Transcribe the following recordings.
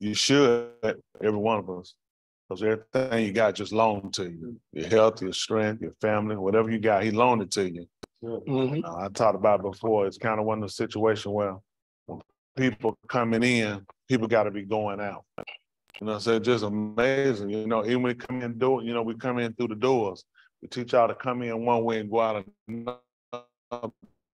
You should, every one of us. Because everything you got just loaned to you. Your health, your strength, your family, whatever you got, he loaned it to you. I talked about it before. It's kind of one of the situations where when people coming in, people got to be going out. You know, so it's just amazing. You know, even when we come in door, you know, we come in through the doors. We teach y'all to come in one way and go out another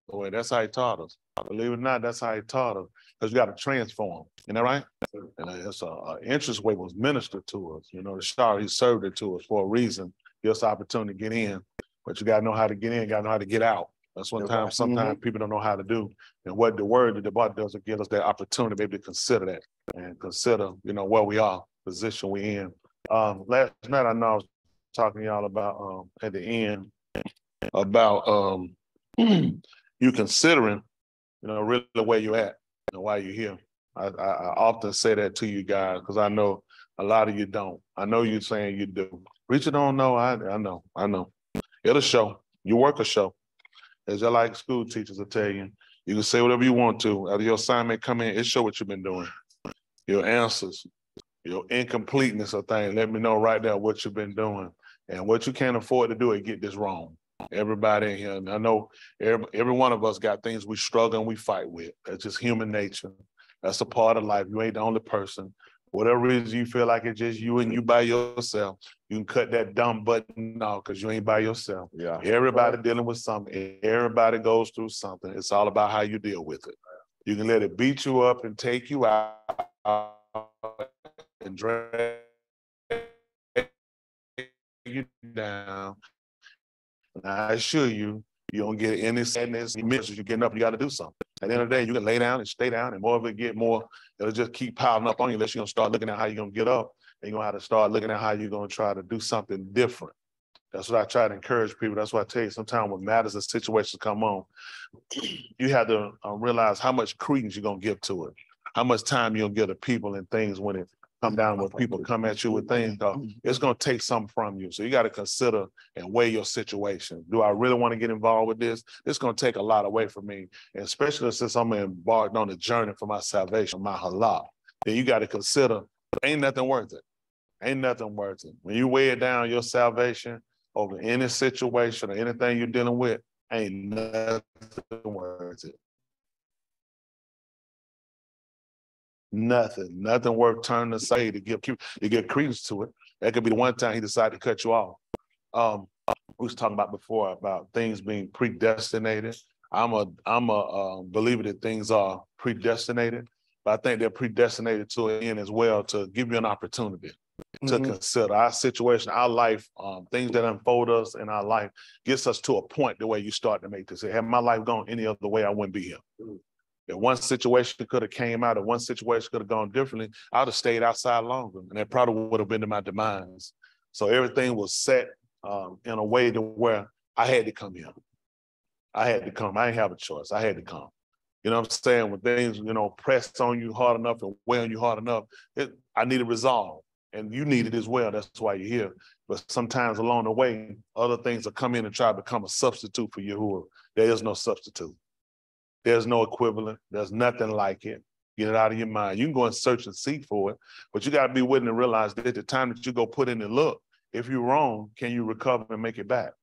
way. That's how he taught us. Believe it or not, that's how he taught us. Because you got to transform. You know, right? And it's an interest way was ministered to us. You know, the Shah, he served it to us for a reason. Give us the opportunity to get in. But you got to know how to get in, got to know how to get out. That's one time, sometimes people don't know how to do. And what the word of the Bible does, it gives us that opportunity to be able to consider that and consider, you know, where we are, position we in. Last night, I know I was talking to y'all about, at the end, about you considering, you know, really where you're at and why you're here. I often say that to you guys because I know a lot of you don't. I know you're saying you do. Preacher don't know. I know. It'll show. Your work will show. As just like school teachers will tell you, you can say whatever you want to. After your assignment come in, it show what you've been doing. Your answers, your incompleteness of things. Let me know right there what you've been doing. And what you can't afford to do is get this wrong. Everybody in here, and I know every one of us got things we struggle and we fight with. That's just human nature. That's a part of life. You ain't the only person. Whatever reason you feel like it's just you and you by yourself, you can cut that dumb button off because you ain't by yourself. Yeah. Everybody dealing with something. Everybody goes through something. It's all about how you deal with it. You can let it beat you up and take you out and drag you down. And I assure you, you don't get any sadness. You miss you're getting up, you got to do something. At the end of the day, you can lay down and stay down, and more of it get more, it'll just keep piling up on you unless you're going to start looking at how you're going to get up, and you're going to have to start looking at how you're going to try to do something different. That's what I try to encourage people. That's why I tell you, sometimes when matters and situations come on, you have to realize how much credence you're going to give to it, how much time you'll give to people and things when it come down, when people come at you with things. It's going to take something from you. So you got to consider and weigh your situation. Do I really want to get involved with this? It's going to take a lot away from me, and especially since I'm embarked on the journey for my salvation, my halal. Then you got to consider, ain't nothing worth it. Ain't nothing worth it. When you weigh it down, your salvation over any situation or anything you're dealing with, ain't nothing worth it. Nothing worth turning aside to give credence to it. That could be the one time he decided to cut you off. We was talking about before about things being predestinated. I'm a believer that things are predestinated, but I think they're predestinated to an end as well to give you an opportunity to consider our situation, our life, things that unfold us in our life gets us to a point the way you start to make this. Had my life gone any other way, I wouldn't be here. If one situation could have came out, or one situation could have gone differently, I would have stayed outside longer, and that probably would have been to my demise. So everything was set in a way to where I had to come here. I had to come. I didn't have a choice. I had to come. You know what I'm saying? When things, you know, press on you hard enough and weigh on you hard enough, I needed resolve, and you need it as well. That's why you're here. But sometimes along the way, other things will come in and try to become a substitute for Yahuah. There is no substitute. There's no equivalent. There's nothing like it. Get it out of your mind. You can go and search and seek for it, but you got to be willing to realize that at the time that you go put in and look, if you're wrong, can you recover and make it back?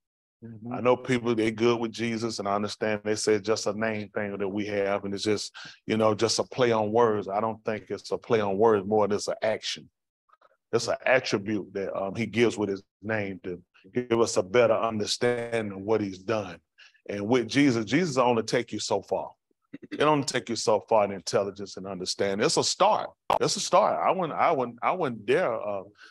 I know people, they're good with Jesus, and I understand they say it's just a name thing that we have, and it's just, you know, just a play on words. I don't think it's a play on words more than it's an action. It's an attribute that he gives with his name to give us a better understanding of what he's done. And with Jesus only take you so far. It only take you so far in intelligence and understanding. It's a start. It's a start. I wouldn't dare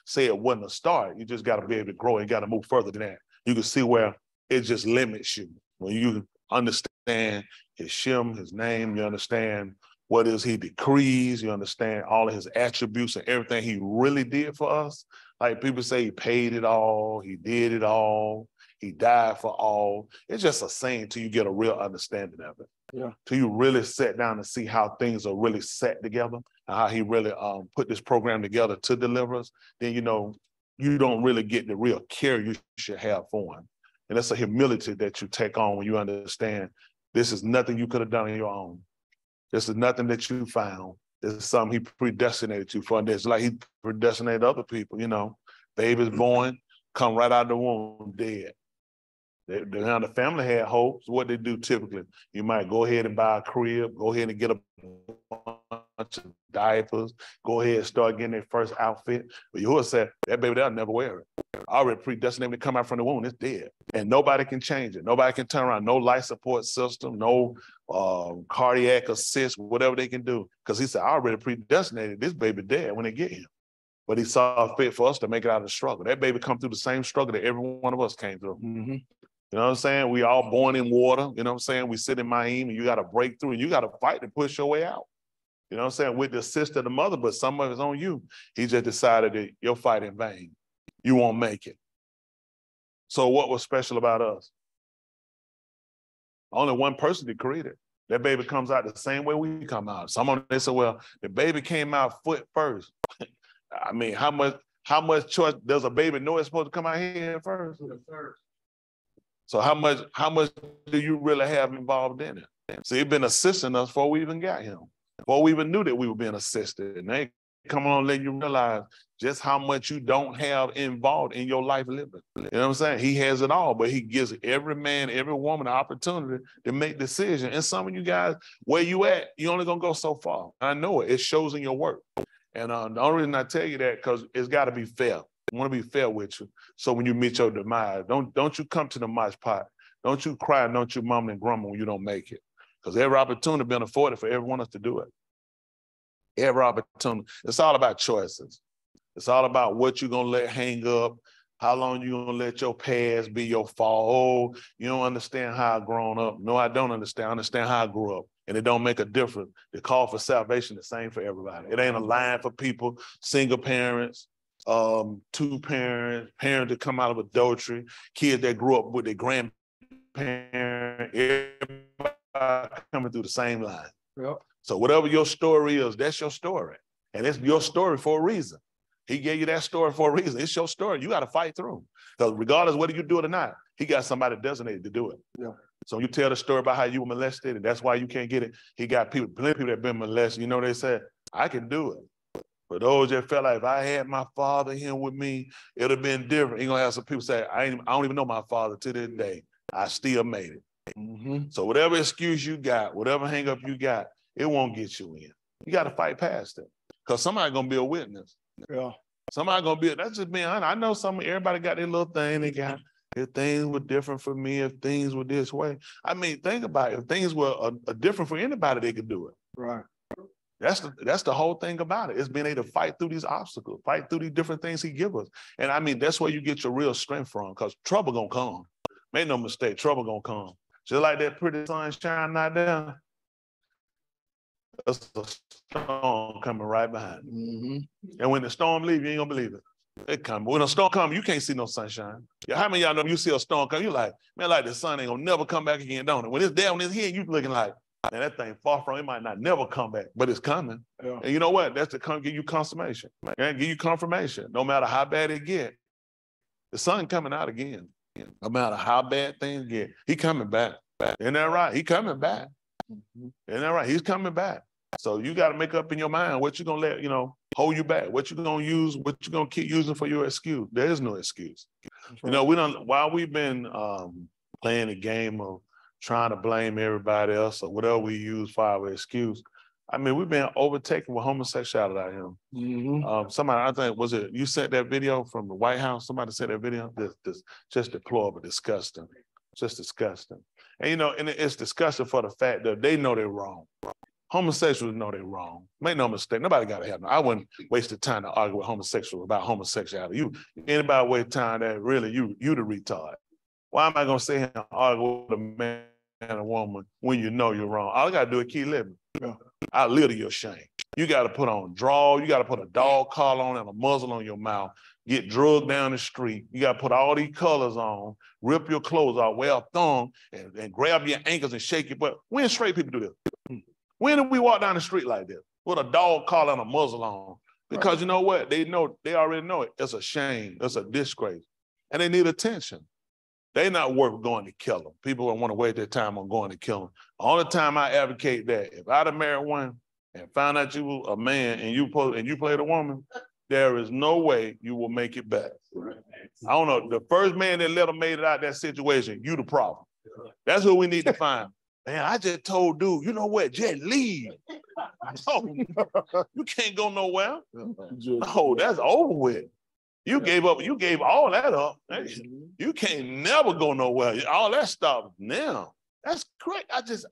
say it wasn't a start. You just got to be able to grow. You got to move further than that. You can see where it just limits you. When you understand his Shem, his name, you understand what is he decrees, you understand all of his attributes and everything he really did for us. Like people say he paid it all, he did it all. He died for all. It's just a saying till you get a real understanding of it. Yeah. Till you really sit down and see how things are really set together and how he really put this program together to deliver us, then you know you don't really get the real care you should have for him. And that's a humility that you take on when you understand this is nothing you could have done on your own. This is nothing that you found. It's something he predestinated you for. And it's like he predestinated other people, you know. Baby's born, come right out of the womb, dead. Now the family had hopes. What they do typically, you might go ahead and buy a crib, go ahead and get a bunch of diapers, go ahead and start getting their first outfit. But Yahuah said, that baby, they'll never wear it. Already predestinated to come out from the womb, it's dead. And nobody can change it. Nobody can turn around. No life support system, no cardiac assist, whatever they can do. Because he said, I already predestinated this baby dead when they get him. But he saw fit for us to make it out of the struggle. That baby come through the same struggle that every one of us came through. Mm-hmm. You know what I'm saying? We all born in water. You know what I'm saying? We sit in Miami, you got to break through, and you got to fight to push your way out. You know what I'm saying? With the assist of the mother, but some of it's on you. He just decided that you'll fight in vain. You won't make it. So what was special about us? Only one person that created. That baby comes out the same way we come out. Some of them, they say, well, the baby came out foot first. I mean, how much choice does a baby know it's supposed to come out here first? So how much do you really have involved in it? See, it's been assisting us before we even got him, before we even knew that we were being assisted. And they come on and let you realize just how much you don't have involved in your life living. You know what I'm saying? He has it all, but he gives every man, every woman the opportunity to make decisions. And some of you guys, where you at, you're only gonna go so far. I know it. It shows in your work. And the only reason I tell you that, because it's got to be fair. I want to be fair with you. So when you meet your demise, don't you come to the mosh pot. Don't you cry, don't you mumble and grumble when you don't make it. Because every opportunity been afforded for every one of us to do it. Every opportunity. It's all about choices. It's all about what you're going to let hang up, how long you going to let your past be your fault. Oh, you don't understand how I grown up. No, I don't understand. I understand how I grew up. And it don't make a difference. The call for salvation is the same for everybody. It ain't a line for people, single parents, two parents, parents that come out of adultery, kids that grew up with their grandparents, everybody coming through the same line. Yep. So whatever your story is, that's your story. And it's your story for a reason. He gave you that story for a reason. It's your story. You got to fight through. Because regardless of whether you do it or not, he got somebody designated to do it. Yeah. So you tell the story about how you were molested, and that's why you can't get it. He got plenty of people that have been molested. You know, they said, I can do it. For those that felt like if I had my father here with me, it would have been different. You're going to have some people say, I don't even know my father to this day. I still made it. Mm-hmm. So whatever excuse you got, whatever hang up you got, it won't get you in. You got to fight past it. Because somebody's going to be a witness. Yeah. Somebody's going to be, that's just being honest. I know everybody got their little thing they got. If things were different for me, if things were this way. I mean, think about it. If things were different for anybody, they could do it. Right. That's the whole thing about it. It's being able to fight through these obstacles, fight through these different things he gives us. And I mean, that's where you get your real strength from, because trouble gonna come. Make no mistake, trouble gonna come. Just like that pretty sunshine out there, there's a storm coming right behind it. Mm-hmm. And when the storm leaves, you ain't gonna believe it. It come. When a storm comes, you can't see no sunshine. Yeah, how many of y'all know you see a storm come, you're like, man, like the sun ain't gonna never come back again, don't it? When it's there, when it's here, you looking like, man, that thing far from it might not never come back, but it's coming. Yeah. And you know what? That's to give you consummation. And give you confirmation. No matter how bad it get, the sun coming out again. No matter how bad things get, he coming back. Isn't that right? He coming back. Mm-hmm. Isn't that right? He's coming back. So you got to make up in your mind what you're going to let, hold you back, what you're going to use, what you're going to keep using for your excuse. There is no excuse. Right. While we've been playing the game of trying to blame everybody else or whatever we use for our excuse, I mean, we've been overtaken with homosexuality out here. Mm-hmm. Somebody, I think, you sent that video from the White House? Somebody sent that video? Just deplorable, disgusting. Just disgusting. And, and it's disgusting for the fact that they know they're wrong. Homosexuals know they're wrong. Make no mistake. Nobody got to have no. I wouldn't waste the time to argue with homosexuals about homosexuality. Anybody waste time that really you the retard. Why am I going to sit here and argue with a man and a woman when you know you're wrong? All I got to do is keep living. Yeah. I live to your shame. You got to put on draw. You got to put a dog collar on and a muzzle on your mouth. Get drugged down the street. You got to put all these colors on, rip your clothes off, wear a thong, and grab your ankles and shake your butt. When straight people do this? When did we walk down the street like this with a dog collar and a muzzle on? Because you know what? They already know it. It's a shame. It's a disgrace. And they need attention. They're not worth going to kill them. People don't want to waste their time on going to kill them. The only time I advocate that, if I'd have married one, and found out you were a man and you played a woman, there is no way you will make it back. I don't know. The first man that let him made it out of that situation, you the problem. That's who we need to find. Man, I just told dude, you know what? Just leave. No, you can't go nowhere. No, that's over with. You gave up. You gave all that up. You can't never go nowhere. All that stuff now. That's great. I just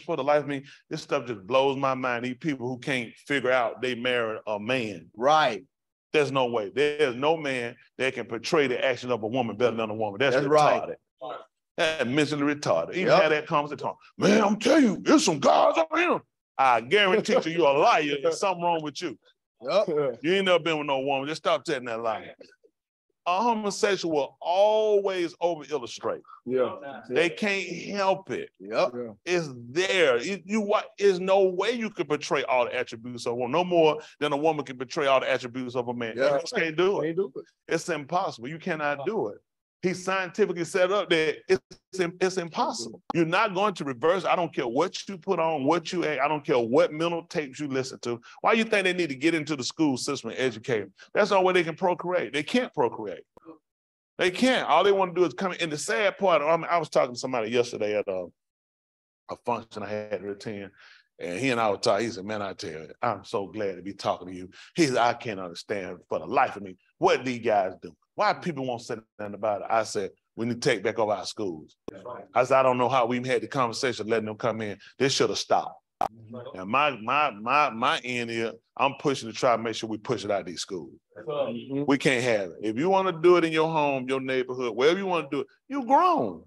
for the life of me, this stuff just blows my mind. These people who can't figure out they married a man. Right. There's no way. There's no man that can portray the action of a woman better than a woman. That's retarded. Right. That's mentally retarded. Even had that conversation. Man, I'm telling you, there's some guys out here. I guarantee you're a liar. There's something wrong with you. Yep. You ain't never been with no woman. Just stop telling that lie. A homosexual will always over-illustrate. Yeah. They can't help it. Yep. It's there. There's no way you can portray all the attributes of a woman. No more than a woman can portray all the attributes of a man. Yeah. You just can't do it. It's impossible. You cannot do it. He scientifically set up that it's impossible. You're not going to reverse. I don't care what you put on, what you act. I don't care what mental tapes you listen to. Why you think they need to get into the school system and educate them? That's the only way they can procreate. They can't procreate. They can't. All they want to do is come in. And the sad part, I was talking to somebody yesterday at a function I had to attend, and he and I were talking. He said, man, I tell you, I'm so glad to be talking to you. He said, I can't understand for the life of me what these guys do. Why people won't say nothing about it? I said, we need to take back over our schools. I said, I don't know how we even had the conversation letting them come in. This should have stopped. Now, my end here, I'm pushing to try to make sure we push it out of these schools. We can't have it. If you want to do it in your home, your neighborhood, wherever you want to do it, you're grown.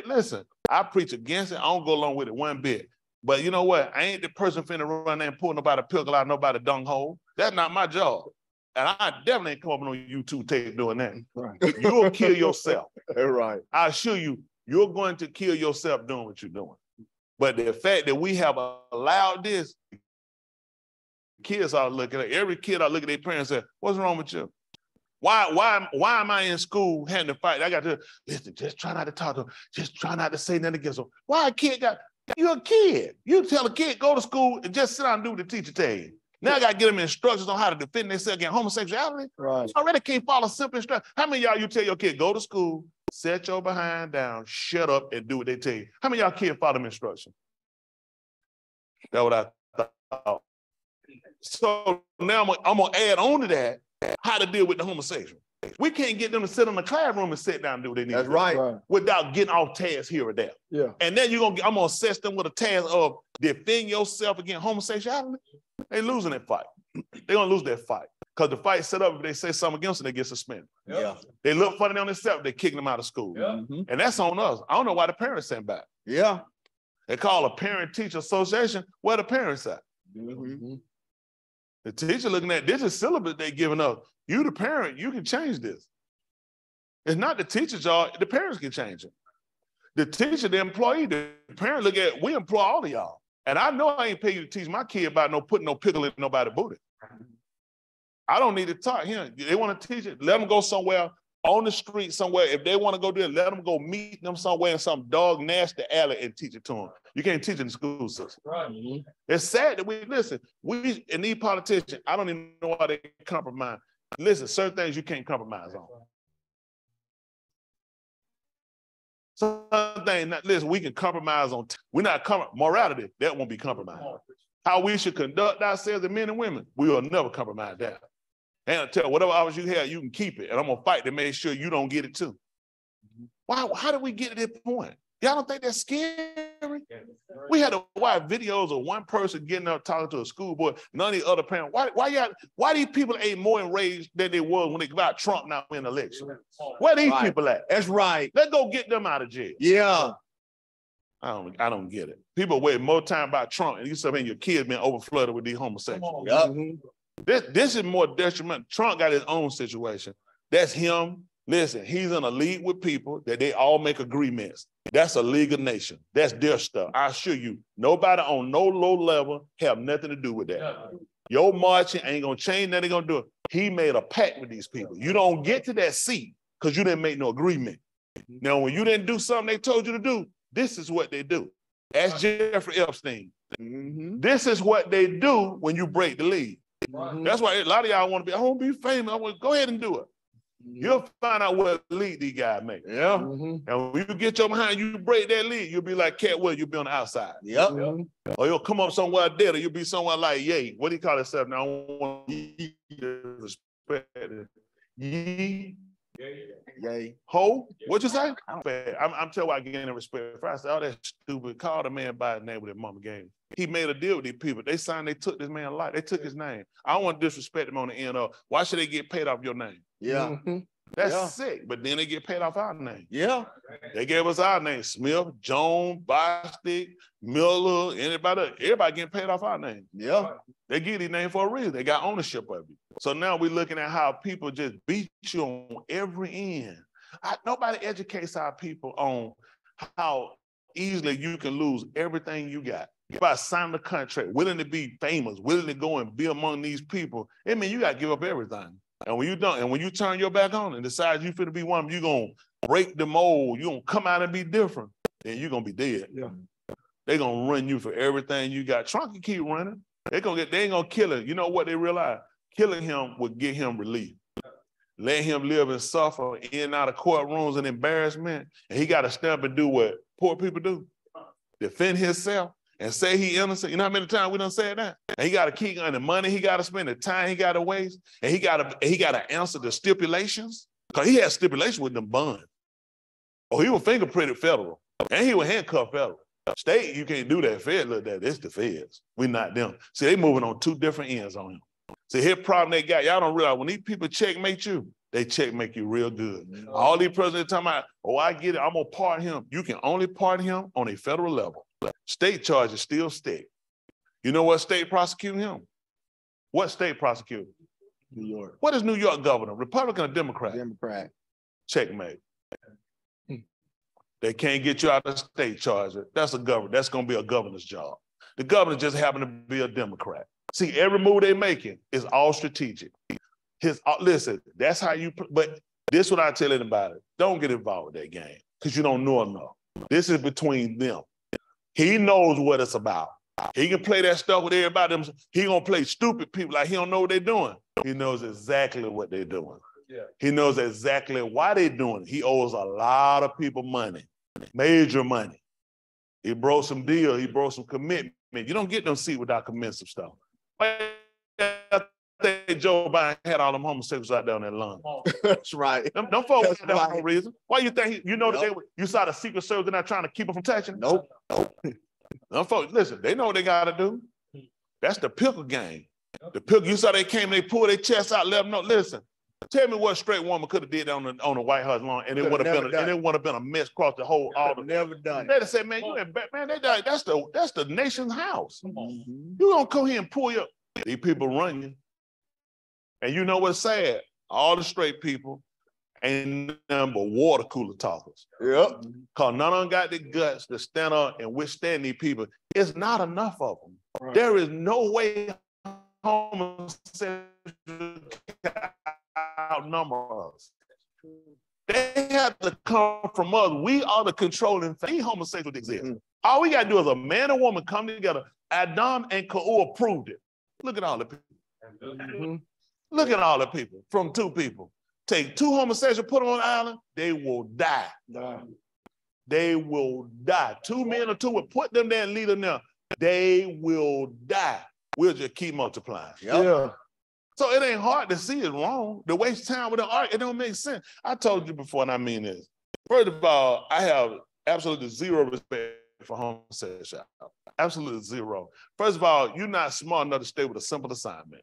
Listen, I preach against it. I don't go along with it one bit. But you know what? I ain't the person finna run there and pull nobody pickle out nobody dung hole. That's not my job. And I definitely ain't coming on YouTube tape doing that. Right. You'll kill yourself. Right. I assure you, you're going to kill yourself doing what you're doing. But the fact that we have allowed this, kids are looking at every kid are looking at their parents and say, what's wrong with you? Why am I in school having to fight? I got to listen, just try not to talk to them. Just try not to say nothing against them. Why a kid you're a kid. You tell a kid, go to school and just sit down and do what the teacher tell you. Now I got to get them instructions on how to defend themselves against homosexuality. Right. You already can't follow simple instructions. How many of y'all you tell your kid, go to school, set your behind down, shut up, and do what they tell you? How many of y'all kids follow them instructions? That's what I thought. So now I'm going to add on to that how to deal with the homosexual. We can't get them to sit in the classroom and sit down and do what they need to do. That's right. Without getting off task here or there. Yeah. And then I'm going to assess them with a task of defend yourself against homosexuality. They losing that fight. They're going to lose that fight. Because the fight set up, if they say something against them, they get suspended. Yeah. They look funny on themselves, they're kicking them out of school. Yeah. And that's on us. I don't know why the parents sent back. Yeah. They call a parent-teacher association. Where the parents at? Mm-hmm. The teacher looking at this is syllabus they giving us. You, the parent, you can change this. It's not the teacher's job. The parents can change it. The teacher, the employee, the parent look at, we employ all of y'all. And I know I ain't pay you to teach my kid about putting no pickle in nobody's booty. I don't need to talk him. They want to teach it. Let them go somewhere on the street somewhere. If they want to go there, let them go meet them somewhere in some dog nasty alley and teach it to them. You can't teach it in the school system. Right. It's sad that we and these politicians, I don't even know why they compromise. Listen, certain things you can't compromise on. Some things, listen, we can compromise on. We're not morality, that won't be compromised. How we should conduct ourselves as men and women, we will never compromise that. And I tell whatever hours you have, you can keep it. And I'm going to fight to make sure you don't get it too. Why? How did we get to that point? Y'all don't think that's scary? We had to watch videos of one person getting up talking to a school board, none of the other parents. Why these people ain't more enraged than they were when they got Trump not win the election? Where these people at? That's right. Let's go get them out of jail. Yeah. I don't get it. People wait more time about Trump, and you said, man, your kids been overflooded with these homosexuals. Yep. This is more detrimental. Trump got his own situation. That's him. Listen, he's in a league with people that they all make agreements. That's a league of nations. That's their stuff. I assure you, nobody on no low level have nothing to do with that. Yeah. Your marching ain't gonna change nothing gonna do it. He made a pact with these people. You don't get to that seat because you didn't make no agreement. Now, when you didn't do something they told you to do, this is what they do. Ask Jeffrey Epstein. This is what they do when you break the lead. That's why a lot of y'all want to be, I want to be famous. I want to go ahead and do it. You'll find out what lead these guys make. Yeah. And when you get your behind, you break that lead, you'll be like Cat Will, you'll be on the outside. Yep. Or you'll come up somewhere dead, or you'll be somewhere like Ye. What do you call himself now? I don't want to respect it. Ye. Yay. Ho? What you say? I'm telling you, I gain respect. I said, oh, that's stupid. Call the man by his name with his mama game. He made a deal with these people. They signed, they took this man's life. They took his name. I don't want to disrespect him on the end of, why should they get paid off your name? Yeah. That's sick. But then they get paid off our name. Yeah. They gave us our name. Smith, Jones, Bostic, Miller, anybody. Everybody getting paid off our name. Yeah. They get these names for a reason. They got ownership of it. So now we're looking at how people just beat you on every end. Nobody educates our people on how easily you can lose everything you got. By signing a contract, willing to be famous, willing to go and be among these people, it means you got to give up everything. And when you don't, and when you turn your back on and decide you're finna be one of them, you're going to break the mold, you're going to come out and be different, then you're going to be dead. Yeah. They're going to run you for everything you got. Trump can keep running. They ain't going to kill him. You know what they realize? Killing him would get him relief. Let him live and suffer in and out of courtrooms and embarrassment. And he got to stand up and do what poor people do. Defend himself and say he innocent. You know how many times we done said that? And he got to keep on the money he got to spend, the time he got to waste, and he got to answer the stipulations. Because he had stipulations with them bonds. Oh, he was fingerprinted federal. And he was handcuffed federal. State, you can't do that. Fed look at that. It's the feds. We not them. See, they moving on two different ends on him. See, here's the problem they got. Y'all don't realize when these people checkmate you, they checkmate you real good. All these presidents talking about, oh, I get it, I'm going to pardon him. You can only pardon him on a federal level. State charges still stick. You know what state prosecuting him? What state prosecuting? New York. What is New York governor? Republican or Democrat? Democrat. Checkmate. They can't get you out of state charge. That's a governor. That's going to be a governor's job. The governor just happened to be a Democrat. See, every move they making is all strategic. Listen, that's how you, but this is what I tell anybody. Don't get involved with that game because you don't know enough. This is between them. He knows what it's about. He can play that stuff with everybody. He gonna play stupid people like he don't know what they're doing. He knows exactly what they're doing. Yeah. He knows exactly why they're doing it. He owes a lot of people money, major money. He broke some deal. He broke some commitment. You don't get them seat without committing some stuff. I think Joe Biden had all them homosexuals out there on that lawn. That's right. Them folks for no reason. Why you think you know that you saw the Secret Service, they're not trying to keep them from touching? Nope. Them folks, listen, they know what they gotta do. That's the pickle game. The pickle, you saw they came, they pulled their chest out, let them know. Listen, tell me what straight woman could have did on the White House lawn, and it would have been a mess across the whole. Never done. They'd have said, man, you ain't man. That's the nation's house. You gonna come here and pull your these people run you. And you know what's sad? All the straight people ain't nothing but water cooler talkers. Yep. Because none of them got the guts to stand up and withstand these people. It's not enough of them. Right. There is no way homosexuals can outnumber us. They have to come from us. We are the controlling thing. Homosexuals exist. All we got to do is a man and woman come together. Adam and Ka'u proved it. Look at all the people. Look at all the people from two people. Take two homosexuals, put them on the island, they will die. They will die. Two men or two will put them there and lead them there. They will die. We'll just keep multiplying. Yep. Yeah. So it ain't hard to see it wrong. To waste time with an art, it don't make sense. I told you before, and I mean this. First of all, I have absolutely zero respect for homosexuality. Absolutely zero. First of all, you're not smart enough to stay with a simple assignment.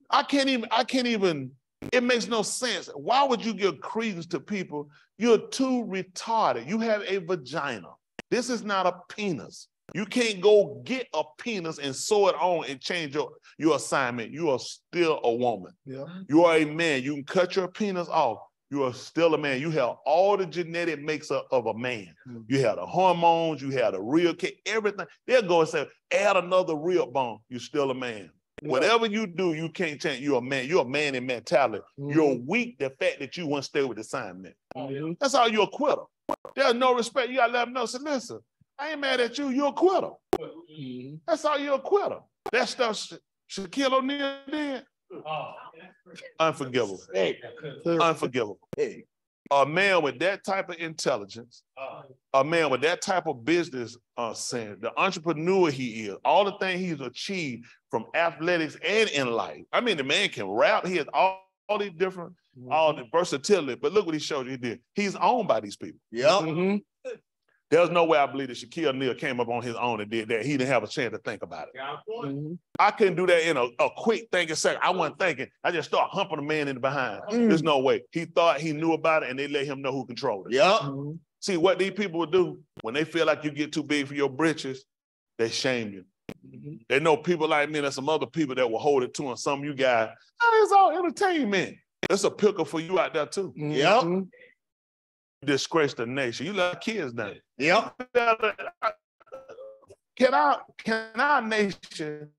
I can't even, it makes no sense. Why would you give credence to people? You're too retarded. You have a vagina. This is not a penis. You can't go get a penis and sew it on and change your assignment. You are still a woman. Yeah. You are a man. You can cut your penis off. You are still a man. You have all the genetic makes up of a man. You have the hormones, you have the real cake, everything. They'll go and say, add another real bone. You're still a man. Yeah. Whatever you do, you can't change. You're a man. You're a man in mentality. You're weak, the fact that you won't stay with the assignment. That's how you're a quitter. There's no respect. You got to let them know. Say, listen, I ain't mad at you. You're a quitter. That's all you're a quitter. That stuff Shaquille O'Neal did. Unforgivable. Unforgivable. A man with that type of intelligence, a man with that type of business sense, the entrepreneur he is, all the things he's achieved from athletics and in life. I mean, the man can rap. He has all these different, all the versatility. But look what he showed you he did. He's owned by these people. Yep. There's no way I believe that Shaquille O'Neal came up on his own and did that. He didn't have a chance to think about it. I couldn't do that in a quick thinking second. I wasn't thinking. I just started humping a man in the behind. There's no way. He thought he knew about it and they let him know who controlled it. Yep. See, what these people would do when they feel like you get too big for your britches, they shame you. They know people like me and some other people that will hold it to, and some of you guys, it's all entertainment. It's a pickle for you out there too. Yep. Disgrace the nation. You let kids now. Yep. Can our nation,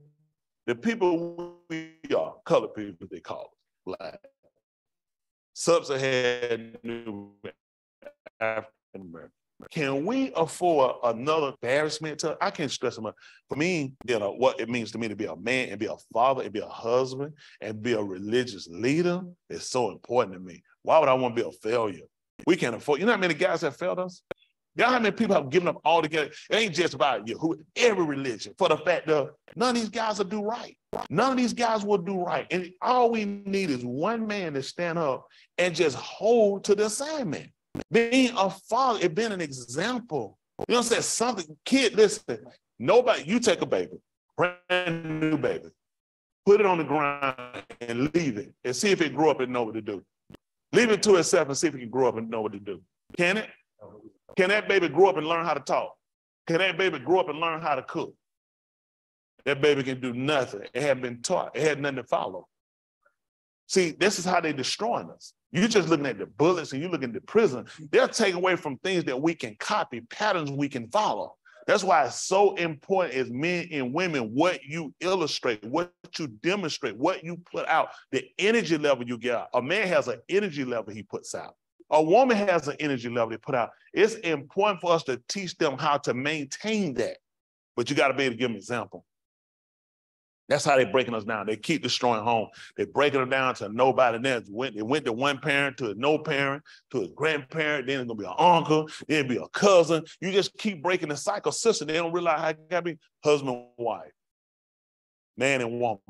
the people we are, colored people, they call us, black, sub-Saharan African American, can we afford another embarrassment to? I can't stress enough. For me, what it means to me to be a man and be a father and be a husband and be a religious leader is so important to me. Why would I want to be a failure? We can't afford. You know how many guys have failed us? You know how many people have given up altogether? It ain't just about Yahuah, every religion, for the fact that none of these guys will do right. None of these guys will do right. And all we need is one man to stand up and just hold to the assignment. Being a father, it being an example. You know what I'm saying? Something, kid, listen, nobody, you take a baby, brand new baby, put it on the ground and leave it and see if it grow up and know what to do. Leave it to itself and see if it can grow up and know what to do. Can it? Can that baby grow up and learn how to talk? Can that baby grow up and learn how to cook? That baby can do nothing. It hadn't been taught. It had nothing to follow. See, this is how they're destroying us. You're just looking at the bullets and you're looking at the prison. They're taking away from things that we can copy, patterns we can follow. That's why it's so important as men and women, what you illustrate, what you demonstrate, what you put out, the energy level you get out. A man has an energy level he puts out. A woman has an energy level they put out. It's important for us to teach them how to maintain that. But you got to be able to give them an example. That's how they're breaking us down. They keep destroying home. They're breaking them down to nobody. Then it went to one parent, to no parent, to a grandparent. Then it's going to be an uncle. Then it'll be a cousin. You just keep breaking the cycle. Sister, they don't realize how it got to be husband and wife, man and woman,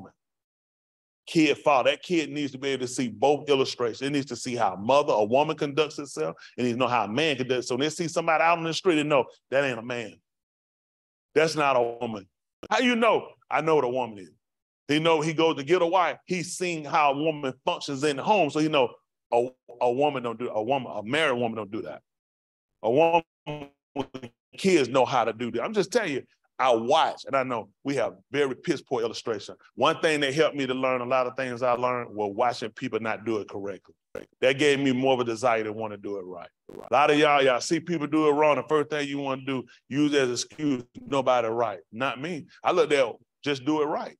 kid, father. That kid needs to be able to see both illustrations. It needs to see how a woman conducts itself, and needs to know how a man conducts. So when they see somebody out on the street and know that ain't a man. That's not a woman. How you know? I know what a woman is. He know he goes to get a wife. He's seeing how a woman functions in the home. So he know a woman don't do a married woman don't do that. A woman with kids know how to do that. I'm just telling you, I watch and I know we have very piss poor illustration. One thing that helped me to learn a lot of things I learned was watching people not do it correctly. That gave me more of a desire to want to do it right. A lot of y'all see people do it wrong. The first thing you want to do, use as an excuse, nobody right. Not me. I look there, just do it right.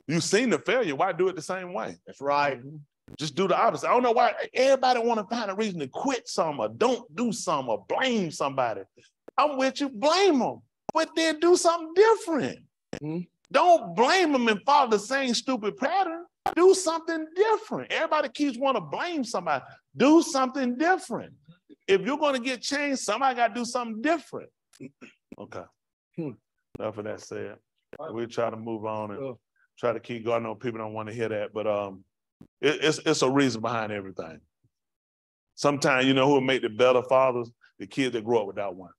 You've seen the failure. Why do it the same way? That's right. Just do the opposite. I don't know why everybody want to find a reason to quit something or don't do something or blame somebody. I'm with you, blame them, but then do something different. Don't blame them and follow the same stupid pattern. Do something different. Everybody keeps wanting to blame somebody. Do something different. If you're going to get changed, somebody got to do something different. Okay. Enough of that said. We'll try to move on and try to keep going. I know people don't want to hear that, but it's a reason behind everything. Sometimes, you know who will make the better fathers? The kids that grow up without one.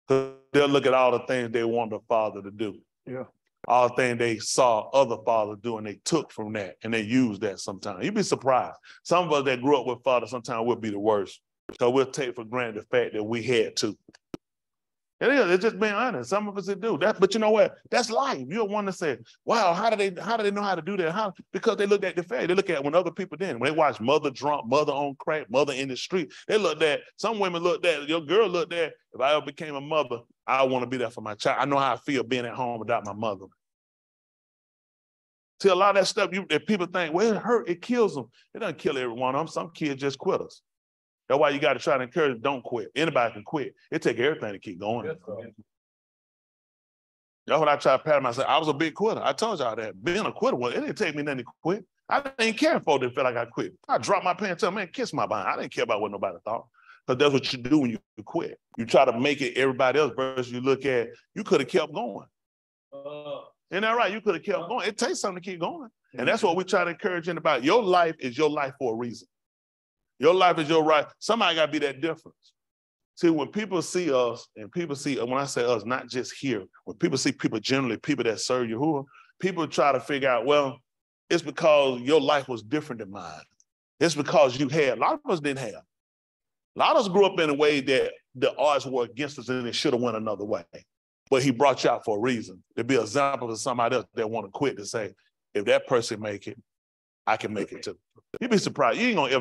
Because they'll look at all the things they want the father to do. Yeah. All the things they saw other fathers do and they took from that and they use that sometimes. You'd be surprised. Some of us that grew up with fathers sometimes will be the worst. So we'll take for granted the fact that we had to. It is. It's just being honest. Some of us do that, but you know what? That's life. You're one to say, "Wow, how do they know how to do that?" How? Because they look at the fact. They look at when other people did. When they watch mother drunk, mother on crack, mother in the street. They look at. Some women look at. Your girl looked at. If I ever became a mother, I want to be there for my child. I know how I feel being at home without my mother. See, a lot of that stuff that people think, well, it hurt, it kills them. It doesn't kill every one of them. Some kids just quit us. That's why you got to try to encourage them, don't quit. Anybody can quit. It takes everything to keep going. That's what I try to pattern myself. I was a big quitter. I told y'all that. Being a quitter, well, it didn't take me nothing to quit. I didn't care for it to feel like I quit. I dropped my pants, tell man, kiss my behind. I didn't care about what nobody thought. Because that's what you do when you quit. You try to make it everybody else versus you look at, you could have kept going. Isn't that right? You could have kept going. It takes something to keep going. And that's what we try to encourage you about. Your life is your life for a reason. Your life is your right. Somebody got to be that difference. See, when people see us, and people see, when I say us, not just here, when people see people generally, people that serve Yahuah, people try to figure out, well, it's because your life was different than mine. It's because you had, a lot of us didn't have. A lot of us grew up in a way that the odds were against us and it should have went another way. But he brought you out for a reason, to be an example of somebody else that want to quit, to say, if that person make it, I can make it too. You'd be surprised. I ain't gonna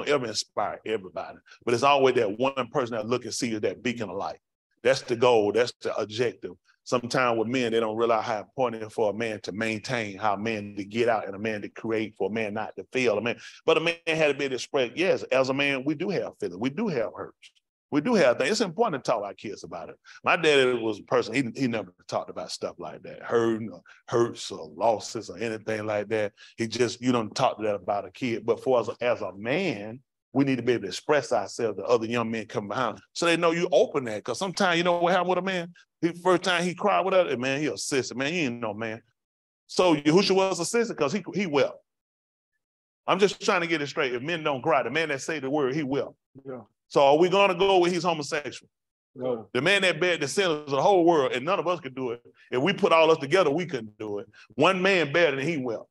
ever inspire everybody, but it's always that one person that look and see that beacon of light. That's the goal. That's the objective. Sometimes with men, they don't realize how important it is for a man to maintain, how a man to get out, and a man to create, for a man not to fail. But a man had to be able to express, yes, as a man, we do have feelings. We do have hurts. We do have things. It's important to talk to our kids about it. My daddy was a person, he never talked about stuff like that, hurts or losses or anything like that. He just, you don't talk to that about a kid. But for us as a man, we need to be able to express ourselves to other young men come behind so they know you open that. Because sometimes, you know what happened with a man? First time he cried with us, man, he a sister, man, you ain't know, man. So Yahushua was a sister because he wept. I'm just trying to get it straight. If men don't cry, the man that say the word, he will. Yeah. So are we going to go with he's homosexual? No. The man that bared the sinners of the whole world, and none of us could do it. If we put all us together, we couldn't do it. One man better than he will.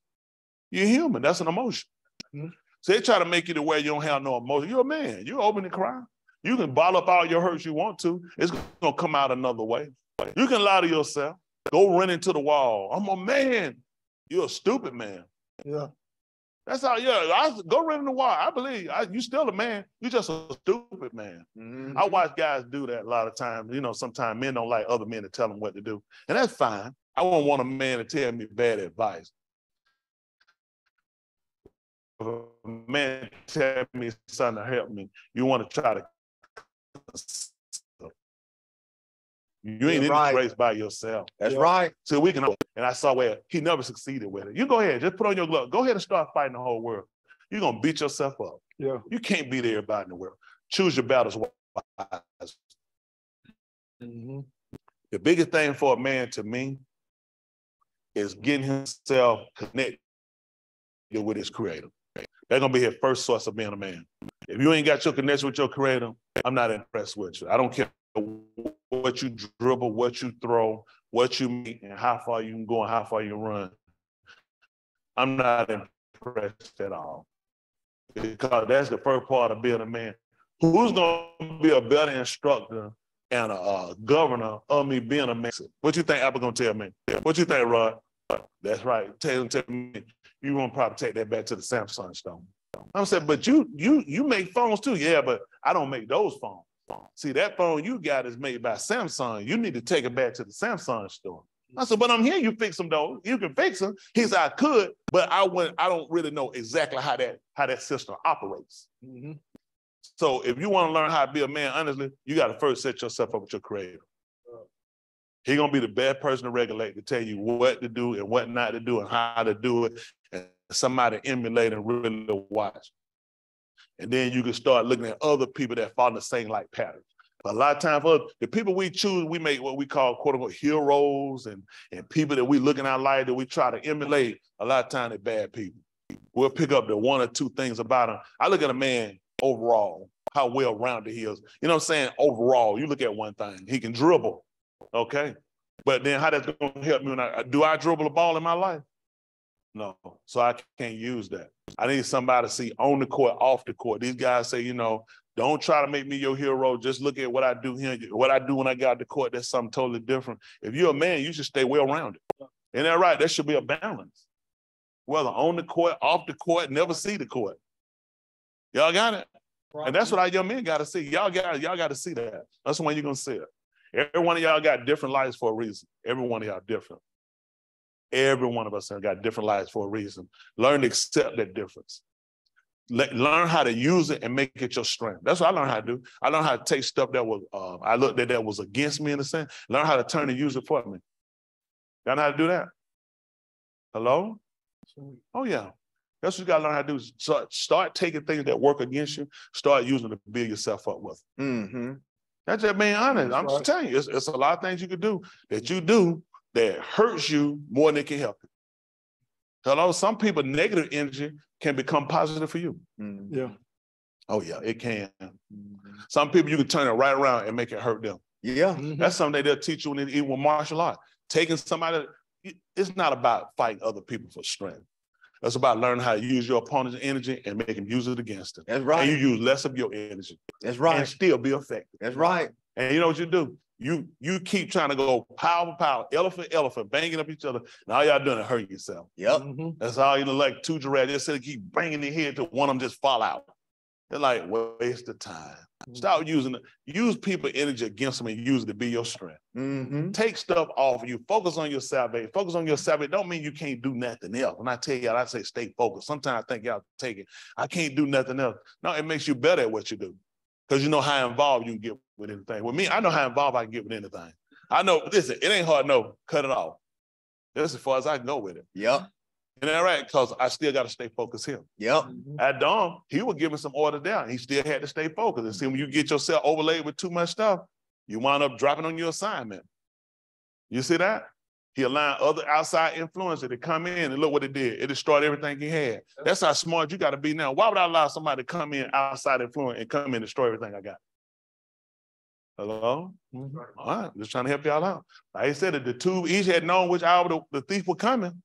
You're human. That's an emotion. Mm-hmm. So they try to make you to where you don't have no emotion. You're a man. You're open to cry. You can bottle up all your hurts you want to. It's going to come out another way. You can lie to yourself. Go run into the wall. I'm a man. You're a stupid man. Yeah. That's how, I go run in the wall. I believe you still a man. You just a stupid man. Mm-hmm. I watch guys do that a lot of times. You know, sometimes men don't like other men to tell them what to do. And that's fine. I won't want a man to tell me bad advice. If a man tell me something to help me, you want to try to. You ain't in this race by yourself. That's right. So we can, and I saw where he never succeeded with it. You go ahead, just put on your glove. Go ahead and start fighting the whole world. You're going to beat yourself up. Yeah. You can't beat everybody in the world. Choose your battles wise. Mm-hmm. The biggest thing for a man to me is getting himself connected with his creator. That's going to be his first source of being a man. If you ain't got your connection with your creator, I'm not impressed with you. I don't care what you dribble, what you throw, what you make, and how far you can go and how far you run. I'm not impressed at all. Because that's the first part of being a man. Who's going to be a better instructor and a governor of me being a man? What you think Apple going to tell me? What you think, Rod? That's right. Tell me. You want to probably take that back to the Samsung store. I'm saying, but you make phones too. Yeah, but I don't make those phones. See, that phone you got is made by Samsung. You need to take it back to the Samsung store. I said, but I'm here. You fix them though. You can fix them. He said, I could, but I don't really know exactly how that system operates. Mm-hmm. So if you want to learn how to be a man, honestly, you got to first set yourself up with your creator. He's going to be the best person to regulate, to tell you what to do and what not to do and how to do it, and somebody emulate and really watch. And then you can start looking at other people that follow the same like patterns. But a lot of times for the people we choose, we make what we call quote unquote heroes and people that we look in our life that we try to emulate. A lot of times they're bad people. We'll pick up the one or two things about them. I look at a man overall, how well-rounded he is. You know what I'm saying? Overall, you look at one thing. He can dribble, okay? But then how that's going to help me when do I dribble a ball in my life? No, so I can't use that. I need somebody to see on the court, off the court. These guys say, don't try to make me your hero. Just look at what I do here. What I do when I got to court, that's something totally different. If you're a man, you should stay well-rounded. Isn't that right? There should be a balance. Whether on the court, off the court, never see the court. Y'all got it? Right. And that's what our young men got to see. Y'all got to see that. That's the way you're going to see it. Every one of y'all got different lives for a reason. Every one of y'all different. Every one of us have got different lives for a reason. Learn to accept that difference. Learn how to use it and make it your strength. That's what I learned how to do. I learned how to take stuff that was, I looked at that was against me in a sense, learn how to turn and use it for me. Y'all know how to do that? Hello? Oh, yeah. That's what you got to learn how to do. Start taking things that work against you, start using them to build yourself up with. That's just being honest. I'm just telling you, it's a lot of things you can do that hurts you more than it can help you. Hello? Some people, negative energy can become positive for you. Yeah. Oh, yeah, it can. Some people, you can turn it right around and make it hurt them. Yeah. That's something they'll teach you even with martial art. Taking somebody, it's not about fighting other people for strength. It's about learning how to use your opponent's energy and make him use it against him. That's right. And you use less of your energy. That's right. And still be effective. That's right. And you know what you do? You keep trying to go power for power, elephant, banging up each other, and all y'all doing is hurting yourself. Yep. That's all, like two giraffes, just sit and keep banging their head till one of them just fall out. They're like, waste of time. Stop use people energy against them and use it to be your strength. Take stuff off of you. Focus on your salvation. Focus on your salvation. Don't mean you can't do nothing else. When I tell y'all, I say stay focused. Sometimes I think y'all take it. I can't do nothing else. No, it makes you better at what you do. Because you know how involved you can get with anything. With me, I know how involved I can get with anything. I know, listen, it ain't hard, no, cut it off. That's as far as I can go with it. Yep. And that right? Because I still got to stay focused here. Yep. At Dom, he would give me some orders down. He still had to stay focused. And see, when you get yourself overlaid with too much stuff, you wind up dropping on your assignment. You see that? He allowed other outside influences to come in and look what it did. It destroyed everything he had. That's how smart you got to be now. Why would I allow somebody to come in outside influence and come in and destroy everything I got? Hello? All right, just trying to help y'all out. Like I said, if the two each had known which hour the thief was coming,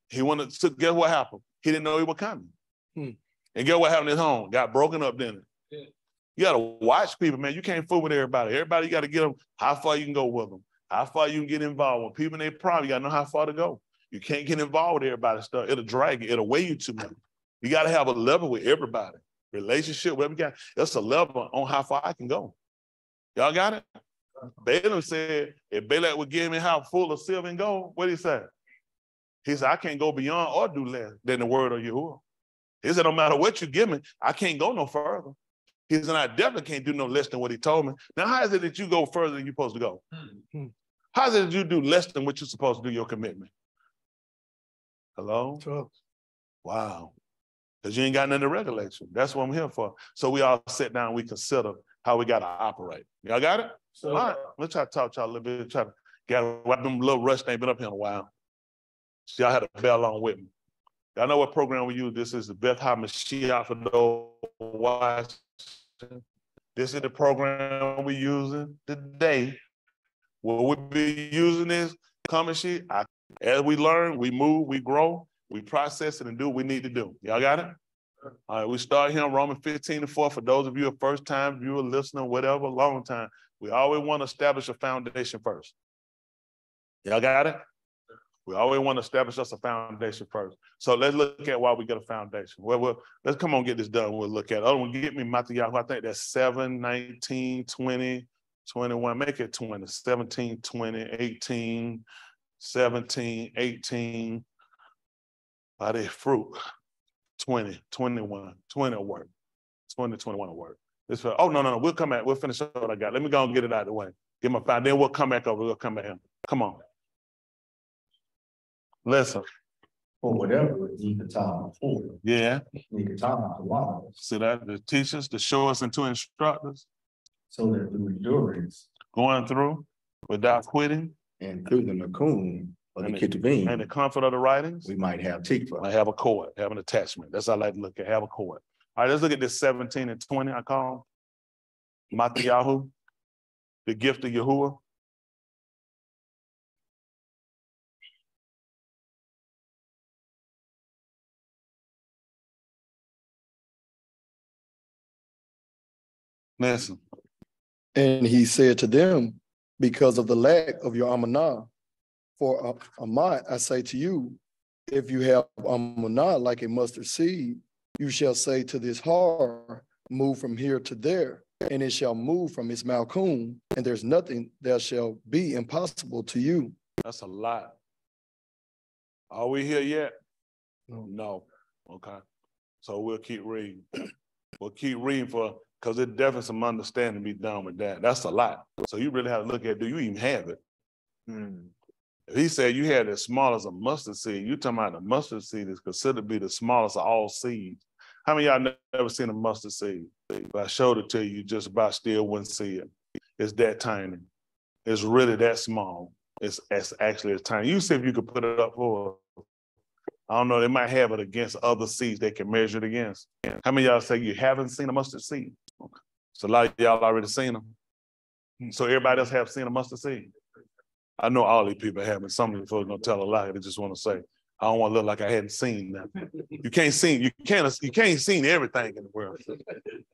he wanted to guess what happened? He didn't know he was coming. And guess what happened at home? Got broken up, didn't it? You got to watch people, man. You can't fool with everybody. Everybody, you got to get them how far you can go with them, how far you can get involved. When people in their problem, you got to know how far to go. You can't get involved with everybody's stuff. It'll drag you. It'll weigh you too much. You got to have a level with everybody. Relationship, whatever you got, that's a level on how far I can go. Y'all got it? Balaam said, if Balak would give me a house full of silver and gold, what did he say? He said, I can't go beyond or do less than the word of Yahuah. He said, no matter what you give me, I can't go no further. He said, I definitely can't do no less than what he told me. Now, how is it that you go further than you're supposed to go? How is it that you do less than what you're supposed to do, your commitment? Hello? Sure. Wow. Because you ain't got nothing to regulate you. That's what I'm here for. So we all sit down and we consider how we got to operate. Y'all got it? So, all right, let's try to talk to y'all a little bit. Try to get them little rush. Ain't been up here in a while. So y'all had a bell along with me. Y'all know what program we use. This is the Beth Mashiach for those watching. This is the program we're using today. What we'll be using is comment sheet. As we learn, we move, we grow, we process it and do what we need to do. Y'all got it? All right, we start here on Romans 15:4. For those of you a first-time viewer, listener, whatever, long time, we always want to establish a foundation first. Y'all got it? We always want to establish us a foundation first. So let's look at why we get a foundation. Well, let's come on, get this done. We'll look at it. Oh, one, get me Matthatyahu. I think that's 7, 19, 20, 21. Make it 20, 17, 20, 18, 17, 18. By the fruit. 20, 21, 20 will work. 20, 21 will work. Oh, no. We'll come back. We'll finish what I got. Let me go and get it out of the way. Get my five. Then we'll come back over. We'll come back in. Come on. Listen. Or whatever you can talk for. Yeah. You can talk about the law. See that? The teachers, the showers, and 2 instructors. So that through endurance. Going through without quitting. And through the Nakum. And the comfort of the writings. We might have tikva. I have a cord, have an attachment. That's how I like to look at, have a cord. All right, let's look at this 17 and 20, I call Matthatyahu, the gift of Yahuah. Listen. And he said to them, because of the lack of your Amunah, for Amat, I say to you, if you have Amunah like a mustard seed, you shall say to this har, move from here to there, and it shall move from its malkum, and there's nothing that shall be impossible to you. That's a lot. Are we here yet? No. Okay. So we'll keep reading. We'll keep reading because there's definitely some understanding to be done with that. That's a lot. So you really have to look at, do you even have it? If he said you had as small as a mustard seed, you talking about the mustard seed is considered to be the smallest of all seeds. How many of y'all never seen a mustard seed? If I showed it to you, just about still wouldn't see it. It's that tiny. It's really that small. It's actually as tiny. You see if you could put it up for, I don't know, they might have it against other seeds they can measure it against. How many of y'all say you haven't seen a mustard seed? So a lot of y'all already seen them. So everybody else have seen a mustard seed? I know all these people haven't. Some of you folks gonna tell a lie. They just want to say, I don't want to look like I hadn't seen nothing. You can't see everything in the world.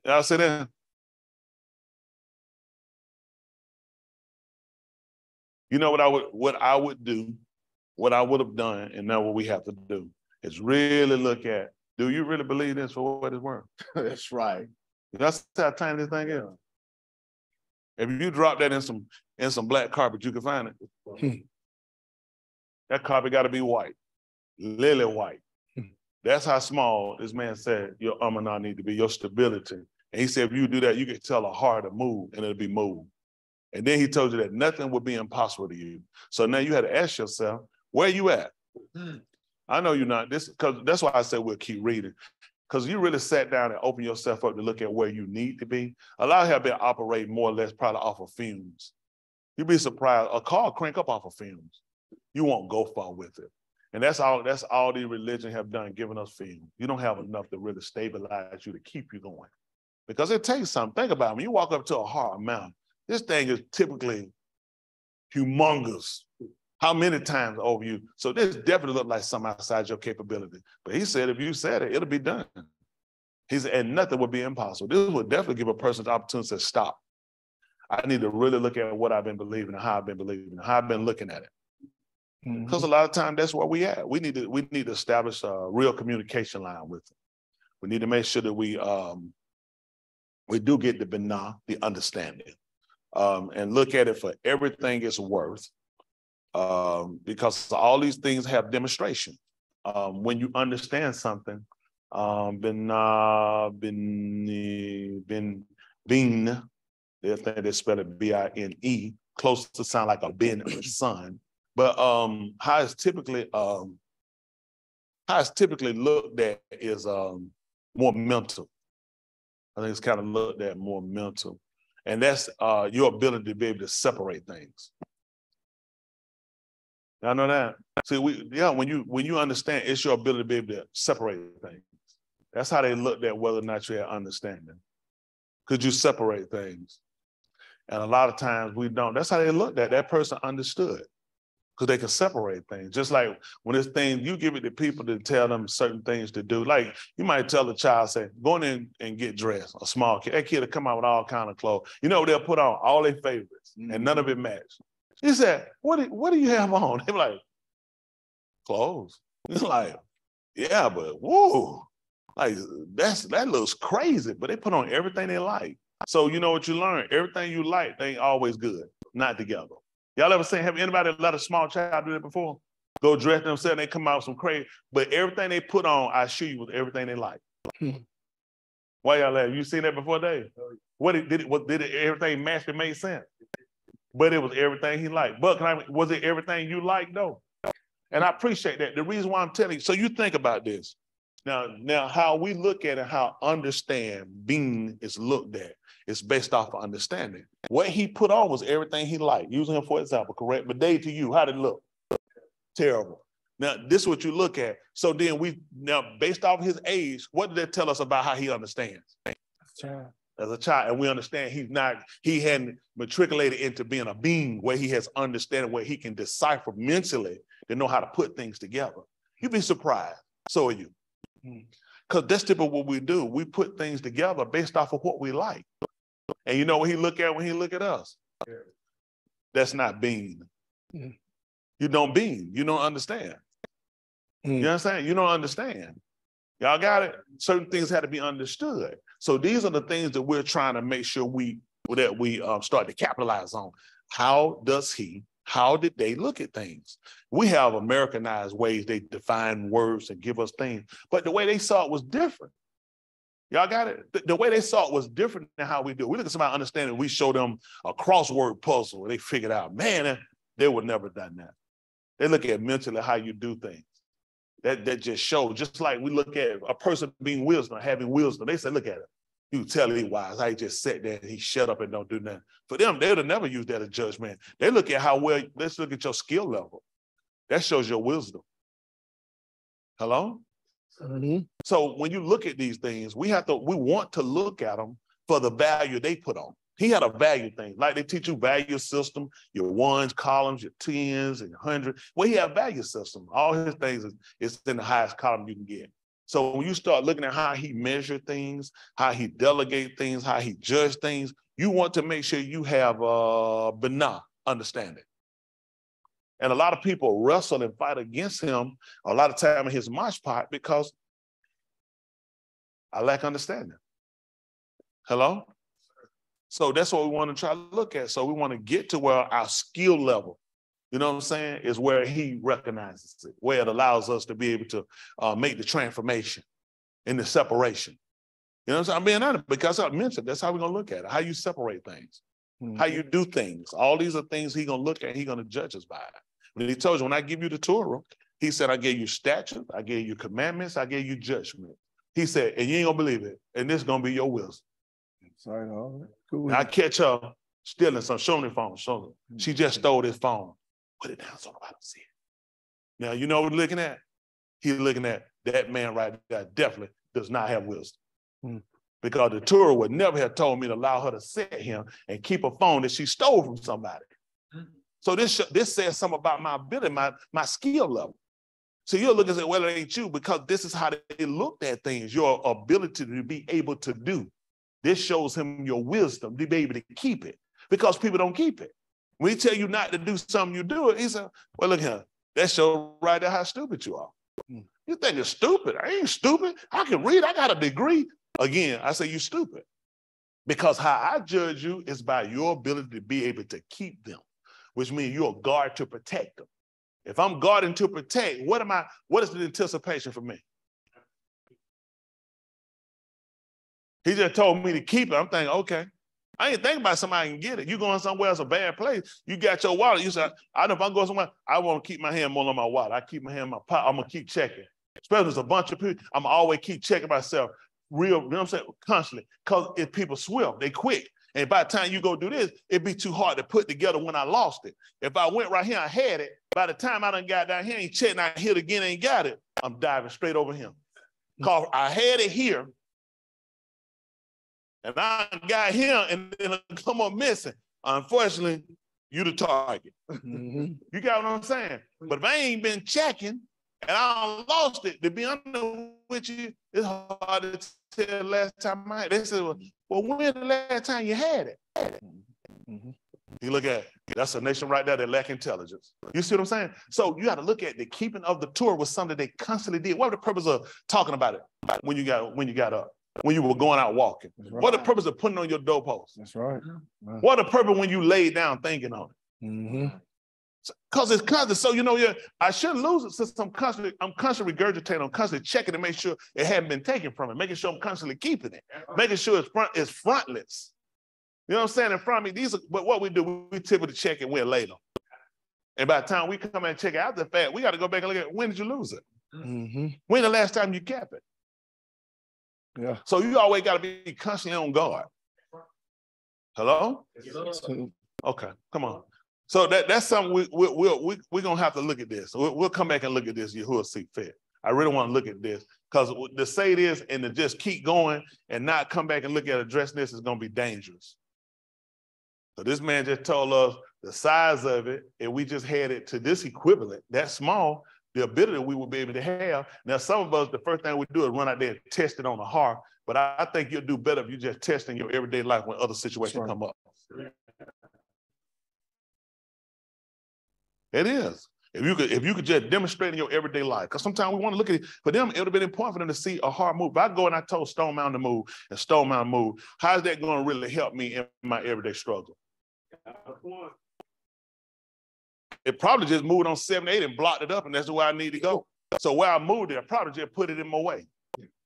Y'all see that? You know what I would do, what I would have done, and now what we have to do is really look at, do you really believe this for what it's worth? That's right. That's how tiny this thing is. If you drop that in some black carpet, you can find it. That carpet got to be white, lily white. That's how small this man said your Amunah need to be, your stability. And he said, if you do that, you can tell a heart to move and it'll be moved. And then he told you that nothing would be impossible to you. So now you had to ask yourself, where you at? I know you're not, because that's why I said we'll keep reading. Because you really sat down and opened yourself up to look at where you need to be. A lot of you have been operating more or less probably off of fumes. You'd be surprised, a car crank up off of fumes. You won't go far with it. And that's all these religions have done, giving us fumes. You don't have enough to really stabilize you to keep you going. Because it takes something. Think about it. When you walk up to a hard mountain, this thing is typically humongous. How many times over you? So this definitely looked like something outside your capability. But he said, if you said it, it'll be done. He said, and nothing would be impossible. This would definitely give a person the opportunity to stop. I need to really look at what I've been believing and how I've been believing and how I've been looking at it. Because a lot of times that's where we at. We need to establish a real communication line with them. We need to make sure that we do get the binah, the understanding, and look at it for everything it's worth. Because all these things have demonstration. When you understand something, they think they spell it B-I-N-E, close to sound like a bin or son. But how it's typically looked at is more mental. I think it's kind of looked at more mental. And that's your ability to be able to separate things. Y'all know that? See, when you understand, it's your ability to be able to separate things. That's how they looked at whether or not you had understanding. Could you separate things? And a lot of times we don't. That's how they looked at. That person understood because they can separate things. Just like when it's things, you give it to people to tell them certain things to do. Like you might tell a child, say, go in and get dressed, a small kid. That kid will come out with all kind of clothes. You know, they'll put on all their favorites and none of it match. He said, what do you have on? They're like, clothes. It's like, yeah, but whoa, like that looks crazy. But they put on everything they like. So you know what you learn? Everything you like, they ain't always good, not together. Y'all ever seen, have anybody let a small child do that before? Go dress themselves, they come out with some crazy, but everything they put on, I assure you, was everything they like. Why y'all laugh? You seen that before, Dave? Did it everything match that made sense? But it was everything he liked. But was it everything you liked though? And I appreciate that. The reason why I'm telling you, so you think about this. Now how we look at it, how understand being is looked at, it's based off of understanding. What he put on was everything he liked. Using him for example, correct? But Dave, to you, how did it look? Terrible. Now, this is what you look at. So then based off his age, what did that tell us about how he understands? As a child, and we understand he hadn't matriculated into being a being where he has understanding, where he can decipher mentally to know how to put things together. You'd be surprised. So are you. Because that's typically what we do. We put things together based off of what we like. And you know what he look at when he look at us? That's not being. You don't being. You don't understand. You understand? You don't understand. Y'all got it? Certain things had to be understood. So these are the things that we're trying to make sure we start to capitalize on. How did they look at things? We have Americanized ways they define words and give us things, but the way they saw it was different. Y'all got it? The way they saw it was different than how we do. We look at somebody understanding, we show them a crossword puzzle, they figured out, man, they would never done that. They look at mentally how you do things. That just shows, just like we look at a person being wisdom, having wisdom. They say, look at him. You tell he wise. How he just sat there and he shut up and don't do nothing. For them, they would have never used that as judgment. They look at how well, let's look at your skill level. That shows your wisdom. Hello? Mm-hmm. So when you look at these things, we want to look at them for the value they put on. He had a value thing, like they teach you value system, your ones, columns, your tens, and 100. Well, he had a value system. All his things is in the highest column you can get. So when you start looking at how he measured things, how he delegate things, how he judged things, you want to make sure you have Binah understanding. And a lot of people wrestle and fight against him a lot of time in his mosh pot because I lack understanding. Hello? So that's what we want to try to look at. So we want to get to where our skill level, you know what I'm saying, is where he recognizes it, where it allows us to be able to make the transformation and the separation. You know what I'm saying? I'm being honest because I mentioned that's how we're going to look at it, how you separate things, how you do things. All these are things he's going to look at, he's going to judge us by it. When he told you, when I give you the turah, he said, I gave you statutes, I gave you commandments, I gave you judgment. He said, and you ain't going to believe it, and this is going to be your wisdom. Sorry, all right. Cool. I catch her stealing some, show me the phone, show me. She just stole this phone. Put it down so nobody don't see it. Now, you know what we're looking at? He's looking at that man right there definitely does not have wisdom. Because the turah would never have told me to allow her to sit here and keep a phone that she stole from somebody. So this says something about my ability, my skill level. So you'll look and say, well, it ain't you, because this is how they looked at things, your ability to be able to do. This shows him your wisdom to be able to keep it, because people don't keep it. When he tell you not to do something, you do it. He said, well, look here, that shows right there how stupid you are. You think it's stupid. I ain't stupid. I can read. I got a degree. Again, I say you stupid. Because how I judge you is by your ability to be able to keep them, which means you're a guard to protect them. If I'm guarding to protect, what is the anticipation for me? He just told me to keep it. I'm thinking, okay. I ain't thinking about somebody can get it. You going somewhere else, a bad place. You got your wallet. You say, I know if I go somewhere, I want to keep my hand more on my wallet. I keep my hand in my pocket. I'm going to keep checking. Especially if there's a bunch of people, I'm always keep checking myself real, you know what I'm saying, constantly. Because if people swift, they quick. And by the time you go do this, it'd be too hard to put together when I lost it. If I went right here, I had it. By the time I done got down here, ain't checking, I hit again, ain't got it, I'm diving straight over him. Because I had it here, and I got him, and then it'll come up missing. Unfortunately, you the target. You got what I'm saying? But if I ain't been checking, and I lost it, to be honest with you, it's hard to tell the last time I had it. They said, well, when the last time you had it? You look at it, that's a nation right there that lack intelligence. You see what I'm saying? So you got to look at the keeping of the turah was something they constantly did. What was the purpose of talking about it when you got up? When you were going out walking? Right. What the purpose of putting on your doorpost? That's right. What the purpose when you laid down thinking on it? Because it's constant. So, you know, I shouldn't lose it since I'm constantly regurgitating, I'm constantly checking to make sure it hadn't been taken from it, making sure I'm constantly keeping it, making sure it's frontless. You know what I'm saying? In front of me, but what we do, we typically check it when later. And by the time we come and check it out the fact, we got to go back and look at when did you lose it? When the last time you kept it? Yeah. So you always got to be constantly on guard. Hello? Okay, come on. So that's something we're going to have to look at this. We'll come back and look at this, Yahuah see fit. I really want to look at this because to say this and to just keep going and not come back and look at addressing this is going to be dangerous. So this man just told us the size of it, and we just had it to this equivalent, that small, the ability we will be able to have. Now, some of us, the first thing we do is run out there and test it on the heart, but I think you'll do better if you just test in your everyday life when other situations come up. It is. If you could just demonstrate in your everyday life, because sometimes we want to look at it. For them, it would have been important for them to see a hard move. If I go and I told Stone Mountain to move and Stone Mountain move, how's that going to really help me in my everyday struggle? It probably just moved on 7-8 and blocked it up, and that's where I need to go. So where I moved it, I probably just put it in my way.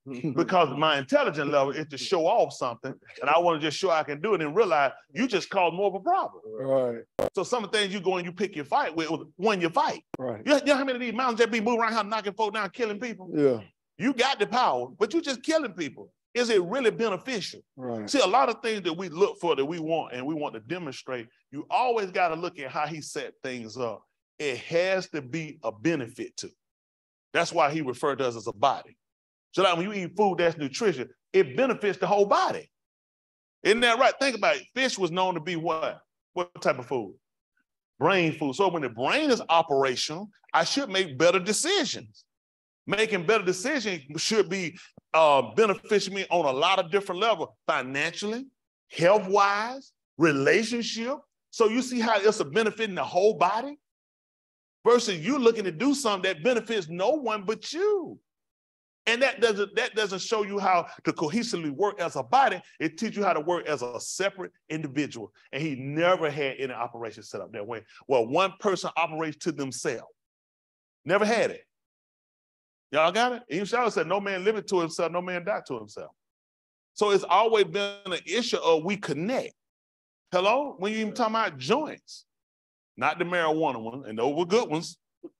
Because my intelligence level is to show off something, and I want to just show I can do it and realize you just caused more of a problem. Right. So some of the things you go and you pick your fight with when you fight. Right. You know how many of these mountains that be moving around here knocking folk down, killing people? Yeah. You got the power, but you just killing people. Is it really beneficial? Right. See, a lot of things that we look for, that we want, and we want to demonstrate, you always got to look at how he set things up. It has to be a benefit to. That's why he referred to us as a body. So that when you eat food that's nutrition, it benefits the whole body. Isn't that right? Think about it. Fish was known to be what? What type of food? Brain food. So when the brain is operational, I should make better decisions. Making better decisions should be beneficial me on a lot of different levels, financially, health-wise, relationship. So you see how it's a benefit in the whole body versus you looking to do something that benefits no one but you. And that doesn't show you how to cohesively work as a body. It teaches you how to work as a separate individual. And he never had any operation set up that way. Well, one person operates to themselves. Never had it. Y'all got it? And Yahuah said, no man liveth to himself, no man die to himself. So it's always been an issue of we connect. Hello? When you even talking about joints, not the marijuana one, and those were good ones. You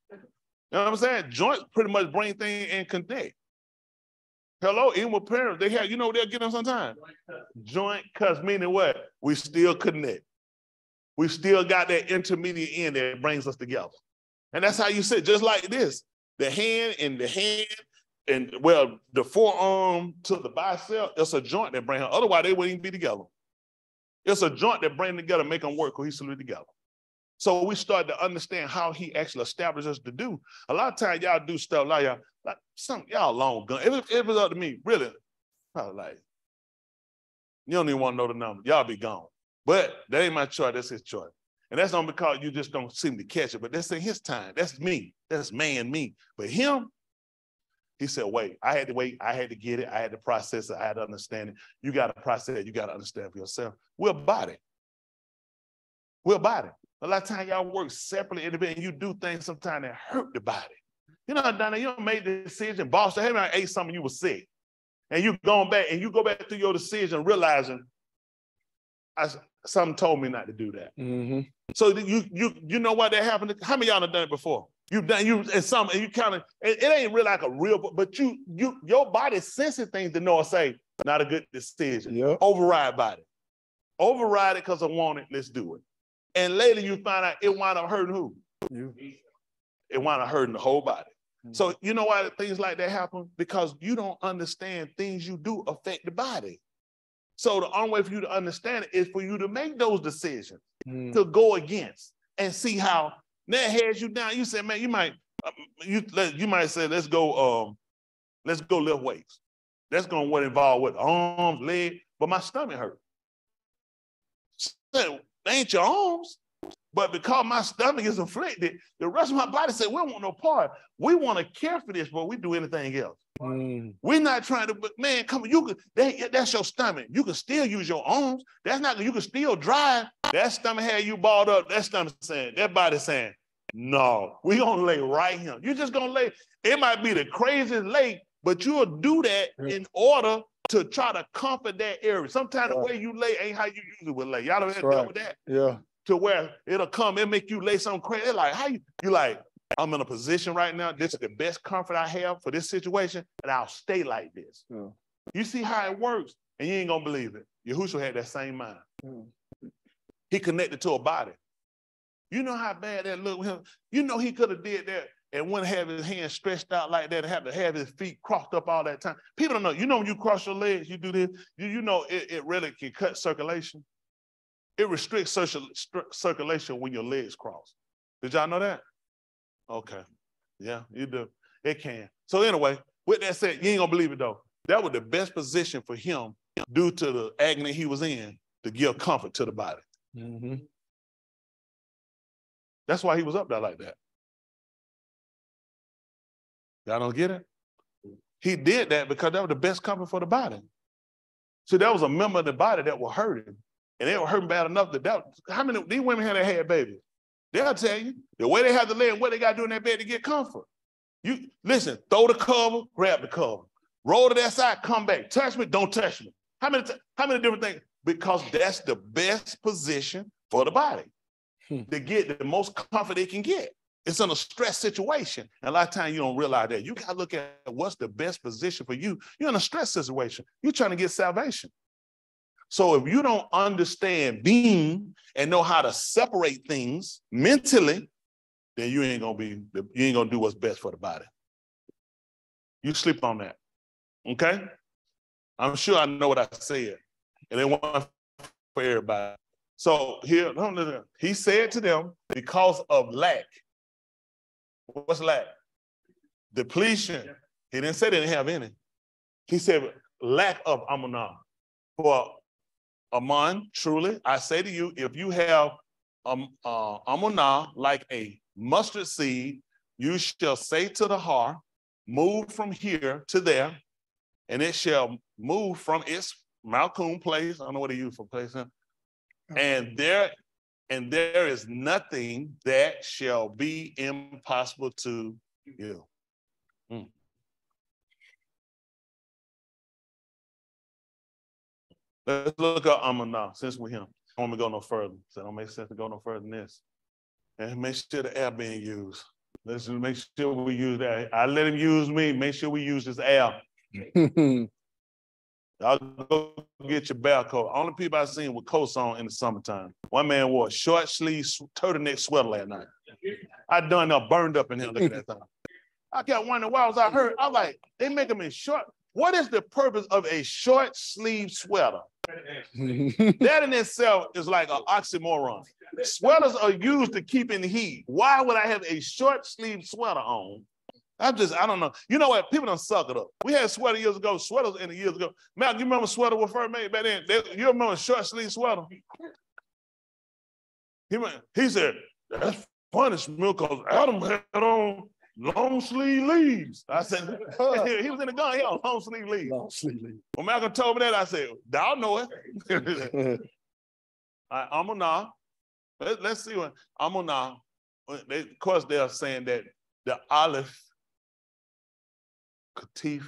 know what I'm saying? Joints pretty much bring things and connect. Hello? Even with parents, they have, you know, they'll get them sometimes. Joint cuts, meaning what? We still connect. We still got that intermediate end that brings us together. And that's how you sit, just like this. The hand and well, the forearm to the bicep, it's a joint that brings them. Otherwise, they wouldn't even be together. It's a joint that brings them together, make them work cohesively together. So we start to understand how he actually established us to do. A lot of times y'all do stuff like y'all, like some y'all long gun. If it was up to me, really, probably like, you don't even want to know the number. Y'all be gone. But that ain't my choice, that's his choice. And that's not because you just don't seem to catch it, but that's in his time. That's me. That's man me. But him, he said, wait, I had to wait. I had to get it. I had to process it. I had to understand it. You got to process it. You got to understand for yourself. We're a body. We're a body. A lot of times y'all work separately, and you do things sometimes that hurt the body. You know, Donna, you don't make the decision. Boss, hey, I ate something, you were sick. And you going back, and you go back through your decision realizing, something told me not to do that. Mm-hmm. So you know why that happened? How many of y'all have done it before? You've done and you kind of it ain't really like a real, but your body senses things to know or say not a good decision. Yep. Override body, override it because I want it. Let's do it. And later you find out it wound up hurting who? You. It wound up hurting the whole body. Mm-hmm. So you know why things like that happen? Because you don't understand things you do affect the body. So the only way for you to understand it is for you to make those decisions to go against and see how that has you down. You said, man, you might say, let's go lift weights. That's going to involve with arms, leg, but my stomach hurt. So, they ain't your arms, but because my stomach is afflicted, the rest of my body said, we don't want no part. We want to care for this, but we do anything else. We're not trying to, but man, come on, that's your stomach. You can still use your arms. That's not, you can still drive. That stomach had you balled up. That stomach saying, that body saying, no, we gonna lay right here. You just gonna lay, it might be the craziest lay, but you'll do that in order to try to comfort that area. Sometimes the way you lay ain't how you usually would lay. Y'all don't have to deal with that? Yeah. To where it'll come and make you lay something crazy. They're like, how you like, I'm in a position right now. This is the best comfort I have for this situation, and I'll stay like this. Yeah. You see how it works, and you ain't gonna believe it. Yahuah had that same mind. He connected to a body. You know how bad that looked with him? You know he could have did that and wouldn't have his hands stretched out like that and have to have his feet crossed up all that time. People don't know. You know when you cross your legs, you do this, you know it really can cut circulation. It restricts circulation when your legs cross. Did y'all know that? Okay. Yeah, you do. It can. So anyway, with that said, you ain't gonna believe it though. That was the best position for him due to the agony he was in to give comfort to the body. Mm-hmm. That's why he was up there like that. Y'all don't get it? He did that because that was the best comfort for the body. So that was a member of the body that was hurting. And they were hurting bad enough that how many these women had babies? They'll tell you the way they have to lay and what they got to do in that bed to get comfort. You listen, throw the cover, grab the cover, roll to that side, come back, touch me, don't touch me. How many different things? Because that's the best position for the body to get the most comfort they can get. It's in a stress situation. And a lot of times you don't realize that. You got to look at what's the best position for you. You're in a stress situation. You're trying to get salvation. So if you don't understand being and know how to separate things mentally, then you ain't gonna do what's best for the body. You sleep on that. Okay? I'm sure I know what I said. And it wasn't for everybody. So here, he said to them, because of lack. What's lack? Depletion. He didn't say they didn't have any. He said lack of Amunah. For Amun, truly, I say to you, if you have Amunah like a mustard seed, you shall say to the heart, move from here to there, and it shall move from its Malcolm place. I don't know what he used for place. And there is nothing that shall be impossible to you. Let's look at Amunah since we're here. I don't want to go no further. So it don't make sense to go no further than this. And make sure the air being used. Let's make sure we use that. I let him use me. Make sure we use this air. Y'all go get your bear coat. Only people I've seen with coats on in the summertime. One man wore a short sleeve turtleneck sweater last night. I done up burned up in here looking at that thing. I kept wondering why was I hurt. I was like, they make them in short. What is the purpose of a short sleeve sweater? That in itself is like an oxymoron. Sweaters are used to keep in the heat. Why would I have a short sleeve sweater on? I don't know. You know what? People don't suck it up. We had sweater years ago, sweaters in the years ago. Malcolm, you remember sweater was first made back then? You remember short sleeve sweater? He said, that's punishment because Adam had on long sleeve leaves. I said, he was in the gun, he had long sleeve leaves. Long sleeve leaves. When Malcolm told me that, I said, I'll know it. Amunah. Let's see what Amunah. Of course, they are saying that the Alaph Katif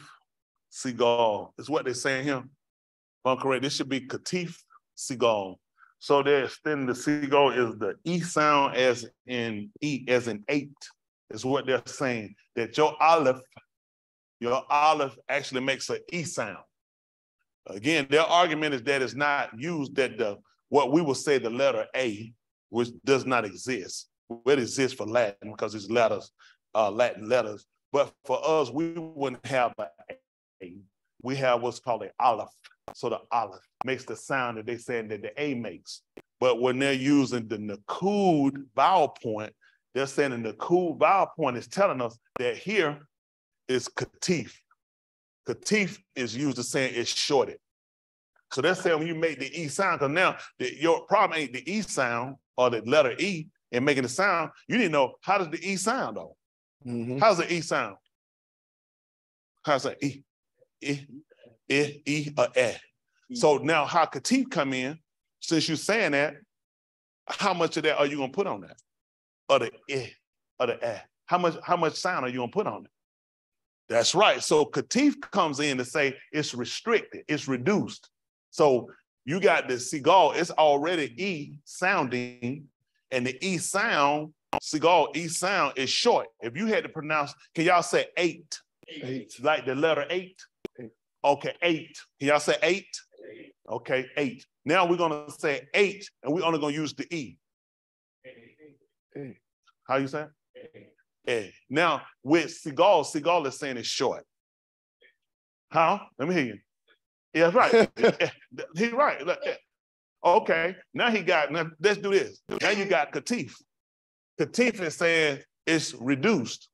Sigal is what they're saying here. If I'm correct, this should be Katif Sigal. So they're extending the Sigal is the E sound as in E, as in 8, is what they're saying. That your Alaph actually makes an E sound. Again, their argument is that it's not used, that what we would say the letter A, which does not exist. It exists for Latin because it's letters, Latin letters. But for us, we wouldn't have an A. We have what's called an Alaph. So the Alaph makes the sound that they're saying that the A makes. But when they're using the Nakud vowel point, they're saying the Nakud vowel point is telling us that here is Katif. Katif is used to saying it's shorted. So they're saying when you make the E sound, because now your problem ain't the E sound or the letter E and making the sound, you need to know, how does the E sound though? Mm-hmm. How's the E sound? How's that E, or E? So now how Katif come in, since you're saying that, how much of that are you gonna put on that? Or the E, or the E? How much sound are you gonna put on it? That's right. So Katif comes in to say it's restricted, it's reduced. So you got the Sigal, it's already E sounding, and the E sound, Sigal, E sound is short. If you had to pronounce, can y'all say 8? 8. Like the letter 8? 8. Okay, 8. Can y'all say 8? 8? Okay, 8. Now we're gonna say 8, and we're only gonna use the E. 8. How you say it? 8. Now with Sigal is saying it's short. How? Let me hear you. Yeah, right. He's right. Okay, now let's do this. Now you got Katif. Katif is saying it's reduced.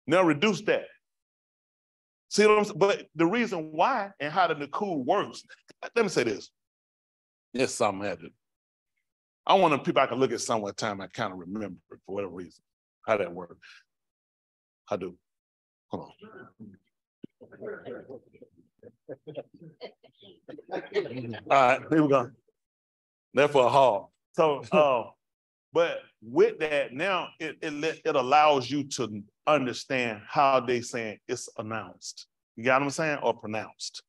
Now reduce that. See what I'm saying? But the reason why and how the Nakud works, let me say this. There's something I had to. I want people I can look at somewhere time I kind of remember it for whatever reason, how that works. I do. Hold on. All right, here we go. That's for a haul. So, but with that, now it allows you to understand how they saying it's announced. You got what I'm saying? Or pronounced.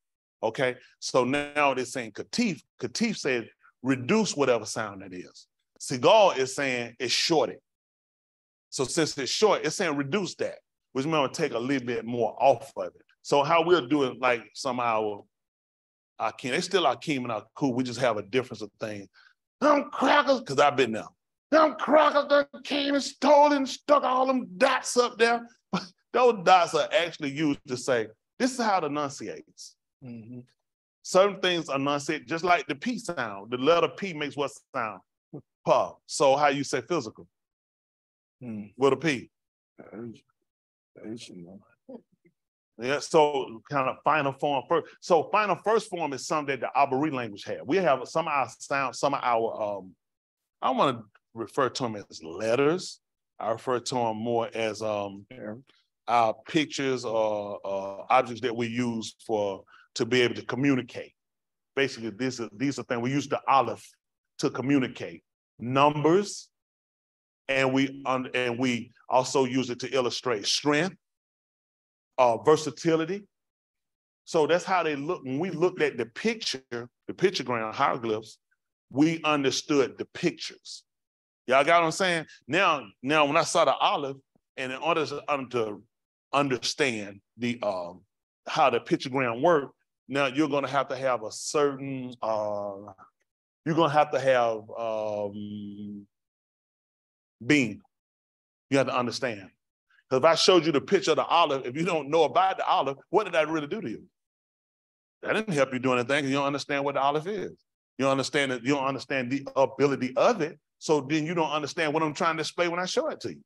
Okay. So now they're saying Katif. Katif says reduce whatever sound that is. Sigal is saying it's shorted. So since it's short, it's saying reduce that, which means take a little bit more off of it. So how we'll do it, like some of our king, they still our king and our cool. We just have a difference of things. Them crackers, because I've been there. Them crackers that came and stole and stuck all them dots up there. Those dots are actually used to say, this is how it enunciates. Mm-hmm. Certain things enunciate, just like the P sound. The letter P makes what sound? Pa. So how you say physical? With a P. Yeah, so kind of final form first. So final first form is something that the Abary language had. We have some of our sound, some of our, I want to refer to them as letters. I refer to them more as our pictures or objects that we use to be able to communicate. Basically, these are things we use the Aleph to communicate. Numbers, and we also use it to illustrate strength, versatility. So that's how they look. When we looked at the pictogram hieroglyphs, we understood the pictures. Y'all got what I'm saying? Now when I saw the Aleph, and in order to understand the how the pictogram work, now you're gonna have to have a certain you're gonna have to have being. You have to understand. Because if I showed you the picture of the Aleph, if you don't know about the Aleph, what did that really do to you? That didn't help you do anything because you don't understand what the Aleph is. You don't understand it, you don't understand the ability of it. So then you don't understand what I'm trying to display when I show it to you.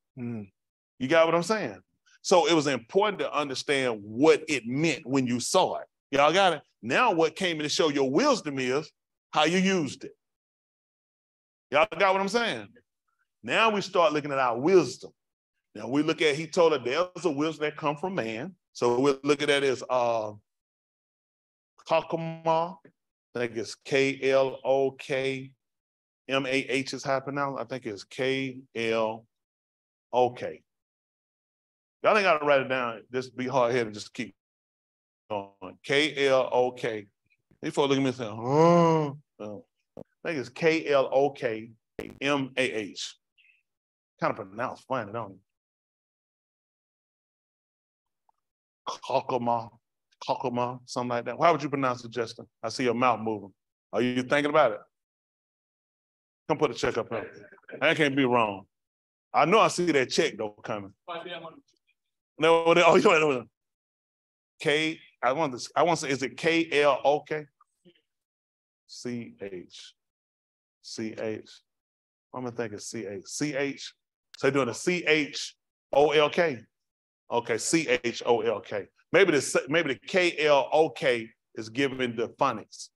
You got what I'm saying? So it was important to understand what it meant when you saw it. Y'all got it? Now what came in to show your wisdom is how you used it. Y'all got what I'm saying? Now we start looking at our wisdom. Now we look at, he told us there's a wisdom that comes from man. So we'll look at that as chokmah. I think it's K-L-O-K-M-A-H is happening now. I think it's K-L-O-K. Y'all ain't got to write it down. Just be hard-headed and just keep going. K-L-O-K. Before looking at me and saying, I think it's K-L-O-K-M-A-H. Kind of pronounced funny, don't it? Chokmah, something like that. How would you pronounce it, Justin? I see your mouth moving. Are you thinking about it? Come put a check up here. I can't be wrong. I know I see that check though coming. No, oh, you know, K. I want to say, is it K-L-O-K? C-H. C-H. I'm gonna think it's C-H. C-H. So you're doing a C-H-O-L-K. Okay, C-H-O-L-K. Maybe the K-L-O-K is given the phonics.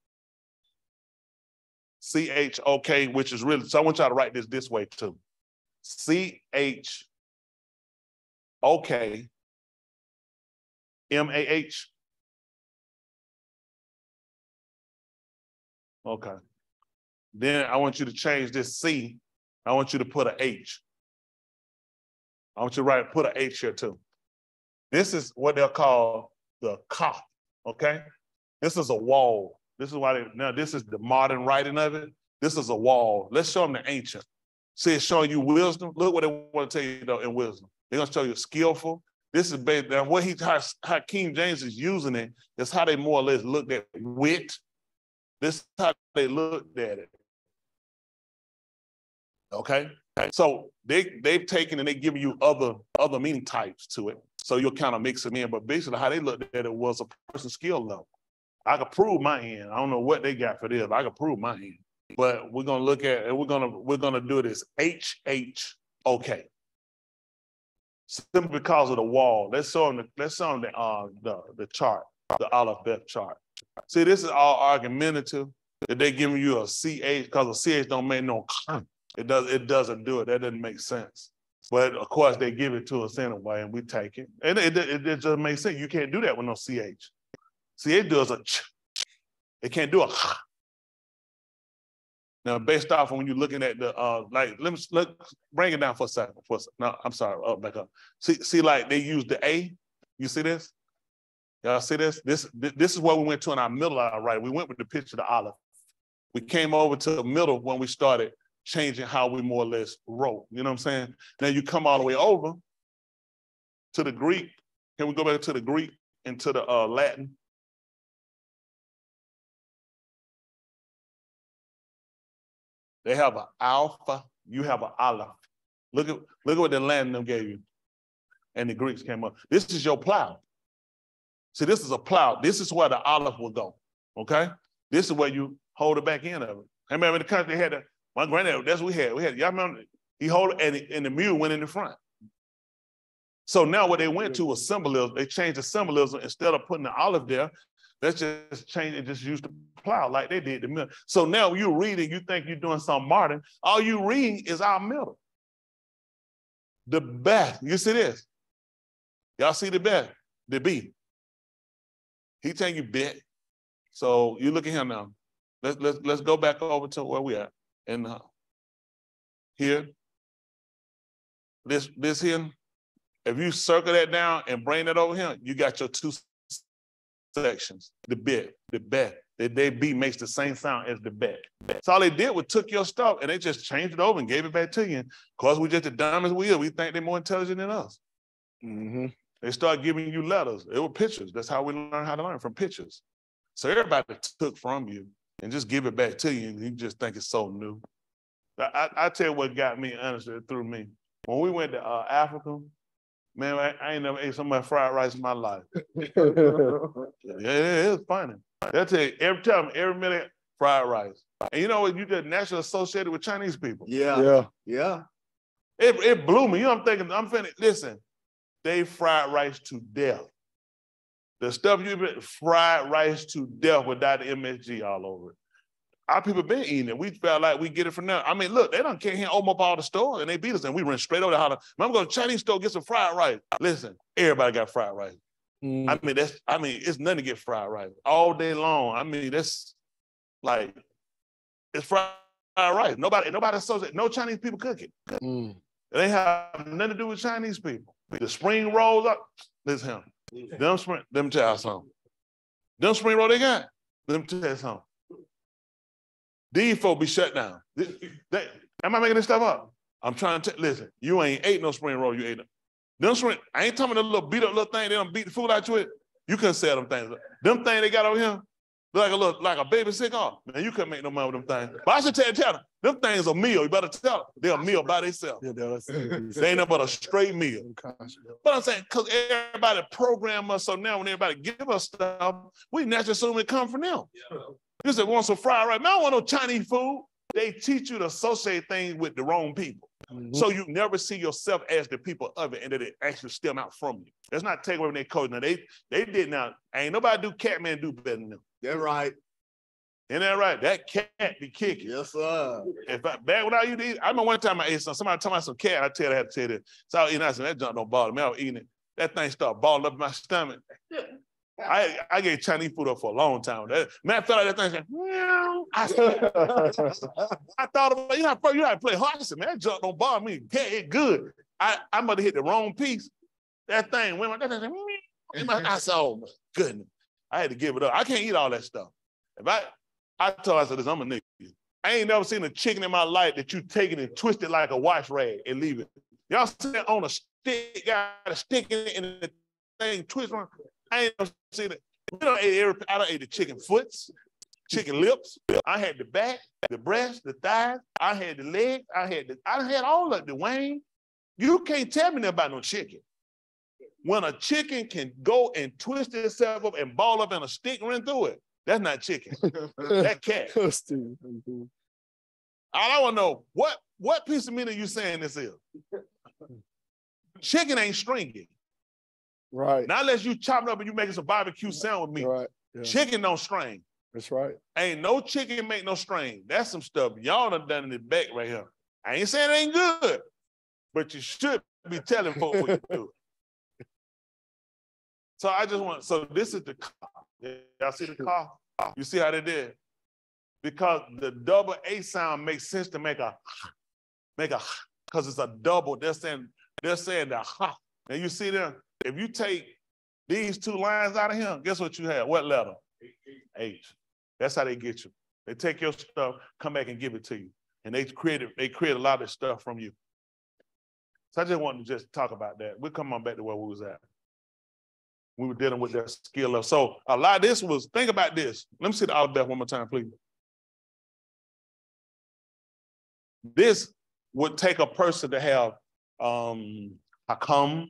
C-H-O-K, which is really, so I want y'all to write this way too. C-H-O-K-M-A-H. Okay. Then I want you to change this C. I want you to put an H. I want you to put an H here too. This is what they'll call the ka, okay? This is a wall. This is why now this is the modern writing of it. This is a wall. Let's show them the ancient. See, it's showing you wisdom. Look what they want to tell you though in wisdom. They're gonna show you skillful. This is based on what how King James is using it, is how they more or less looked at wit. This is how they looked at it. Okay? So they've taken and they give you other meaning types to it. So you'll kind of mix them in. But basically how they looked at it was a person's skill level. I could prove my end. I don't know what they got for this, but I could prove my end. But we're gonna look at it, we're gonna do this H-H-O-K. Simply because of the wall. Let's show them the chart, the Alaph Byth Chart. See, this is all argumentative that they giving you a CH, because a CH don't make no it doesn't do it. That doesn't make sense. But of course they give it to us anyway, and we take it. And it just makes sense. You can't do that with no CH. CH does a ch. It can't do a ch. Now, based off of when you're looking at the like, bring it down for a second. No, I'm sorry, back up. See, like they use the A. You see this? Y'all see this? This is what we went to in our middle, right? We went with the picture of the Aleph. We came over to the middle when we started changing how we more or less wrote. You know what I'm saying? Now you come all the way over to the Greek. Can we go back to the Greek and to the Latin? They have an alpha, you have an aleph. Look at what the Latin them gave you. And the Greeks came up. This is your plow. See, this is a plow. This is where the aleph will go, okay? This is where you hold the back end of it. I remember in the country, they had my granddad, that's what we had. Y'all remember, he hold it and the mule went in the front. So now what they went to was symbolism. They changed the symbolism. Instead of putting the olive there, let's just change it, just use the plow like they did the middle. So now when you read it, you think you're doing something modern. All you reading is our middle. The bet, you see this? Y'all see the bet, the B. He telling you bet. So you look at him now. Let's go back over to where we at. And here, this here, if you circle that down and bring that over here, you got your two sections. The bit, the bet. The B makes the same sound as the bet. So all they did was took your stuff and they just changed it over and gave it back to you. And because we just the dumbest we are, we think they're more intelligent than us. Mm-hmm. They start giving you letters. It were pictures. That's how we learn how to learn, from pictures. So everybody took from you and just give it back to you, and you just think it's so new. I tell you what got me, honestly, through me. When we went to Africa, man, I ain't never ate so much fried rice in my life. It is funny. They'll tell you every time, every minute, fried rice. And you know what? You just naturally associated with Chinese people. Yeah. It blew me. You know what I'm thinking? I'm finna, listen, they fried rice to death. The stuff you fried rice to death without the MSG all over it. Our people been eating it. We felt like we get it from them. I mean, look, they done came here, open up all the stores, and they beat us, and we ran straight over the holler. I'm going to Chinese store, get some fried rice. Listen, everybody got fried rice. I mean, it's nothing to get fried rice all day long. I mean, that's like, it's fried rice. Nobody associates, no Chinese people cook it. It ain't have nothing to do with Chinese people. The spring rolls up, listen, them tell you something. Them spring roll they got, them tell you something. These folks be shut down. Am I making this stuff up? I'm trying to listen, you ain't ate no spring roll, you ate them. Them spring, I ain't talking about the little beat up little thing, they don't beat the food out you with. You couldn't sell them things. Them things they got over here, like a baby cigar. Man, you couldn't make no money with them things. But I should tell them things a meal. You better tell them. They're a meal by themselves. They ain't nothing but a straight meal. But I'm saying, because everybody program us, so now when everybody give us stuff, we naturally assume it come from them. You said, want some fried rice? Man, I don't want no Chinese food. They teach you to associate things with the wrong people. So you never see yourself as the people of it, and that it actually stem out from you. That's not taking away from their code. Now, they did now. Ain't nobody do Catman do better than them. That's right. Isn't that right? That cat be kicking. Yes, sir. Back when I used to eat, I remember one time I ate somebody told me some cat, I tell her, I had to tell it. So I was eating, I said, that junk don't bother me. I was eating it. That thing started balling up in my stomach. I gave Chinese food up for a long time. Man, I felt like that thing said, meow. I thought about, you know how to play hard. I said, man, that junk don't bother me. Yeah, it's good. I must have hit the wrong piece. That thing went, that thing said, meow. I said, oh my goodness. I had to give it up. I can't eat all that stuff. If I told her, I said, I'm a nigga. I ain't never seen a chicken in my life that you take it and twist it like a wash rag and leave it. Y'all sit on a stick, got a stick in it, and the thing twist on. I ain't never seen it. I done ate the chicken foots, chicken lips. I had the back, the breast, the thighs. I had the leg. I had all of the wing. You can't tell me nothing about no chicken. When a chicken can go and twist itself up and ball up and a stick run through it, that's not chicken. That cat. I want to know, what piece of meat are you saying this is? Chicken ain't stringy. Right. Not unless you chop it up and you making some barbecue sandwich meat. Right. Yeah. Chicken don't strain. That's right. Ain't no chicken make no strain. That's some stuff y'all done in the back right here. I ain't saying it ain't good, but you should be telling folks what you do. So I just want, so this is the car. Y'all see the car? You see how they did? Because the double A sound makes sense to make a, because it's a double. They're saying the ha. And you see them, if you take these two lines out of here, guess what you have? What letter? H. That's how they get you. They take your stuff, come back and give it to you. And they create a lot of stuff from you. So I just wanted to just talk about that. We'll come on back to where we was at. We were dealing with that skill level. So a lot of this was, think about this. Let me see the Alaph Byth one more time, please. This would take a person to have hakam,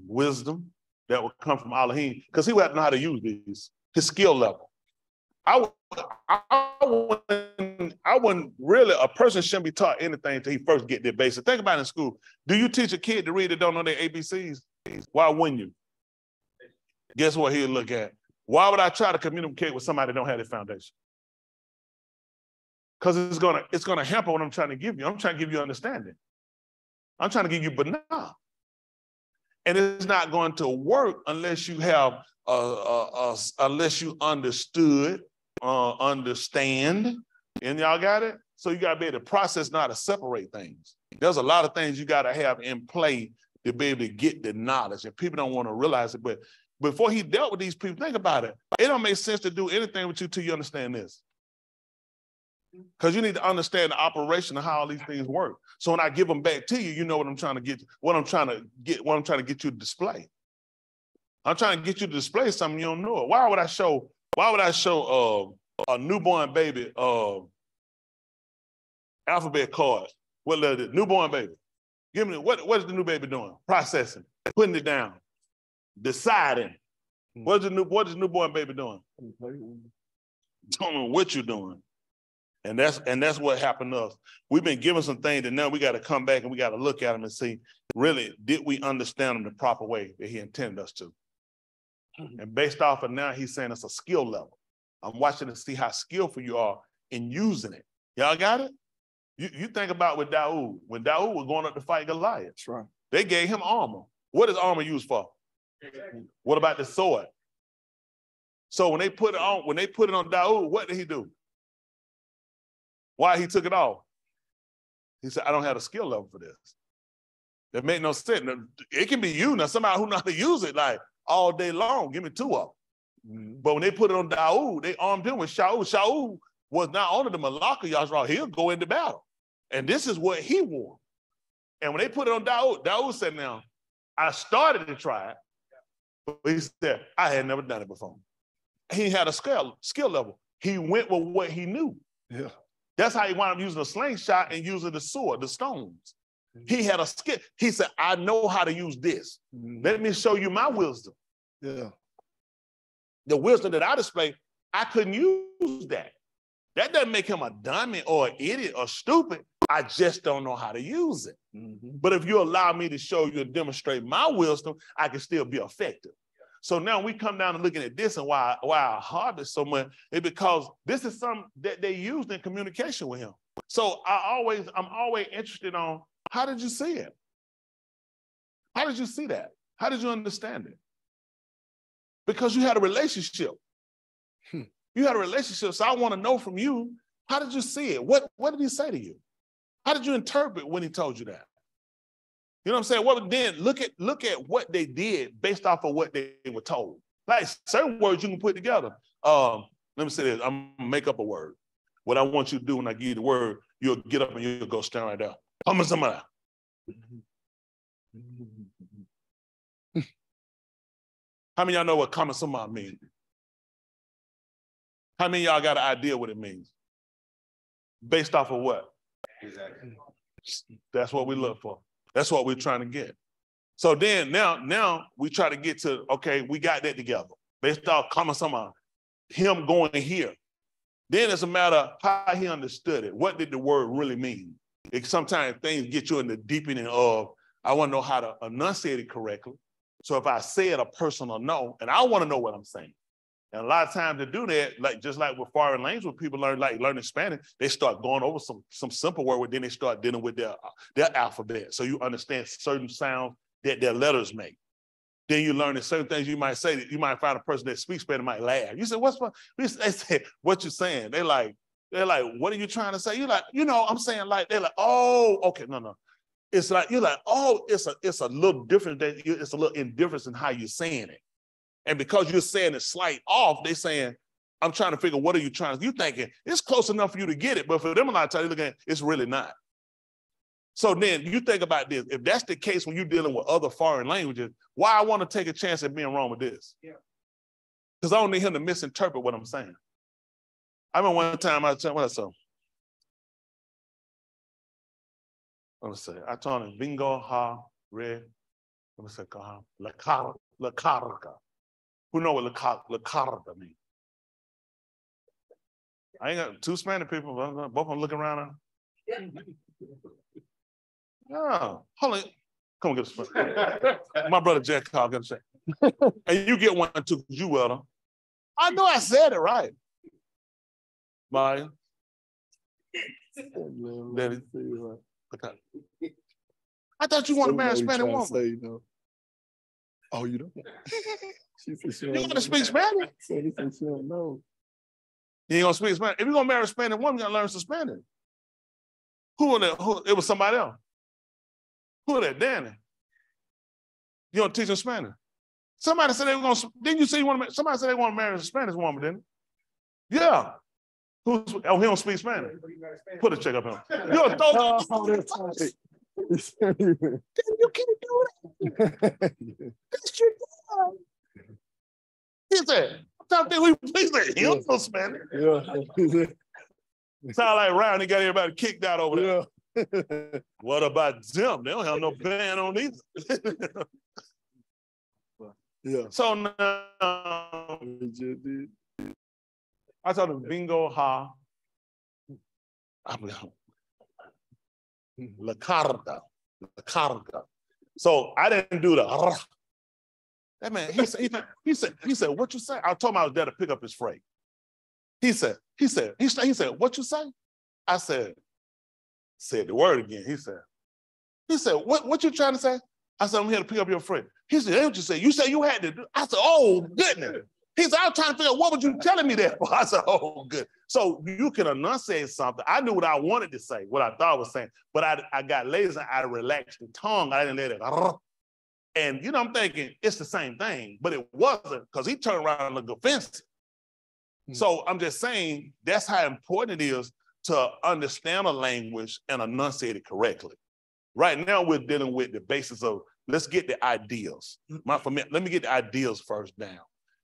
wisdom that would come from Elohim, because he would have to know how to use these, his skill level. I wouldn't really, a person shouldn't be taught anything until he first get their basics. Think about it in school. Do you teach a kid to read that don't know their ABCs? Why wouldn't you? Guess what he'll look at? Why would I try to communicate with somebody that don't have their foundation? Because it's gonna hamper what I'm trying to give you. I'm trying to give you understanding. I'm trying to give you banana. And it's not going to work unless you have unless you understand, and y'all got it? So you gotta be able to process, not to separate things. There's a lot of things you gotta have in play to be able to get the knowledge, and people don't want to realize it. But before he dealt with these people, think about it. It don't make sense to do anything with you till you understand this. Because you need to understand the operation of how all these things work. So when I give them back to you, you know what I'm trying to get, what I'm trying to get you to display. I'm trying to get you to display something you don't know. Why would I show a newborn baby alphabet cards? What letter? Newborn baby. Give me what is the new baby doing? Processing, putting it down, deciding. What is newborn baby doing? Don't know what you're doing. And that's what happened to us. We've been given some things that now we got to come back and we got to look at them and see, really, did we understand them the proper way that he intended us to? And based off of now, he's saying it's a skill level. I'm watching to see how skillful you are in using it. Y'all got it? You think about with Dawood. When Dawood was going up to fight Goliath, that's right. They gave him armor. What is armor used for? What about the sword? So when they put it on Dawood, what did he do? Why he took it off? He said, I don't have a skill level for this. That made no sense. It can be you now, somebody who knows how to use it like all day long. Give me two of them. But when they put it on Dawood, they armed him with Shaul. Shaul was not only the Malaka YashaYahu, he'll go into battle. And this is what he wore. And when they put it on Dawood, Dawood said, now, I started to try it, but he said, I had never done it before. He had a skill level. He went with what he knew. Yeah. That's how he wound up using a slingshot and using the sword, the stones. He had a skill. He said, I know how to use this. Let me show you my wisdom. Yeah. The wisdom that I display, I couldn't use that. That doesn't make him a dummy or an idiot or stupid. I just don't know how to use it. But if you allow me to show you and demonstrate my wisdom, I can still be effective. So now we come down and looking at this, and why I harvest so much is because this is something that they used in communication with him. So I'm always interested on, how did you see it? How did you see that? How did you understand it? Because you had a relationship. You had a relationship, so I want to know from you, how did you see it? What did he say to you? How did you interpret when he told you that? You know what I'm saying? Well, then look at what they did based off of what they were told. Like certain words you can put together. Let me say this. I'm gonna make up a word. What I want you to do when I give you the word, you'll get up and you'll go stand right there. Homosexuality. How many of y'all know what homosexuality means? How many of y'all got an idea what it means? Based off of what? Exactly. That's what we look for. That's what we're trying to get. So then now we try to get to, okay, we got that together. Based off homosexuality, him going here. Then it's a matter of how he understood it. What did the word really mean? Sometimes things get you in the deepening of, I want to know how to enunciate it correctly. So if I say it, a person will know, and I want to know what I'm saying. And a lot of times to do that, like just like with foreign language, when people learning Spanish, they start going over some simple word, but then they start dealing with their alphabet. So you understand certain sounds that their letters make. Then you learn that certain things you might say, that you might find a person that speaks Spanish might laugh. You say, what's fun? They say, what you saying? They're like, what are you trying to say? You're like, I'm saying like, they're like, oh, okay, no. It's like, you're like, oh, it's a little different. It's a little indifference in how you're saying it. And because you're saying it slight off, they're saying, I'm trying to figure, what are you trying to, you thinking it's close enough for you to get it, but for them a lot of times, looking at it's really not. So then you think about this. If that's the case when you're dealing with other foreign languages, why I want to take a chance at being wrong with this? Because I don't need him to misinterpret what I'm saying. I remember one time I told him, what I saw? Let me say, I told him, bingo, ha, re, let me say, la carga. Who know what la carga means? I ain't got two Spanish people, both of them looking around. Oh, hold on. Come on, get a Spanish. My brother Jack called, get a second. And you get one too, you will. I know I said it right. Maya. Daddy. I thought you wanted to marry a Spanish woman. Say, no. Oh, you don't? She said she you want to speak Spanish? She said she don't know. You ain't gonna speak Spanish. If you're gonna marry a Spanish woman, you gotta learn some Spanish. Who was that? Who, it was somebody else. Who was that? Danny. You don't teach them Spanish. Somebody said they were gonna, didn't you say you want to, somebody said they want to marry a Spanish woman, didn't they? Yeah. Oh, he don't speak Spanish. Put a check up on him. You're a you can't do that. That's your job. He said, he said, he don't know Spanish. Yeah. Sound like Ryan, he got everybody kicked out over there. Yeah. What about them? They don't have no band on either. Yeah. So now, I told him, bingo, ha. La carga. La carga. So I didn't do the. That man, he said, what you say? I told him I was there to pick up his freight. He said, what you say? I said the word again. He said, what you trying to say? I said, I'm here to pick up your freight. He said, that's what you said. You said you had to do. I said, oh, goodness. He said, I was trying to figure out what was you telling me that for? I said, oh, good. So you can enunciate something. I knew what I wanted to say, what I thought I was saying, but I got lazy. I relaxed the tongue. I didn't let it. And, you know, I'm thinking it's the same thing, but it wasn't because he turned around and looked offensive. So I'm just saying that's how important it is to understand a language and enunciate it correctly. Right now, we're dealing with the basis of, let's get the ideals. Let me get the ideals first down.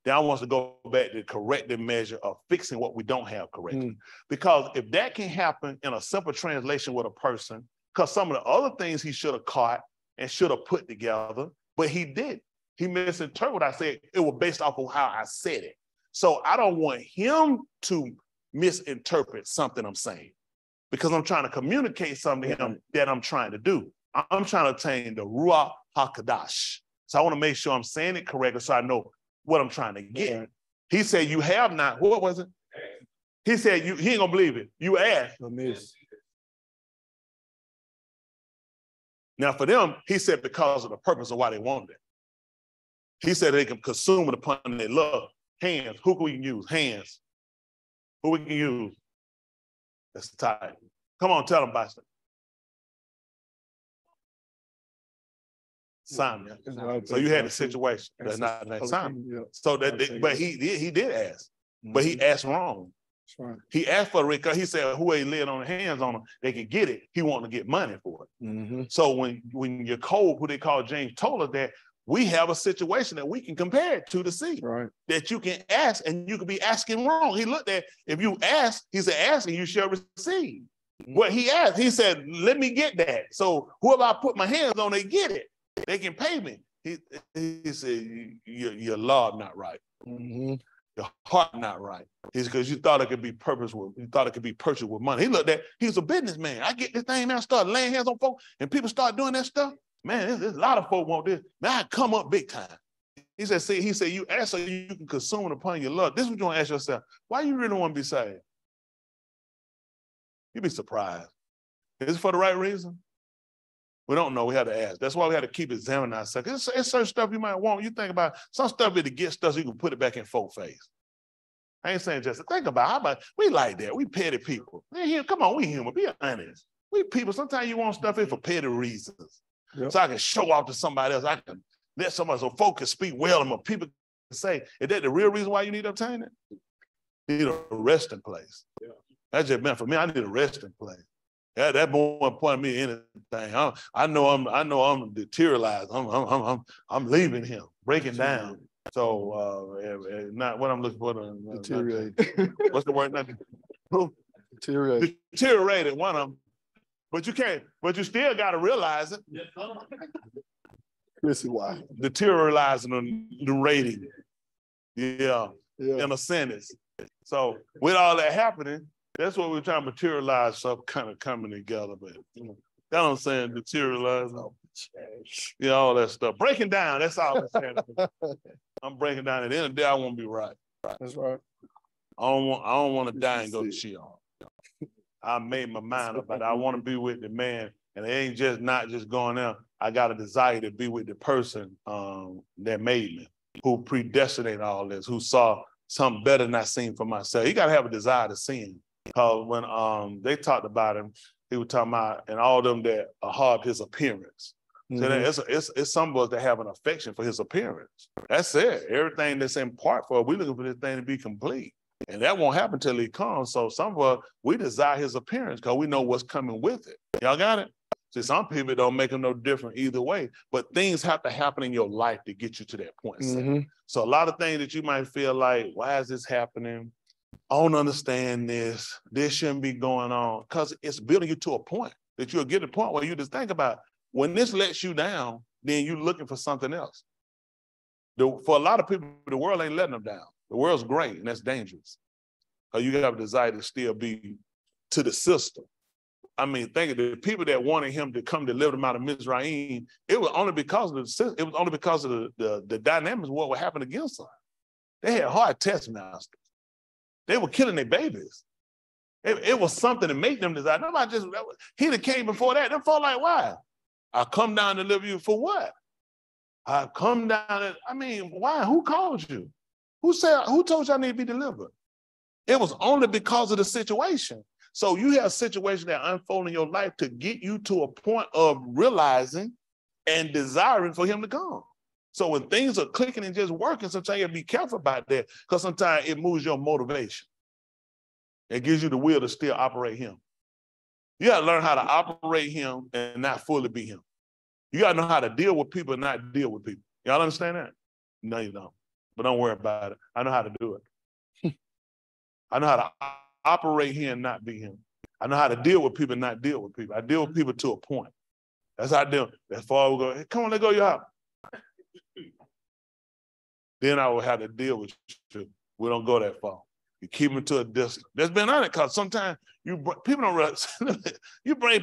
Then I want to go back to the corrective measure of fixing what we don't have correctly. Because if that can happen in a simple translation with a person, because some of the other things he should have caught and should have put together, but he didn't. He misinterpreted what I said. It was based off of how I said it. So I don't want him to misinterpret something I'm saying because I'm trying to communicate something to him that I'm trying to do. I'm trying to attain the Ruach HaKadosh. So I want to make sure I'm saying it correctly so I know what I'm trying to get. He said, you have not, what was it? He said, he ain't gonna believe it. You asked. Now for them, he said because of the purpose of why they wanted it. He said they can consume it upon their love. Hands, who can we use? Hands. Who we can use? That's the type. Come on, tell them, Boston. Simon. So you had a situation. That's not that Simon. So that, but he did ask, but he asked wrong. Right. He asked for it because he said who ain't laying on the hands on them, they could get it. He wanted to get money for it. So when you're cold, who they call James told us that we have a situation that we can compare it to see that you can ask and you could be asking wrong. He looked at, if you ask, he said, asking you shall receive. What he asked, he said, let me get that. So whoever I put my hands on, they get it. They can pay me. He said, your law not right. Your heart not right. It's because you thought it could be purposeful. You thought it could be purchased with money. He looked at, he was a businessman. I get this thing now, start laying hands on folks, and people start doing that stuff. Man, there's a lot of folk want this. Man, I come up big time. He said, you ask so you can consume it upon your love. This is what you want to ask yourself. Why you really want to be saved? You'd be surprised. Is it for the right reason? We don't know. We have to ask. That's why we have to keep examining ourselves. It's certain stuff you might want. You think about some stuff to get stuff so you can put it back in folk face. I ain't saying just think about how about we like that. We petty people. Come on, we human. Be honest. We people, sometimes you want stuff in for petty reasons. So I can show off to somebody else. I can let somebody so folk can speak well and people can say, is that the real reason why you need to obtain it? Need a resting place. Yeah. That's just meant for me. I need a resting place. That more important to me than anything. I know I'm deteriorized. I'm leaving him, breaking down. So not what I'm looking for. Deteriorate. What's the word? Deteriorate. Deteriorated, one of them. But you can't, but you still got to realize it. This is why. Deteriorizing the rating. Yeah, in a sentence. So with all that happening, that's what we're trying to materialize, stuff kind of coming together. But you know what I'm saying? Materializing. Yeah, all that stuff. Breaking down, that's all I'm saying. I'm breaking down. At the end of the day, I want to be right. That's right. I don't want to die and go to Sheol. I made my mind up, but I want to be with the man, and it ain't just not just going out. I got a desire to be with the person that made me, who predestinated all this, who saw something better than I seen for myself. You got to have a desire to sin. Because when they talked about him, he was talking about, and all them that harbored his appearance. Mm-hmm. So it's some of us that have an affection for his appearance. That's it. Everything that's in part for, we're looking for this thing to be complete. And that won't happen till he comes. So some of us, we desire his appearance because we know what's coming with it. Y'all got it? See, some people don't make them no different either way, but things have to happen in your life to get you to that point. Mm-hmm. So a lot of things that you might feel like, why is this happening? I don't understand this. This shouldn't be going on, because it's building you to a point that you'll get to a point where you just think about, when this lets you down, then you're looking for something else. For a lot of people, the world ain't letting them down. The world's great, and that's dangerous. Because you have a desire to still be to the system. I mean, think of the people that wanted him to come deliver them out of Mizraim. It was only because of the dynamics of what would happen against them. They had hard test masters. They were killing their babies. It was something to make them desire. Nobody just, he that came before that, them folk like, why? I come down to deliver you for what? I come down, why? Who called you? Who told you I need to be delivered? It was only because of the situation. So you have situations that unfold in your life to get you to a point of realizing and desiring for him to come. So when things are clicking and just working, sometimes you have to be careful about that, because sometimes it moves your motivation. It gives you the will to still operate him. You got to learn how to operate him and not fully be him. You got to know how to deal with people and not deal with people. Y'all understand that? No, you don't. But don't worry about it. I know how to do it. I know how to operate him and not be him. I know how to deal with people and not deal with people. I deal with people to a point. That's how I deal. That's far we go. Hey, come on, let's go to your house. Then I will have to deal with you. We don't go that far. You keep them to a distance. That's been on it, because sometimes people don't realize. You bring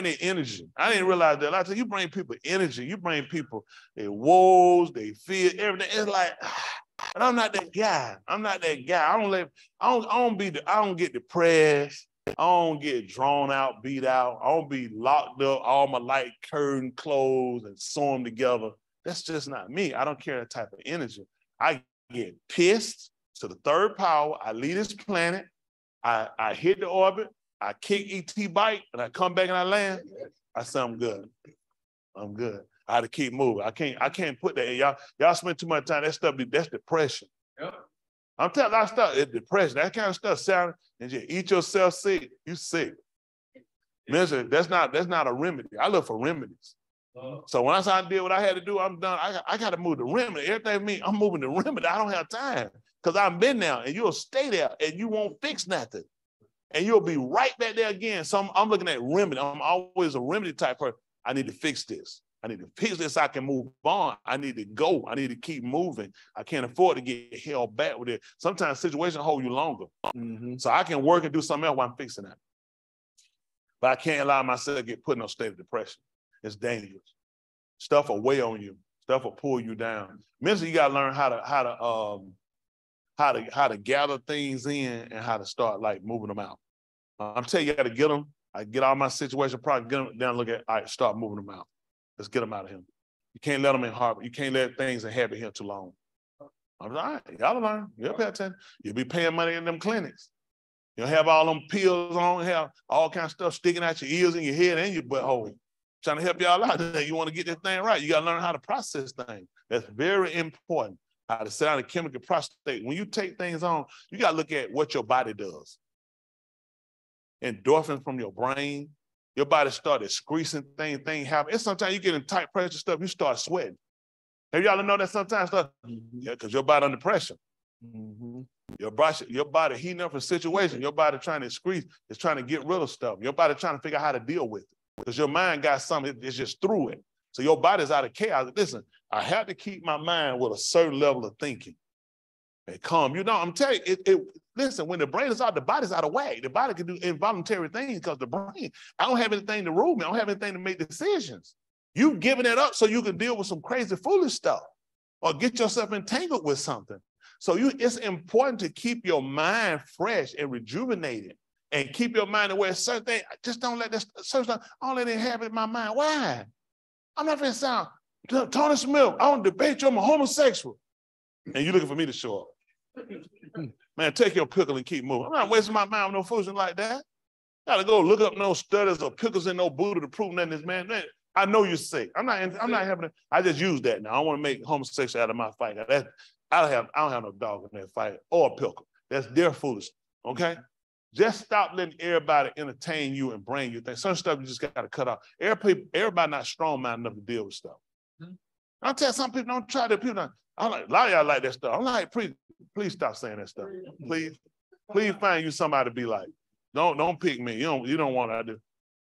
their energy. I didn't realize that. Like I said, you bring people energy. You bring people their woes, their fear, everything. It's like, and I'm not that guy. I'm not that guy. I don't get depressed. I don't get drawn out, beat out. I don't be locked up, all my light curtain clothes and sew them together. That's just not me. I don't care that type of energy. I get pissed to the third power. I leave this planet. I hit the orbit. I kick E.T. bike, and I come back and I land. I say I'm good. I'm good. I had to keep moving. I can't put that in. Y'all spend too much time. That stuff, that's depression. Yep. I'm telling you, that stuff is depression. That kind of stuff sound, and you eat yourself sick, you sick. Listen, that's not a remedy. I look for remedies. So when I did what I had to do, I'm done. I got to move the remedy. Everything me, I'm moving the remedy. I don't have time, because I've been there, and you'll stay there, and you won't fix nothing. And you'll be right back there again. So I'm looking at remedy. I'm always a remedy type person. I need to fix this. I need to fix this so I can move on. I need to go. I need to keep moving. I can't afford to get held back with it. Sometimes situations hold you longer. Mm-hmm. So I can work and do something else while I'm fixing that. But I can't allow myself to get put in a state of depression. It's dangerous. Stuff will weigh on you. Stuff will pull you down. Mentally, you got to learn how to gather things in and how to start like moving them out. I'm telling you, you got to get them. I get all my situation, probably get them down, look at, all right, start moving them out. Let's get them out of him. You can't let them in harbor. You can't let things inhabit here too long. I'm like, all right, y'all learn. You'll pay attention. You'll be paying money in them clinics. You'll have all them pills on, have all kinds of stuff sticking out your ears and your head and your butthole. Trying to help y'all out. You want to get this thing right. You got to learn how to process things. That's very important. how to set out a chemical prostate. When you take things on, you got to look at what your body does. Endorphins from your brain, your body start excreting things happen. It's sometimes you get in tight pressure stuff, you start sweating. Have y'all know that sometimes stuff? Yeah, because your body under pressure. Your body heating up a situation, your body trying to excrete, is trying to get rid of stuff. Your body trying to figure out how to deal with it. Because your mind got something, it's just through it. So your body's out of chaos. Listen, I have to keep my mind with a certain level of thinking. And calm. You know, I'm telling you, listen, when the brain is out, the body's out of whack. The body can do involuntary things because the brain, I don't have anything to rule me. I don't have anything to make decisions. You've given it up so you can deal with some crazy, foolish stuff or get yourself entangled with something. So it's important to keep your mind fresh and rejuvenated and keep your mind aware of certain things. Just don't let this, certain stuff, I don't let it have it in my mind. Why? I'm not going to sound, Tony Smith, I don't debate you, I'm a homosexual. And you looking for me to show up. Man, take your pickle and keep moving. I'm not wasting my mind on no foolishness like that. Gotta go look up no studies or pickles in no Buddha to prove nothing. This man, I know you're sick. I'm not having. I just use that now. I don't want to make homosexual out of my fight. I don't have no dog in that fight or a pickle. That's their foolishness. Okay, just stop letting everybody entertain you and bring you things. Some stuff you just gotta cut off. Everybody not strong minded enough to deal with stuff. I'll tell some people don't try to. People don't. I'm like, a lot of y'all like that stuff. I'm like, please stop saying that stuff. Please find you somebody to be like. Don't pick me. You don't want to do.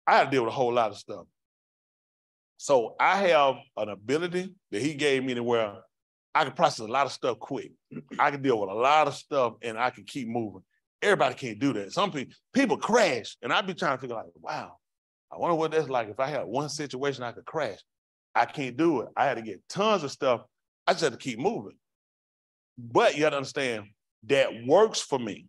I had to deal with a whole lot of stuff. So I have an ability that he gave me to where I can process a lot of stuff quick. I can deal with a lot of stuff and I can keep moving. Everybody can't do that. Some people crash, and I be trying to figure like, wow, I wonder what that's like if I had one situation I could crash. I can't do it. I had to get tons of stuff. I just had to keep moving. But you got to understand, that works for me.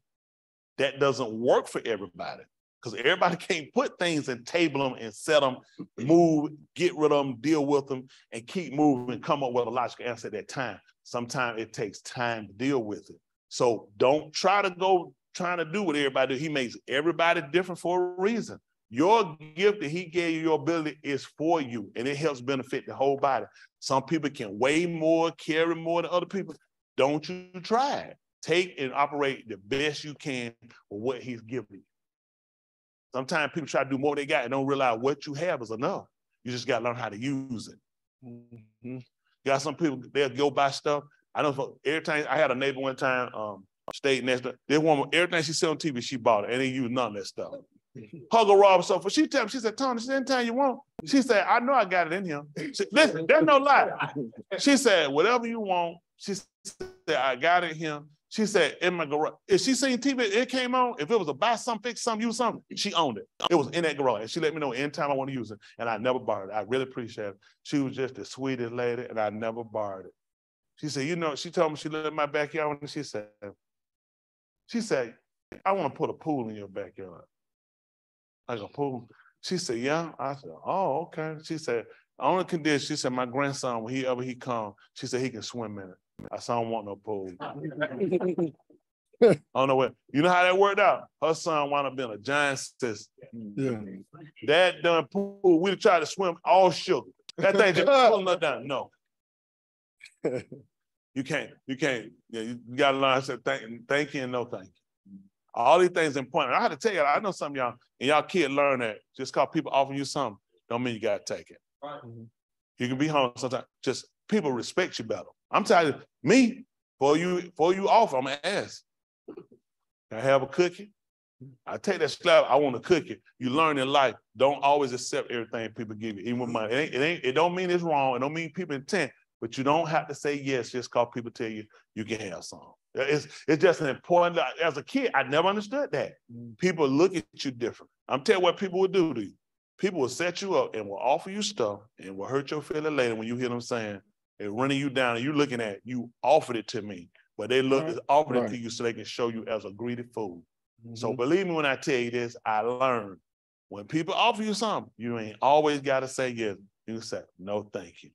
That doesn't work for everybody because everybody can't put things and table them and set them, move, get rid of them, deal with them, and keep moving and come up with a logical answer at that time. Sometimes it takes time to deal with it. So don't try to go trying to do what everybody do. He makes everybody different for a reason. Your gift that he gave you, your ability is for you, and it helps benefit the whole body. Some people can weigh more, carry more than other people. Don't you try it. Take and operate the best you can with what he's giving you. Sometimes people try to do more than they got and don't realize what you have is enough. You just got to learn how to use it. You got some people, they'll go buy stuff. I know every time, I had a neighbor one time, stayed next to this woman, everything she said on TV, she bought it, and they used none of that stuff. Hugger Rob, so for she tell me, she said, Tony, anytime you want. She said, I know I got it in here. Listen, there's no lie. She said, whatever you want. She said, I got it in here. She said, in my garage. If she seen TV, it came on. If it was a buy something, fix something, use something, she owned it. It was in that garage. And she let me know anytime I want to use it. And I never borrowed it. I really appreciate it. She was just the sweetest lady, and I never borrowed it. She said, you know, she told me she lived in my backyard, and she said, I want to put a pool in your backyard. Like a pool? She said, yeah. I said, oh, okay. She said, only condition, she said, my grandson, whenever he come, she said he can swim in it. I said, I don't want no pool. I don't know what. You know how that worked out? Her son wound up being a giant sister. Yeah. That done pool, we tried to swim all sugar. That thing just pulling her down. No. You can't. Yeah, you gotta learn to say thank you and no thank you. All these things important. I had to tell you, I know some of y'all, and y'all kids learn that just because people offer you something, don't mean you gotta take it. Right. You can be home sometimes. Just people respect you better. I'm telling you, me, for you offer, I'm gonna ask. Can I have a cookie? I take that slap, I want a cookie. You learn in life, don't always accept everything people give you, even with money. It don't mean it's wrong, it don't mean people intent, but you don't have to say yes just because people tell you you can have some. It's just an important, as a kid, I never understood that. People look at you different. I'm telling you what people will do to you. People will set you up and will offer you stuff and will hurt your feeling later when you hear them saying, they're running you down and you looking at, you offered it to me, but they offered it to you so they can show you as a greedy fool. So believe me when I tell you this, I learned when people offer you something, you ain't always got to say yes. You say, no, thank you.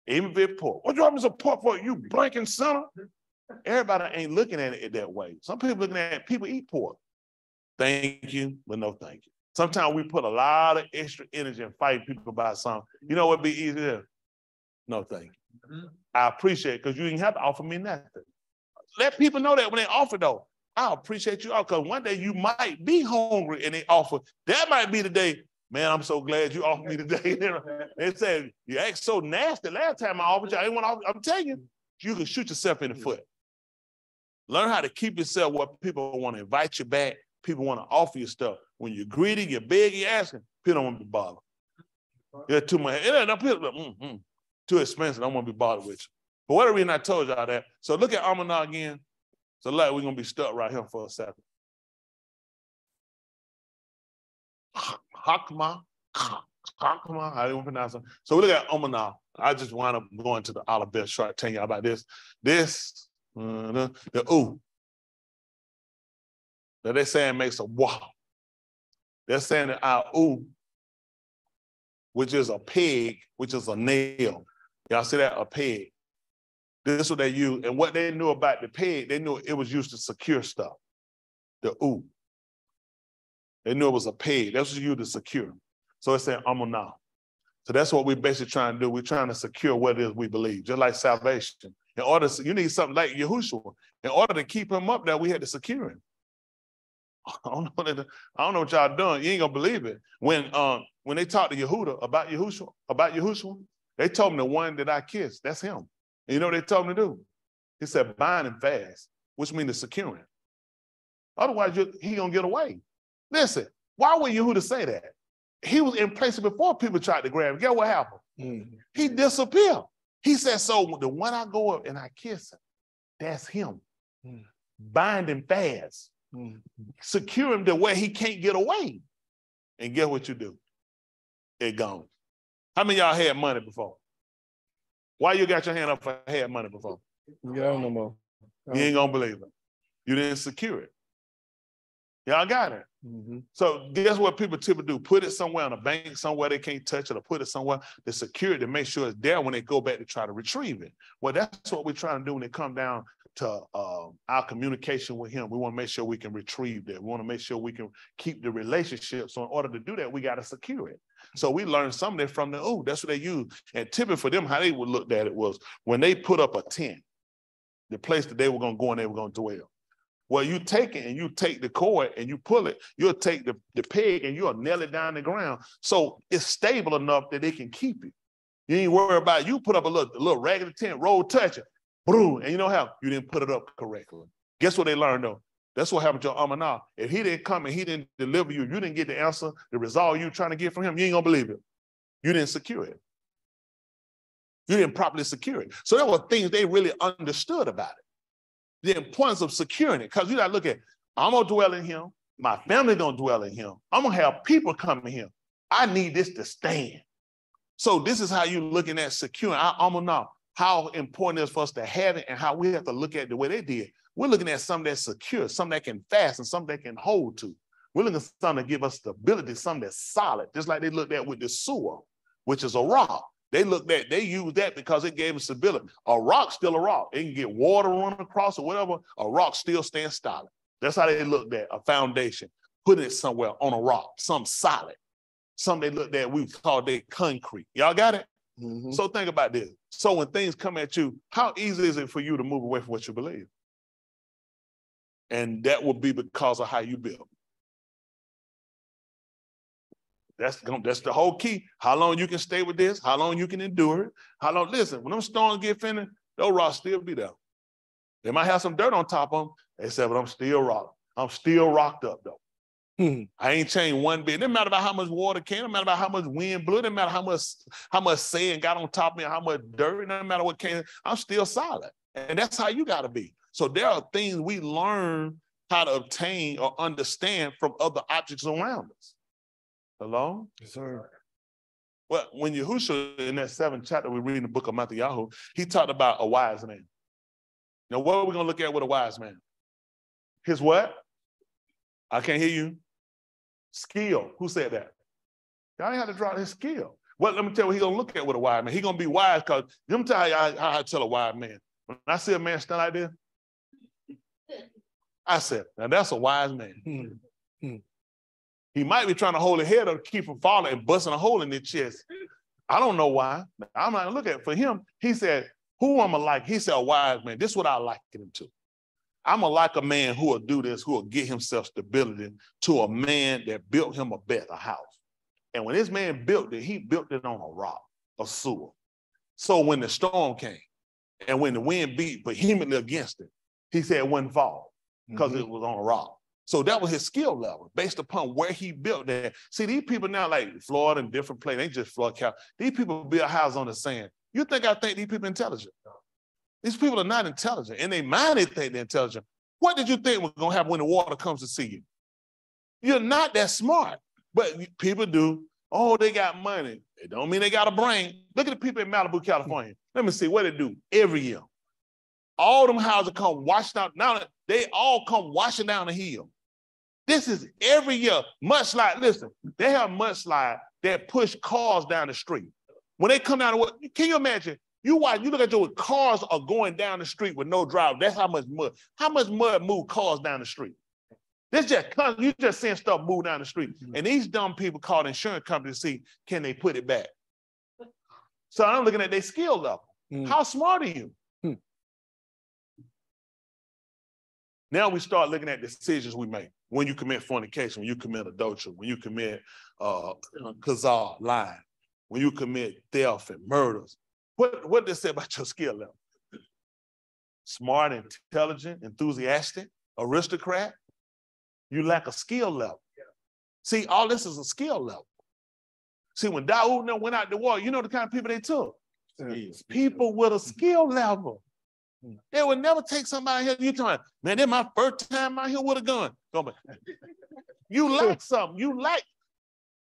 Even if it's pork. What do you want me to pork for? You blanking sinner? Everybody ain't looking at it that way. Some people looking at it, people eat pork. Thank you, but no thank you. Sometimes we put a lot of extra energy in fighting people about something. You know what would be easier? No thank you. I appreciate it because you didn't have to offer me nothing. Let people know that when they offer, though. I appreciate you all because one day you might be hungry and they offer. That might be the day, man, I'm so glad you offered me today. They said, you act so nasty last time I offered you. I didn't want to offer. I'm telling you, you can shoot yourself in the foot. Learn how to keep yourself where people want to invite you back. People want to offer you stuff. When you're greedy, you're begging, you're asking, people don't want to be bothered. They're too much. Too expensive. I don't want to be bothered with you. But whatever reason I told y'all that. So look at Amunah again. So like we're going to be stuck right here for a second. Chokmah. I didn't pronounce it. So we look at Amunah. I just wound up going to the Alaph Byth Chart, telling y'all about this. The ooh. That they're saying makes a wow. They're saying that our ooh, which is a peg, which is a nail. Y'all see that? A peg. This is what they use. And what they knew about the peg, they knew it was used to secure stuff. The ooh. They knew it was a peg. That's what you use to secure. So it's saying Amunah. So that's what we're basically trying to do. We're trying to secure what it is we believe, just like salvation. In order to, you need something like Yahuah. In order to keep him up there, we had to secure him. I don't know what y'all doing. You ain't gonna believe it. When they talked to Yahuah about Yahuah, they told him the one that I kissed, that's him. And you know what they told him to do? He said, bind him fast, which means to secure him. Otherwise, he gonna get away. Listen, why would Yahuah say that? He was in places before people tried to grab him. Guess what happened? Mm-hmm. He disappeared. He said, so the one I go up and I kiss him, that's him. Mm-hmm. Bind him fast. Mm-hmm. Secure him to where he can't get away. And guess what you do? It gone. How many of y'all had money before? Why you got your hand up for had money before? Yeah, no more. You ain't gonna believe it. You didn't secure it. Y'all got it. Mm-hmm. So guess what people typically do? Put it somewhere in a bank, somewhere they can't touch it, or put it somewhere to secure it to make sure it's there when they go back to try to retrieve it. Well, that's what we're trying to do when it comes down to our communication with him. We want to make sure we can retrieve that. We want to make sure we can keep the relationship. So in order to do that, we got to secure it. So we learned some of that from the ooh. That's what they use. And typically for them, how they would look at it was when they put up a tent, the place that they were going to go and they were going to dwell. Well, you take it and you take the cord and you pull it, you'll take the peg and you'll nail it down the ground. So it's stable enough that they can keep it. You ain't worried about it. You put up a little raggedy tent, roll, touch it, boom, and you know how? You didn't put it up correctly. Guess what they learned though? That's what happened to Amunah. If he didn't come and he didn't deliver you, you didn't get the answer, the result you trying to get from him, you ain't gonna believe it. You didn't secure it. You didn't properly secure it. So there were things they really understood about it. The importance of securing it, because you gotta look at, I'm gonna dwell in him, my family gonna dwell in him, I'm gonna have people come to him. I need this to stand. So this is how you're looking at securing. I'm gonna know how important it is for us to have it and how we have to look at the way they did. We're looking at something that's secure, something that can fast and something that can hold to. We're looking at something that give us stability, something that's solid, just like they looked at with the sewer, which is a rock. They used that because it gave them stability. A rock's still a rock. It can get water running across or whatever. A rock still stands solid. That's how they looked at a foundation, putting it somewhere on a rock, something solid. Something they looked at, we called it concrete. Y'all got it? Mm-hmm. So think about this. So when things come at you, how easy is it for you to move away from what you believe? And that will be because of how you build. That's the whole key. How long you can stay with this, how long you can endure it, how long, listen, when them storms get finished, those rocks still be there. They might have some dirt on top of them. They said, but I'm still rocked. I'm still rocked up though. Mm-hmm. I ain't changed one bit. It doesn't matter about how much water came, it doesn't matter about how much wind blew, it doesn't matter how much sand got on top of me, how much dirt, it doesn't matter what came, I'm still solid. And that's how you gotta be. So there are things we learn how to obtain or understand from other objects around us. Hello? Yes, sir. Well, when Yahuah, in that 7th chapter, we read in the book of Matthatyahu, he talked about a wise man. Now, what are we going to look at with a wise man? His what? I can't hear you. Skill. Who said that? Y'all ain't have to drop his skill. Well, let me tell you what he's going to look at with a wise man. He's going to be wise because, let me tell you how I tell a wise man. When I see a man stand like this, I said, now that's a wise man. Mm-hmm. He might be trying to hold his head up to keep from falling and busting a hole in his chest. I don't know why. I'm not gonna look at it. For him, he said, Who am I like? He said, a wise man. This is what I liken him to. I'm like a man who will do this, who will get himself stability to a man that built him a bed, a house. And when this man built it, he built it on a rock, a sewer. So when the storm came and when the wind beat vehemently against it, he said it wouldn't fall because it was on a rock. So that was his skill level based upon where he built that. See, these people now like Florida and different places, they just Florida, Cal. These people build houses on the sand. You think I think these people intelligent? These people are not intelligent. In their mind, they think they're intelligent. What did you think was going to happen when the water comes to see you? You're not that smart, but people do. Oh, they got money. It don't mean they got a brain. Look at the people in Malibu, California. Let me see what they do every year. All them houses come washing out. Now they all come washing down the hill. This is every year. Mudslide, listen, they have mudslide that push cars down the street. When they come down, can you imagine? You look at your cars are going down the street with no driver. That's how much mud. How much mud move cars down the street? This just you just seeing stuff move down the street. And these dumb people call the insurance company to see, can they put it back? So I'm looking at their skill level. How smart are you? Now we start looking at decisions we make. When you commit fornication, when you commit adultery, when you commit kazar, lying, when you commit theft and murders. What does it say about your skill level? Smart, intelligent, enthusiastic, aristocrat. You lack a skill level. See, all this is a skill level. See, when Dawood went out to war, you know the kind of people they took? People with a skill level. They would never take somebody here. You talking, man, this my first time out here with a gun. You lack something.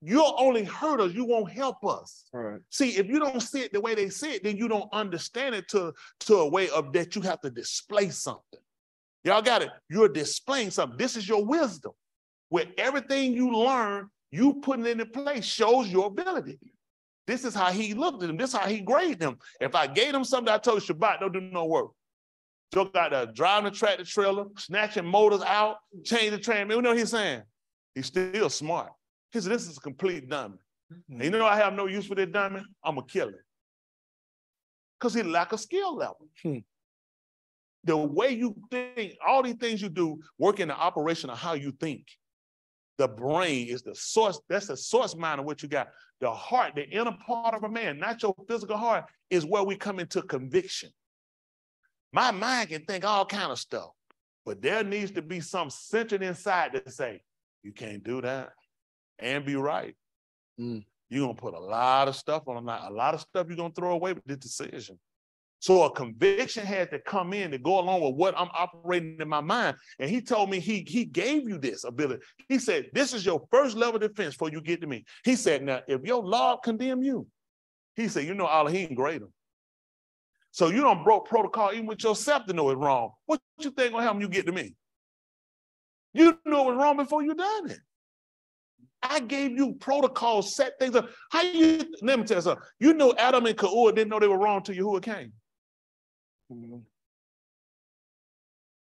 You'll only hurt us. You won't help us. Right. See, if you don't see it the way they see it, then you don't understand it to a way of that you have to display something. Y'all got it? You're displaying something. This is your wisdom. Where everything you learn, you putting it into place shows your ability. This is how he looked at them. This is how he graded them. If I gave them something I told Shabbat, don't do no work. Joe got to driving the tractor trailer, snatching motors out, change the train. You know what he's saying? He's still smart. He said, this is a complete dummy. And you know I have no use for this dummy? I'm going to kill him. Because he lack a skill level. The way you think, all these things you do work in the operation of how you think. The brain is the source. That's the source mind of what you got. The heart, the inner part of a man, not your physical heart, is where we come into conviction. My mind can think all kind of stuff, but there needs to be some centered inside that say, you can't do that and be right. You're going to put a lot of stuff on a lot of stuff you're going to throw away with this decision. So a conviction had to come in to go along with what I'm operating in my mind. And he told me he gave you this ability. He said, this is your first level of defense before you get to me. He said, now, if your Lord condemn you, he said, you know, Allah, he ain't greater. So you don't broke protocol even with yourself to know it's wrong. What you think gonna happen when you get to me? You know it was wrong before you done it. I gave you protocols, set things up. How you, let me tell you something. You know Adam and Yahuah didn't know they were wrong till Yahuah came.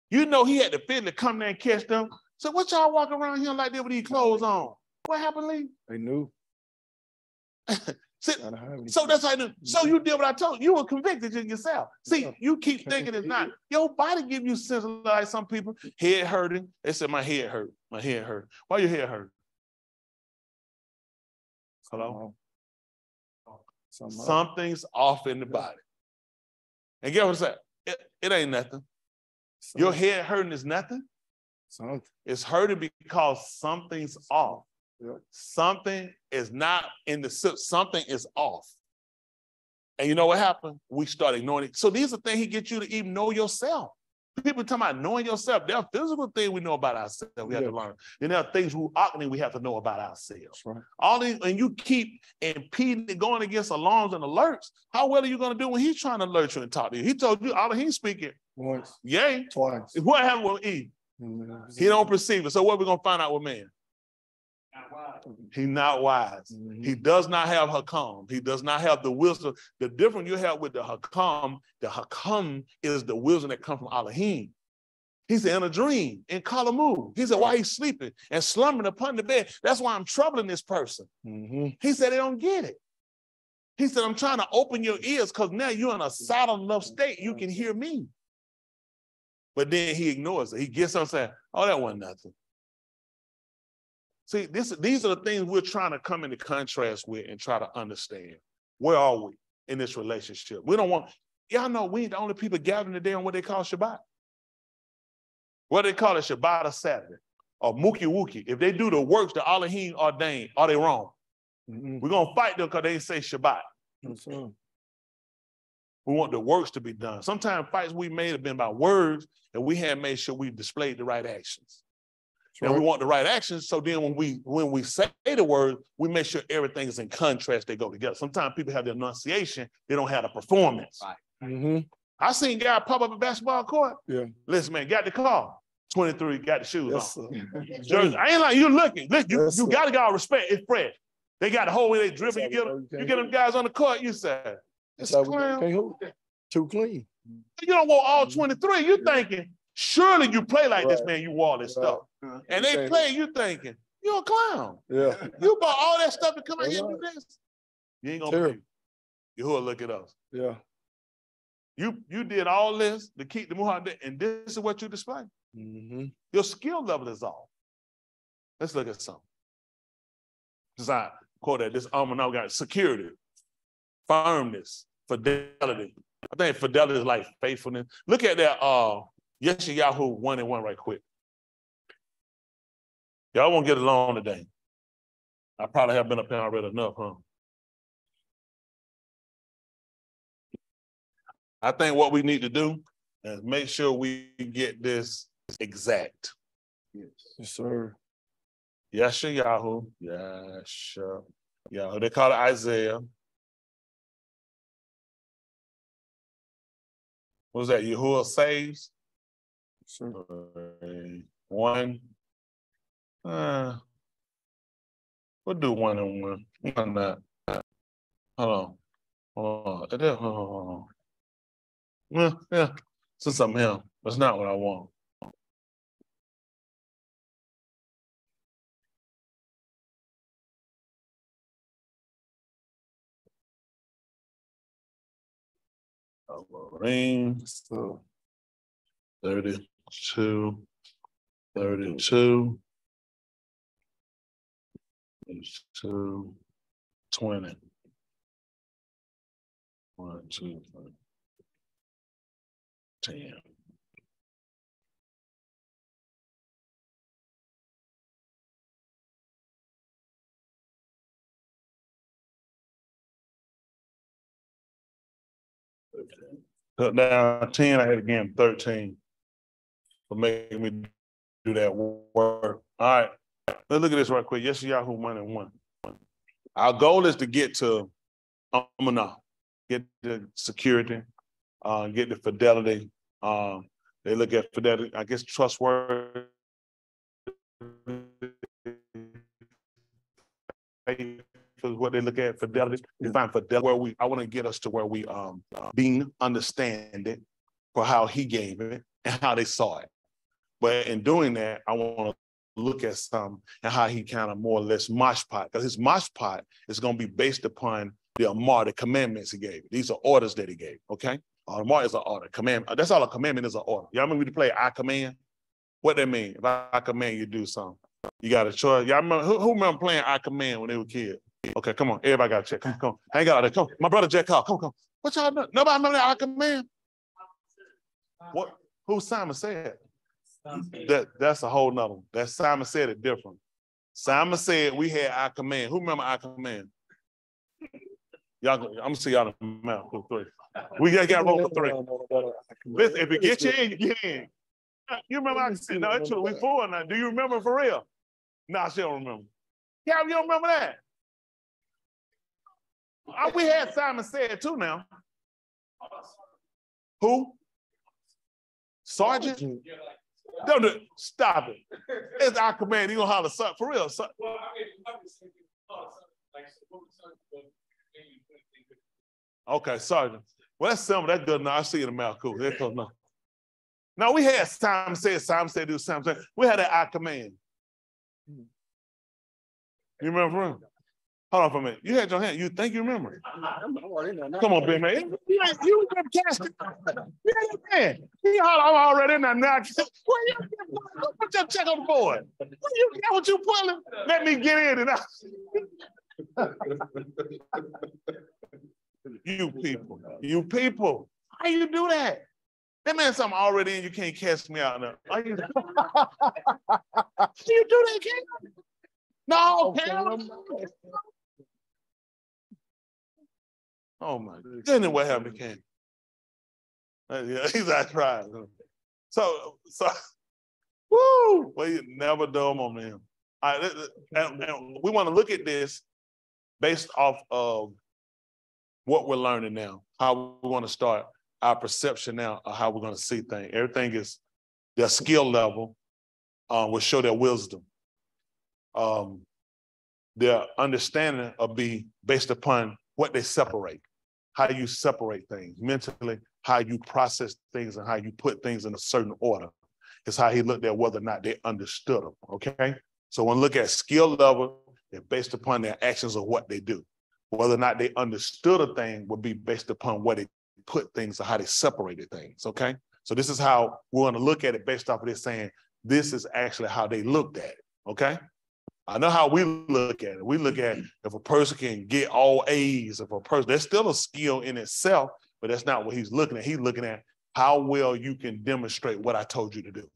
You know he had the fit to come there and catch them. So what y'all walking around here like that with these clothes on? What happened, Lee? They knew. So that's how I knew. So you did what I told you. You were convicted in yourself. See, you keep thinking it's not. Your body give you sense of like some people, head hurting. They said, my head hurt. My head hurt. Why your head hurt? Hello? Something's off in the body. And guess what I said? It ain't nothing. Your head hurting is nothing. It's hurting because something's off. Yep. Something is not in the, something is off. And you know what happened? We start ignoring it. So these are things he gets you to even know yourself. People talking about knowing yourself. There are physical things we know about ourselves we have to learn. Then there are things we have to know about ourselves. Right. All these, and you keep impeding and going against alarms and alerts. How well are you going to do when he's trying to alert you and talk to you? He told you all he's speaking. Once. Yay. Twice. What happened with Eve? He don't perceive it. So what are we going to find out with man? He's not wise. He does not have hakam. He does not have the wisdom. The difference you have with the hakam is the wisdom that comes from Elohim. He said, in a dream, in Kalamu. He said, while he's sleeping and slumbering upon the bed, that's why I'm troubling this person. He said, they don't get it. He said, I'm trying to open your ears because now you're in a silent enough state you can hear me. But then he ignores it. He gets up and says, oh, that wasn't nothing. See, these are the things we're trying to come into contrast with and try to understand. Where are we in this relationship? We don't want, y'all know we ain't the only people gathering today on what they call Shabbat. What they call it, Shabbat or Saturday, or Mookie Wookie. If they do the works that Elohim ordained, are they wrong? We're going to fight them because they say Shabbat. We want the works to be done. Sometimes fights we made have been about words, and we had made sure we displayed the right actions. And we want the right actions, so then when we say the word, we make sure everything is in contrast, they go together. Sometimes people have the enunciation, they don't have the performance. Mm-hmm. I seen guys pop up a basketball court. Yeah. Listen, man, got the car. 23, got the shoes on. Jersey. I ain't like you looking. Look, you got to get all respect. It's fresh. They got the whole way they dribbling. You get them guys on the court, you say, it's clown. Can't hold it. Too clean. You don't want all 23. You're thinking, surely you play like this, man, you wore this stuff. And they play, you thinking, you're a clown. Yeah. You bought all that stuff to come out here and do this. You ain't gonna believe it. Yahuah look at us. Yeah. You did all this to keep the Muhammad, and this is what you display. Mm-hmm. Your skill level is off. Let's look at something. Because I quote that this Amunah got security, firmness, fidelity. I think fidelity is like faithfulness. Look at that YashaYahu 1 and 1 right quick. Y'all won't get along today. I probably have been up here already enough, huh? I think what we need to do is make sure we get this exact. Yes, sir. YashaYahu, YashaYahu. They call it Isaiah. What was that? Yahuah saves? Sir. 1. We'll do 1 and 1. Why not? Hold on. Yeah. So something else. That's not what I want. Ring. 32. 32. 20. 1, 2, 3. 10. Cut down 10, I had again 13 for making me do that work. All right, let's look at this right quick. YashaYahu 1 and 1. Our goal is to get to Amunah, get the security, get the fidelity. They look at fidelity, I guess trustworthy. Is what they look at, fidelity. You find fidelity I want to get us to where we being understanding for how he gave it and how they saw it. But in doing that, I want to look at some and how he kind of more or less mashpat, because his mashpat is going to be based upon the Amar, the commandments he gave. These are orders that he gave, okay? Amar is an order, commandment. That's all a commandment is, an order. Y'all remember we play I command? What that mean? If I command you to do something, you got a choice. Y'all remember, who remember playing I command when they were kids? Okay, come on. Everybody got to check. Come on. Hang out there. Come. My brother Jack called. Come. What y'all doing? Nobody remember that I command? What? Who Simon said? That's a whole nother one. That Simon said it different. Simon said we had I command. Who remember I command? Y'all, I'm gonna see y'all in the mouth. 3. We got roll for 3. Listen, if it gets you in, you get in. You remember I said, no, it's true. We 4 now. Do you remember for real? No, she don't remember. Yeah, you don't remember that? We had Simon said too now. Who? Sergeant? Don't do it. Stop it. It's our command. You gonna holler for real. Okay, Sergeant. Well, that's simple. That's good enough. I see it in the mouth. Cool. That's cool enough. Now we had Simon said, do Simon said. We had that I command. You remember him? Hold on for a minute. You had your hand. You think you remember? I'm already in there. Come on, big man. You been casting. You had your hand. I'm already in there now. Where you put your check on the board? What you pulling? Let me get in and out. You people. How you do that? That man something already in, you can't cast me out now. How you do that, Ken? No, Ken. Oh my goodness, what happened to Ken? Yeah, he's not trying. So, woo, well, you never dumb on him. All right, and we want to look at this based off of what we're learning now, how we want to start our perception now of how we're going to see things. Everything is their skill level will show their wisdom. Their understanding will be based upon what they separate, how you separate things mentally, how you process things and how you put things in a certain order. It's how he looked at whether or not they understood them, okay? So when we look at skill level, they're based upon their actions or what they do. Whether or not they understood a thing would be based upon what they put things or how they separated things, okay? So this is how we're going to look at it based off of this saying, this is actually how they looked at it, okay? I know how we look at it. We look at if a person can get all A's, if a person, there's still a skill in itself, but that's not what he's looking at. He's looking at how well you can demonstrate what I told you to do.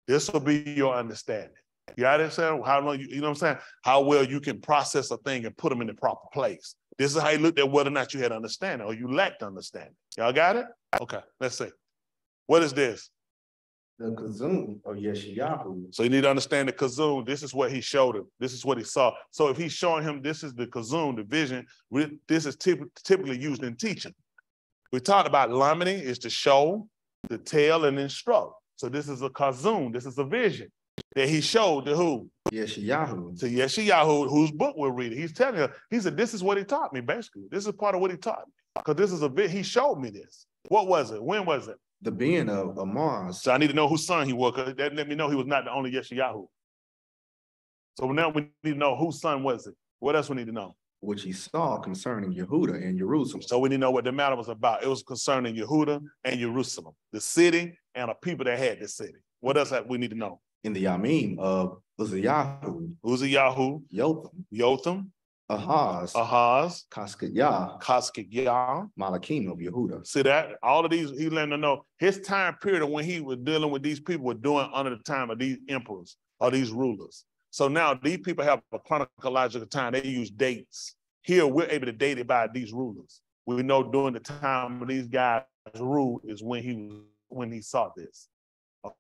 This will be your understanding. You understand how long you know what I'm saying? How well you can process a thing and put them in the proper place. This is how you looked at whether or not you had understanding or you lacked understanding. Y'all got it? Okay, let's see. What is this? The kazoo of YashaYahu. So you need to understand the kazoo. This is what he showed him. This is what he saw. So if he's showing him this is the kazoo, the vision, this is typically used in teaching. We talked about lamini is to show, to tell, and instruct. So this is a kazoo. This is a vision that he showed to who? YashaYahu. To YashaYahu, whose book we're reading. He's telling you, he said, this is what he taught me, basically. This is part of what he taught me. Because this is he showed me this. What was it? When was it? The being of Mars. So I need to know whose son he was, because that let me know he was not the only YashaYahu. So now we need to know whose son was it. What else we need to know? Which he saw concerning Yehudah and Jerusalem. So we need to know what the matter was about. It was concerning Yehudah and Jerusalem, the city and the people that had this city. What else we need to know? In the Yamim of Uzziyahu, Yotham, Ahaz, Kaskiyah, Malakim of Yehudah. See that? All of these, he let them know his time period of when he was dealing with these people were doing under the time of these emperors or these rulers. So now these people have a chronological time. They use dates. Here, we're able to date it by these rulers. We know during the time of these guys' rule is when he saw this.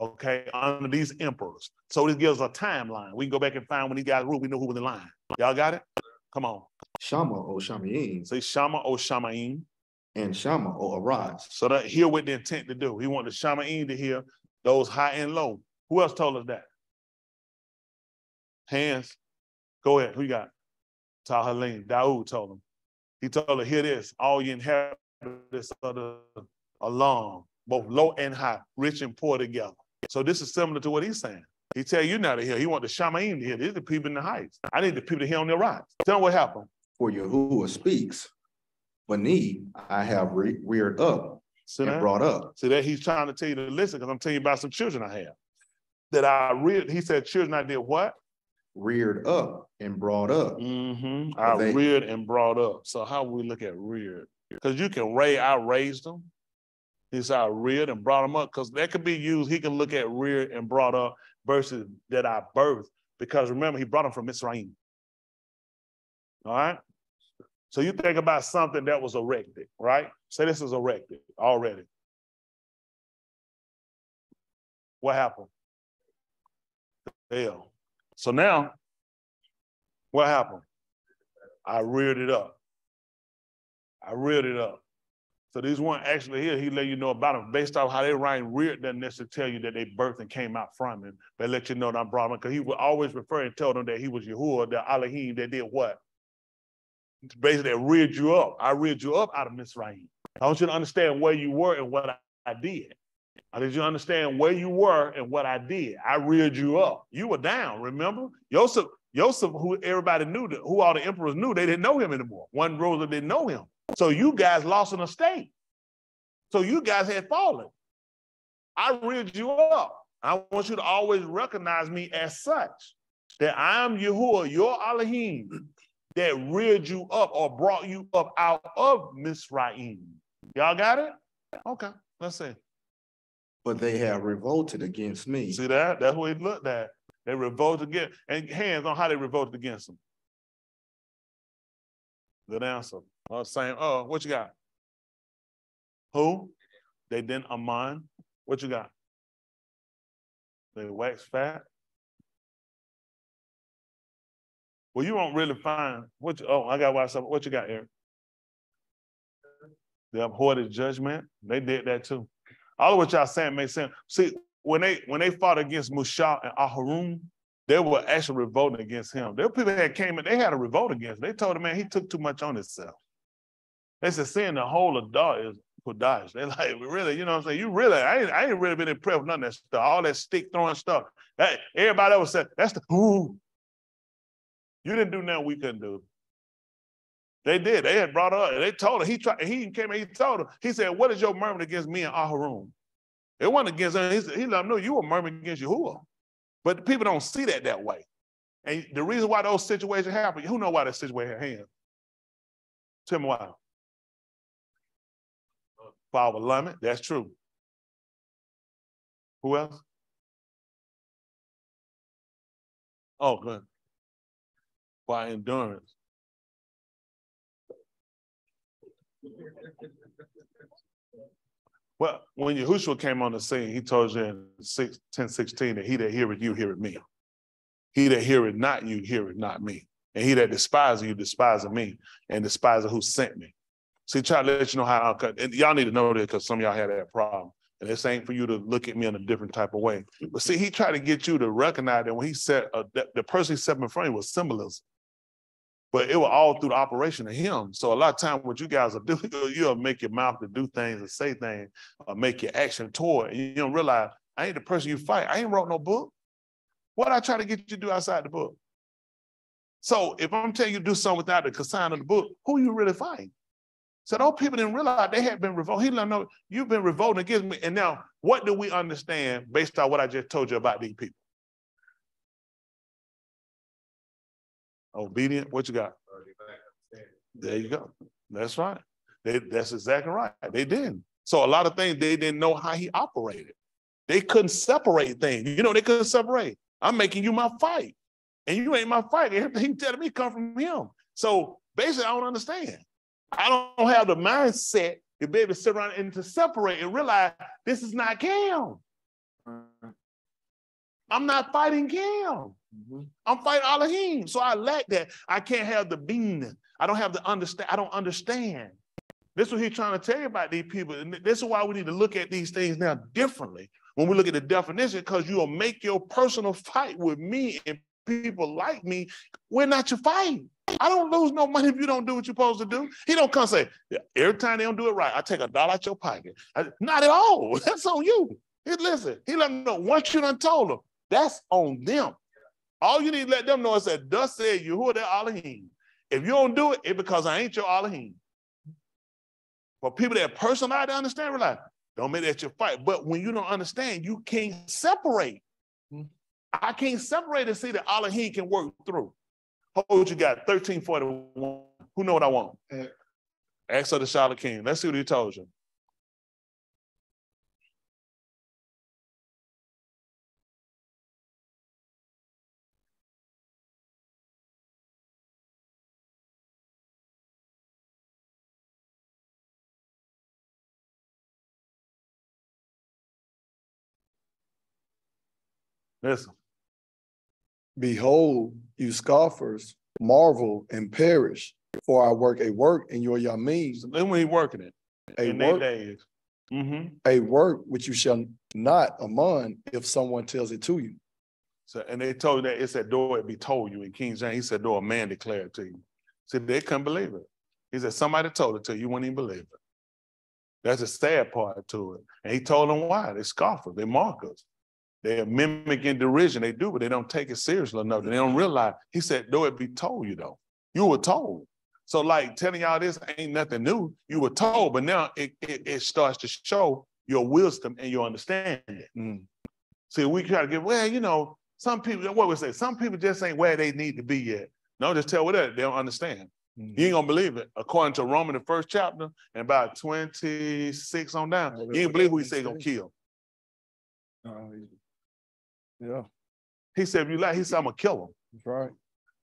Okay, under these emperors. So this gives a timeline. We can go back and find when these guys ruled. We know who was in line. Y'all got it? Come on. Shama o Shamaim. Say Shama o Shamaim. And Shama o Arise. So that hear what the intent to do. He wanted the Shamaim to hear those high and low. Who else told us that? Hands. Go ahead. Who you got? Tahalim. Daoud told him. He told her, hear this. All you inhabitants of the alarm, both low and high, rich and poor together. So this is similar to what he's saying. He tell you now to hear. He want the Shamaim to hear. These are the people in the heights. I need the people to hear on their rise. Tell them what happened. For Yahuah speaks, Bani I have reared up and brought up. See that he's trying to tell you to listen, because I'm telling you about some children I have. That I reared, he said children I did what? Reared up and brought up. Mm-hmm. I reared and brought up. So how we look at reared? Because you can I raised them. He said I reared and brought them up, because that could be used. He can look at reared and brought up versus that I birthed, because remember, he brought them from Mitzrayim. All right? So you think about something that was erected, right? Say this is erected already. What happened? Hell. So now, what happened? I reared it up. I reared it up. So these weren't actually here. He let you know about them. Based off how they write, reared doesn't necessarily tell you that they birthed and came out from him. They let you know that I brought him, because he would always refer and tell them that he was Yahuah, the Elohim that did what? Basically, that reared you up. I reared you up out of Mitzrayim. I want you to understand where you were and what I did. I need you to understand where you were and what I did. I reared you up. You were down, remember? Joseph Joseph, who everybody knew, who all the emperors knew, they didn't know him anymore. One ruler didn't know him. So you guys lost an estate. So you guys had fallen. I reared you up. I want you to always recognize me as such, that I am Yahuah, your Elohim, that reared you up or brought you up out of Misraim. Y'all got it? Okay, let's see. But they have revolted against me. See that? That's what he looked at. They revolted against, and hands on how they revolted against him. Good answer. Same. Oh, what you got? Who? They didn't Amun. What you got? They waxed fat. Well, you won't really find what you, I got watch something. What you got, Eric? They abhorred judgment. They did that too. All of what y'all saying makes sense. See, when they fought against Musha and Aharon, they were actually revolting against him. There were people that came in, they had a revolt against him. They told him, man, he took too much on himself. They said, seeing the whole of Dar is Kodash. They like, really, you know what I'm saying? You really, I ain't really been impressed with none of that stuff, all that stick throwing stuff. Everybody else said, that's the, ooh. You didn't do nothing we couldn't do. They did. They had brought her up. They told her. He came and he told her. He said, what is your murmur against me and Aharon? It wasn't against him. He let him know you were murmuring against Yahuah. But people don't see that way. And the reason why those situations happen, who know why that situation happened? Tell me why. Father Lamech, that's true. Who else? Oh, good. By endurance. Well, when Yahushua came on the scene, he told you in 10:16 that he that heareth you, heareth me. He that heareth not you, heareth not me. And he that despises you, despises me, and despises who sent me. See, try to let you know how, and y'all need to know this because some of y'all had that problem. And this ain't for you to look at me in a different type of way. But see, he tried to get you to recognize that when he said, the person he set in front of you was symbolism. But it was all through the operation of him. So a lot of times what you guys will do, you'll make your mouth to do things and say things, or make your action toward, and you don't realize, I ain't the person you fight. I ain't wrote no book. What I try to get you to do outside the book? So if I'm telling you to do something without the consign of the book, who you really fighting? So those people didn't realize they had been revolted. He let them know, you've been revolting against me. And now, what do we understand based on what I just told you about these people? Obedient, what you got? There you go. That's right. That's exactly right. They didn't. So a lot of things, they didn't know how he operated. They couldn't separate things. You know, they couldn't separate. I'm making you my fight. And you ain't my fight. Everything he's telling me come from him. So basically, I don't understand. I don't have the mindset to be able to sit around and to separate and realize this is not Cam. I'm not fighting Cam. I'm fighting Elohim. So I lack that. I can't have the being. I don't have the understand. I don't understand. This is what he's trying to tell you about these people. And this is why we need to look at these things now differently. When we look at the definition, because you will make your personal fight with me and people like me. We're not your fight. I don't lose no money if you don't do what you're supposed to do. He don't come and say, every time they don't do it right, I take $1 out your pocket. Not at all. That's on you. Listen, he let them know, once you done told them, that's on them. All you need to let them know is that thus said Yahuah their Elohim. If you don't do it, it's because I ain't your Elohim. For people that personally understand, realize, don't make that your fight. But when you don't understand, you can't separate. I can't separate and see that Elohim can work through. Hold you got 1341. Who know what I want? Acts of the Charlotte King. Let's see what he told you. Listen. Behold, you scoffers, marvel and perish, for I work a work in your Yamim. So then when he working it, in their days. A work which you shall not among if someone tells it to you. So, and they told you that it said, though it be told you in King James, he said, though a man declared to you. See, they couldn't believe it. He said, somebody told it to you, you wouldn't even believe it. That's the sad part to it. And he told them why. They scoffers, they mockers. They're mimicking derision. They do, but they don't take it seriously enough. They don't realize. He said, though it be told you, though. You were told. So like telling y'all this ain't nothing new. You were told, but now it starts to show your wisdom and your understanding. Mm. See, we try to get, well, you know, some people, what we say, some people just ain't where they need to be yet. No, just tell what they don't understand. Mm. You ain't gonna believe it. According to Romans, the 1st chapter, and about 26 on down, you ain't believe who he said gonna kill. Yeah. He said, if you like, he said, I'm gonna kill him. That's right.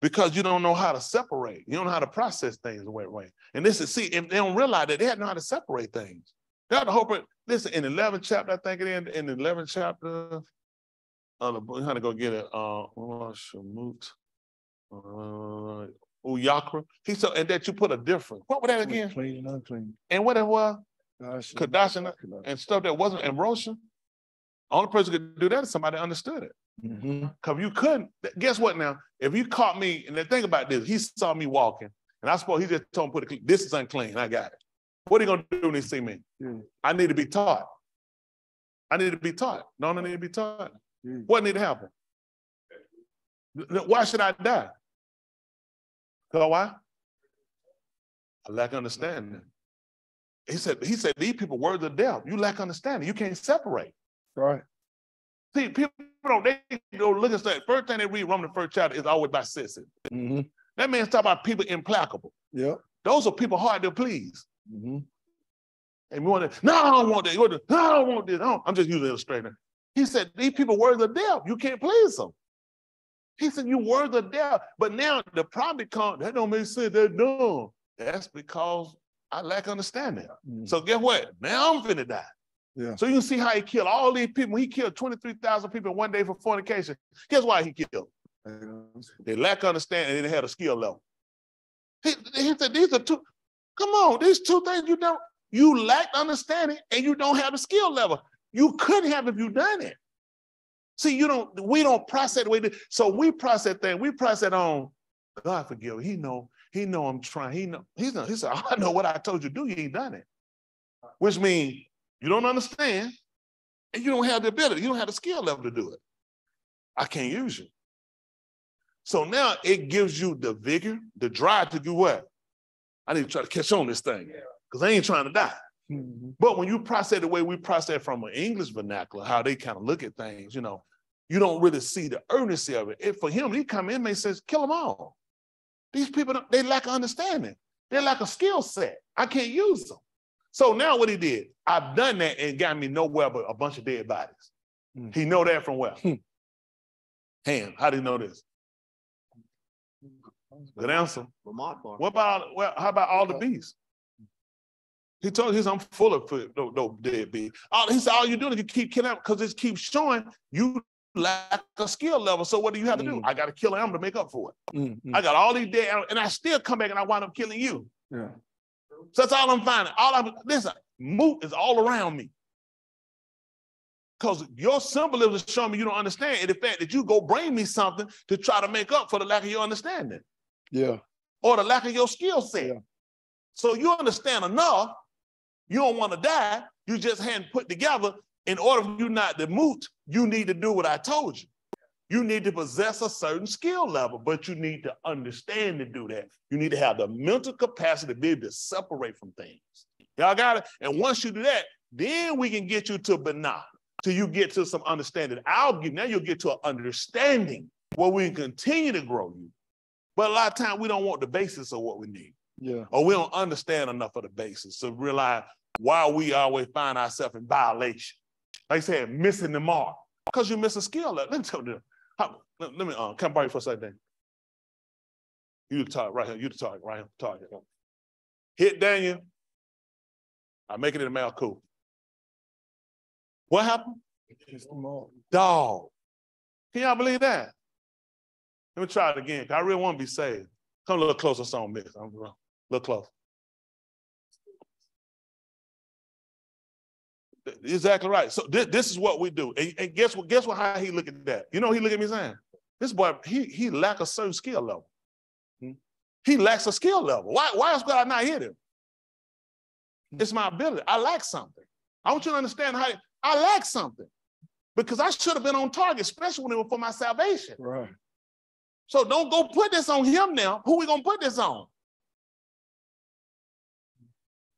Because you don't know how to separate. You don't know how to process things the right way. And this is, see, if they don't realize that they had to know how to separate things. They had to hope it, listen, in the 11th chapter, I think it is, in the 11th chapter, we had to go get it, Uyakra. He said, and that you put a difference. What was that again? Clean and unclean. And what it was? Kadashana and stuff that wasn't in Roshan. Only person could do that is somebody that understood it. Because you couldn't, guess what now? If you caught me, and the thing about this, he saw me walking, and I suppose he just told me, this is unclean, I got it. What are you going to do when he see me? I need to be taught. I need to be taught. No, I need to be taught. What need to happen? Why should I die? Because why? I lack understanding. He said, these people words of death. You lack understanding. You can't separate. Right. See, people don't, they go look at that. First thing they read Romans, the 1st chapter, is always by sissing. That means talk about people implacable. Yeah. Those are people hard to please. And we want to, no, I don't want that. No, I don't want this. I'm just using an illustrator. He said, these people words of death. You can't please them. He said, you words of death. But now the problem becomes, that don't make sense. They're dumb. That's because I lack understanding. So guess what? Now I'm finna die. Yeah. So you can see how he killed all these people. He killed 23,000 people in one day for fornication. Guess why he killed? They lack understanding and they had a skill level. He said, these are two, come on, these two things you lack understanding and you don't have a skill level. You couldn't have if you done it. See, we don't process the way that, so we process things, we process on, God forgive me. He know I'm trying. He said, I know what I told you to do, you ain't done it. Which means you don't understand and you don't have the ability, you don't have the skill level to do it. I can't use you. So now it gives you the vigor, the drive to do what? I need to try to catch on this thing because I ain't trying to die. But when you process the way we process from an English vernacular, how they kind of look at things, you don't really see the urgency of it. For him, he come in and says, kill them all. These people, they lack understanding. They lack a skill set. I can't use them. So now what he did, I've done that and got me nowhere but a bunch of dead bodies. He know that from where? Ham. How do you know this? Good answer. How about all the beasts? He told him, I'm full of no dead beasts. He said, all you're doing is you keep killing them because it keeps showing you lack a skill level. So what do you have to do? I got to kill an animal to make up for it. I got all these dead animals, and I still come back and I wind up killing you. Yeah. So that's all I'm finding. Listen, moot is all around me. Because your symbolism is showing me you don't understand. And the fact that you go bring me something to try to make up for the lack of your understanding. Yeah. Or the lack of your skill set. Yeah. So you understand enough. You don't want to die. You just hadn't put together. In order for you not to moot, you need to do what I told you. You need to possess a certain skill level, but you need to understand to do that. You need to have the mental capacity to be able to separate from things. Y'all got it? And once you do that, then we can get you to Banah, till you get to some understanding. Now you'll get to an understanding where we can continue to grow you. But a lot of times we don't want the basis of what we need. Yeah. Or we don't understand enough of the basis to realize why we always find ourselves in violation. Like I said, missing the mark. Because you miss a skill. Let me tell you. Let me come by you for a second. You talk right here. You talk right here. Talk here. Hit Daniel. I make it in the mouth cool. What happened? Dog. Can y'all believe that? Let me try it again. I really want to be saved. Come a little closer, son, miss. I'm a little closer. Exactly right. So this is what we do. And guess what? How he look at that? You know, he look at me saying, this boy, he lack a certain skill level. He lacks a skill level. Why else could I not hit him? It's my ability. I lack something. I want you to understand how I lack something. because I should have been on target, especially when it was for my salvation. Right. So don't go put this on him now. Who we gonna put this on?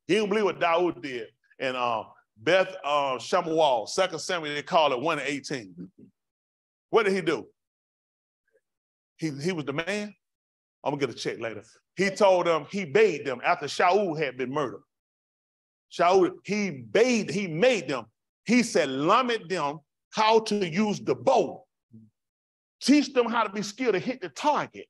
He didn't believe what Dawood did. And Beth Shamuel, 2 Samuel, they call it 1:18. What did he do? He was the man. I'm gonna get a check later. He told them, he bade them after Shaul had been murdered. Shaul, he made them. He said, learn them how to use the bow. Teach them how to be skilled to hit the target.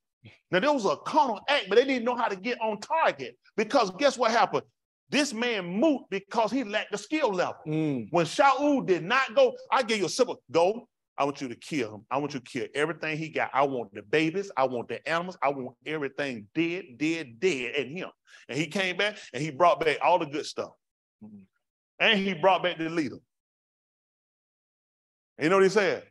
Now, there was a carnal act, but they didn't know how to get on target because guess what happened? This man moved because he lacked the skill level. When Shaul did not go, I gave you a simple, go. I want you to kill him. I want you to kill everything he got. I want the babies. I want the animals. I want everything dead in him. And he came back and he brought back all the good stuff. And he brought back the leader. And you know what he said?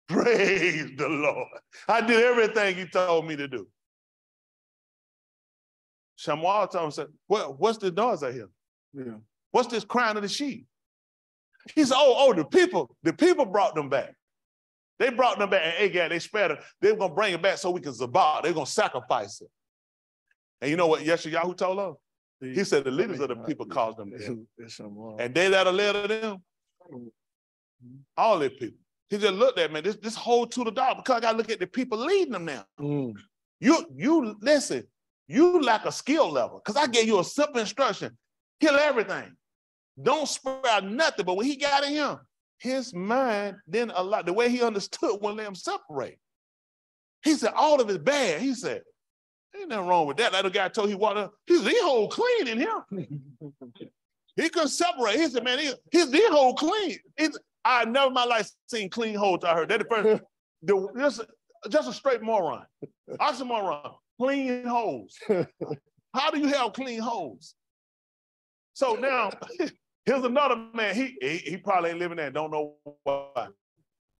Praise the Lord. I did everything he told me to do. Shamuel told him, said, well, what's the noise I hear? Yeah. What's this crying of the sheep? He said, the people brought them back. They brought them back, and Agag, they spared them. They were going to bring it back so we can zabah. They're going to sacrifice it. And you know what YashaYahu told us? He said the leaders of the people caused them to. And they that are led of them, all their people. He just looked at me, this whole to the dog, because I got to look at the people leading them now. You listen, you lack a skill level, because I gave you a simple instruction. Kill everything. Don't spare nothing. But when he got in him, his mind didn't allow, the way he understood wouldn't let him separate. He said, all of it's bad. He said, ain't nothing wrong with that. That other guy told he wanted, he said, he whole clean in him. He couldn't separate. He said, man, he's the whole clean. I never in my life seen clean holes. I heard that the first, just a straight moron. Oxymoron, clean holes. How do you have clean holes? So now, here's another man. He probably ain't living there, don't know why.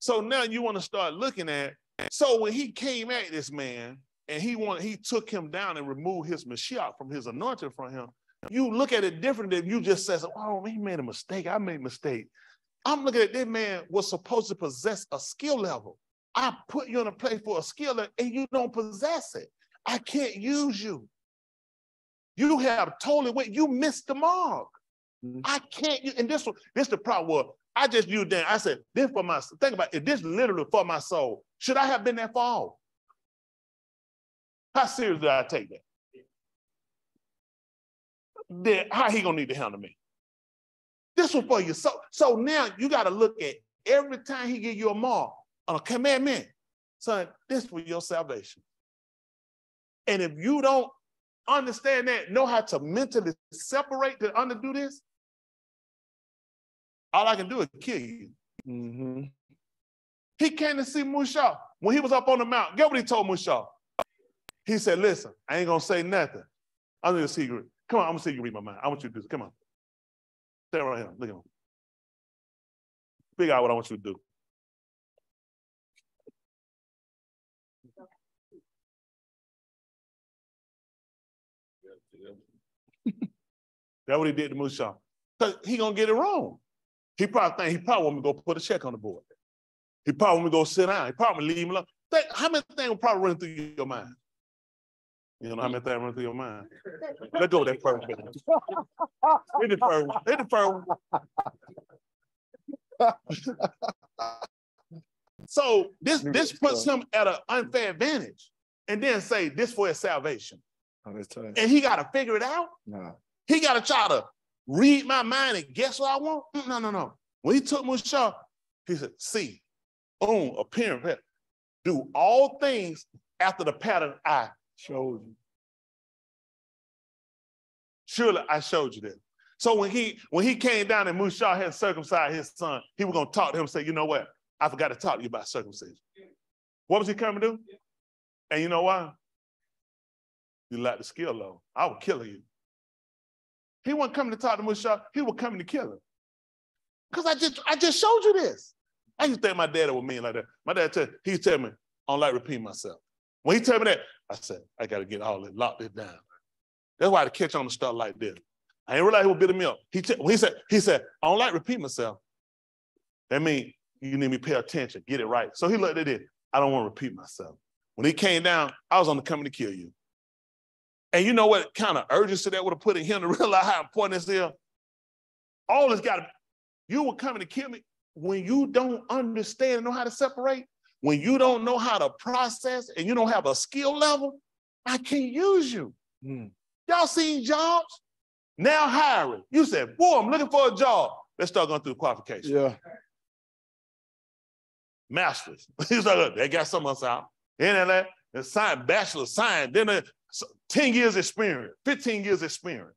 So now you want to start looking at, so when he came at this man, and he took him down and removed his Mashiach from his anointing from him, you look at it different than you just says, oh, he made a mistake. I made a mistake. I'm looking at this man was supposed to possess a skill level. I put you in a place for a skill level and you don't possess it. I can't use you. You have totally, you missed the mark. I can't, and this the problem was, I just used that. I said, this for my, think about it, this literally for my soul. Should I have been that far off? How serious did I take that? Then how he gonna need to handle me? This was for you. So now you gotta look at every time he give you a mark on a commandment, son, this for your salvation. And if you don't understand that, know how to mentally separate to undo this, all I can do is kill you. He came to see Musha when he was up on the mountain. Get what he told Musha. He said, listen, I ain't gonna say nothing. I'm gonna see you. Come on, I'm gonna see you read my mind. I want you to do this. Come on. Stay right here. Look at him. Figure out what I want you to do. That's what he did to Musha. Because he gonna get it wrong. He probably want me to go put a check on the board. He probably want me to go sit down. He probably leave him alone. How many things will probably run through your mind? You know how many things run through your mind? Let's go with that first one. Hit the first one. Hit the first one. So this puts him at an unfair advantage. And then say this for his salvation. And he got to figure it out? No. He got to try to read my mind and guess what I want? No. When he took Musha, he said, see, appearance, do all things after the pattern I showed you. Surely I showed you that. So when he came down and Musha had circumcised his son, he was going to talk to him and say, you know what? I forgot to talk to you about circumcision. What was he coming to do? And you know why? You lack the skill level. I would kill you. He wasn't coming to talk to Musha. He was coming to kill him. Because I just showed you this. I used to think my dad was mean like that. My dad he tell me, I don't like repeating myself. When he told me that, I said, I got to get all this, lock this down. That's why I had to catch on to stuff like this. I didn't realize he was bitter milk. He said, I don't like repeating myself. That means you need me to pay attention, get it right. So he looked at it. I don't want to repeat myself. When he came down, I was on the coming to kill you. And you know what kind of urgency that would have put in him to realize how important this is? All this got to, you were coming to kill me. When you don't understand and know how to separate, when you don't know how to process and you don't have a skill level, I can't use you. Y'all seen jobs? Now hiring. You said, boy, I'm looking for a job. Let's start going through the qualifications. Yeah. Masters. He's like, they got some of us out. And then science, bachelor of science, then 10 years experience, 15 years experience.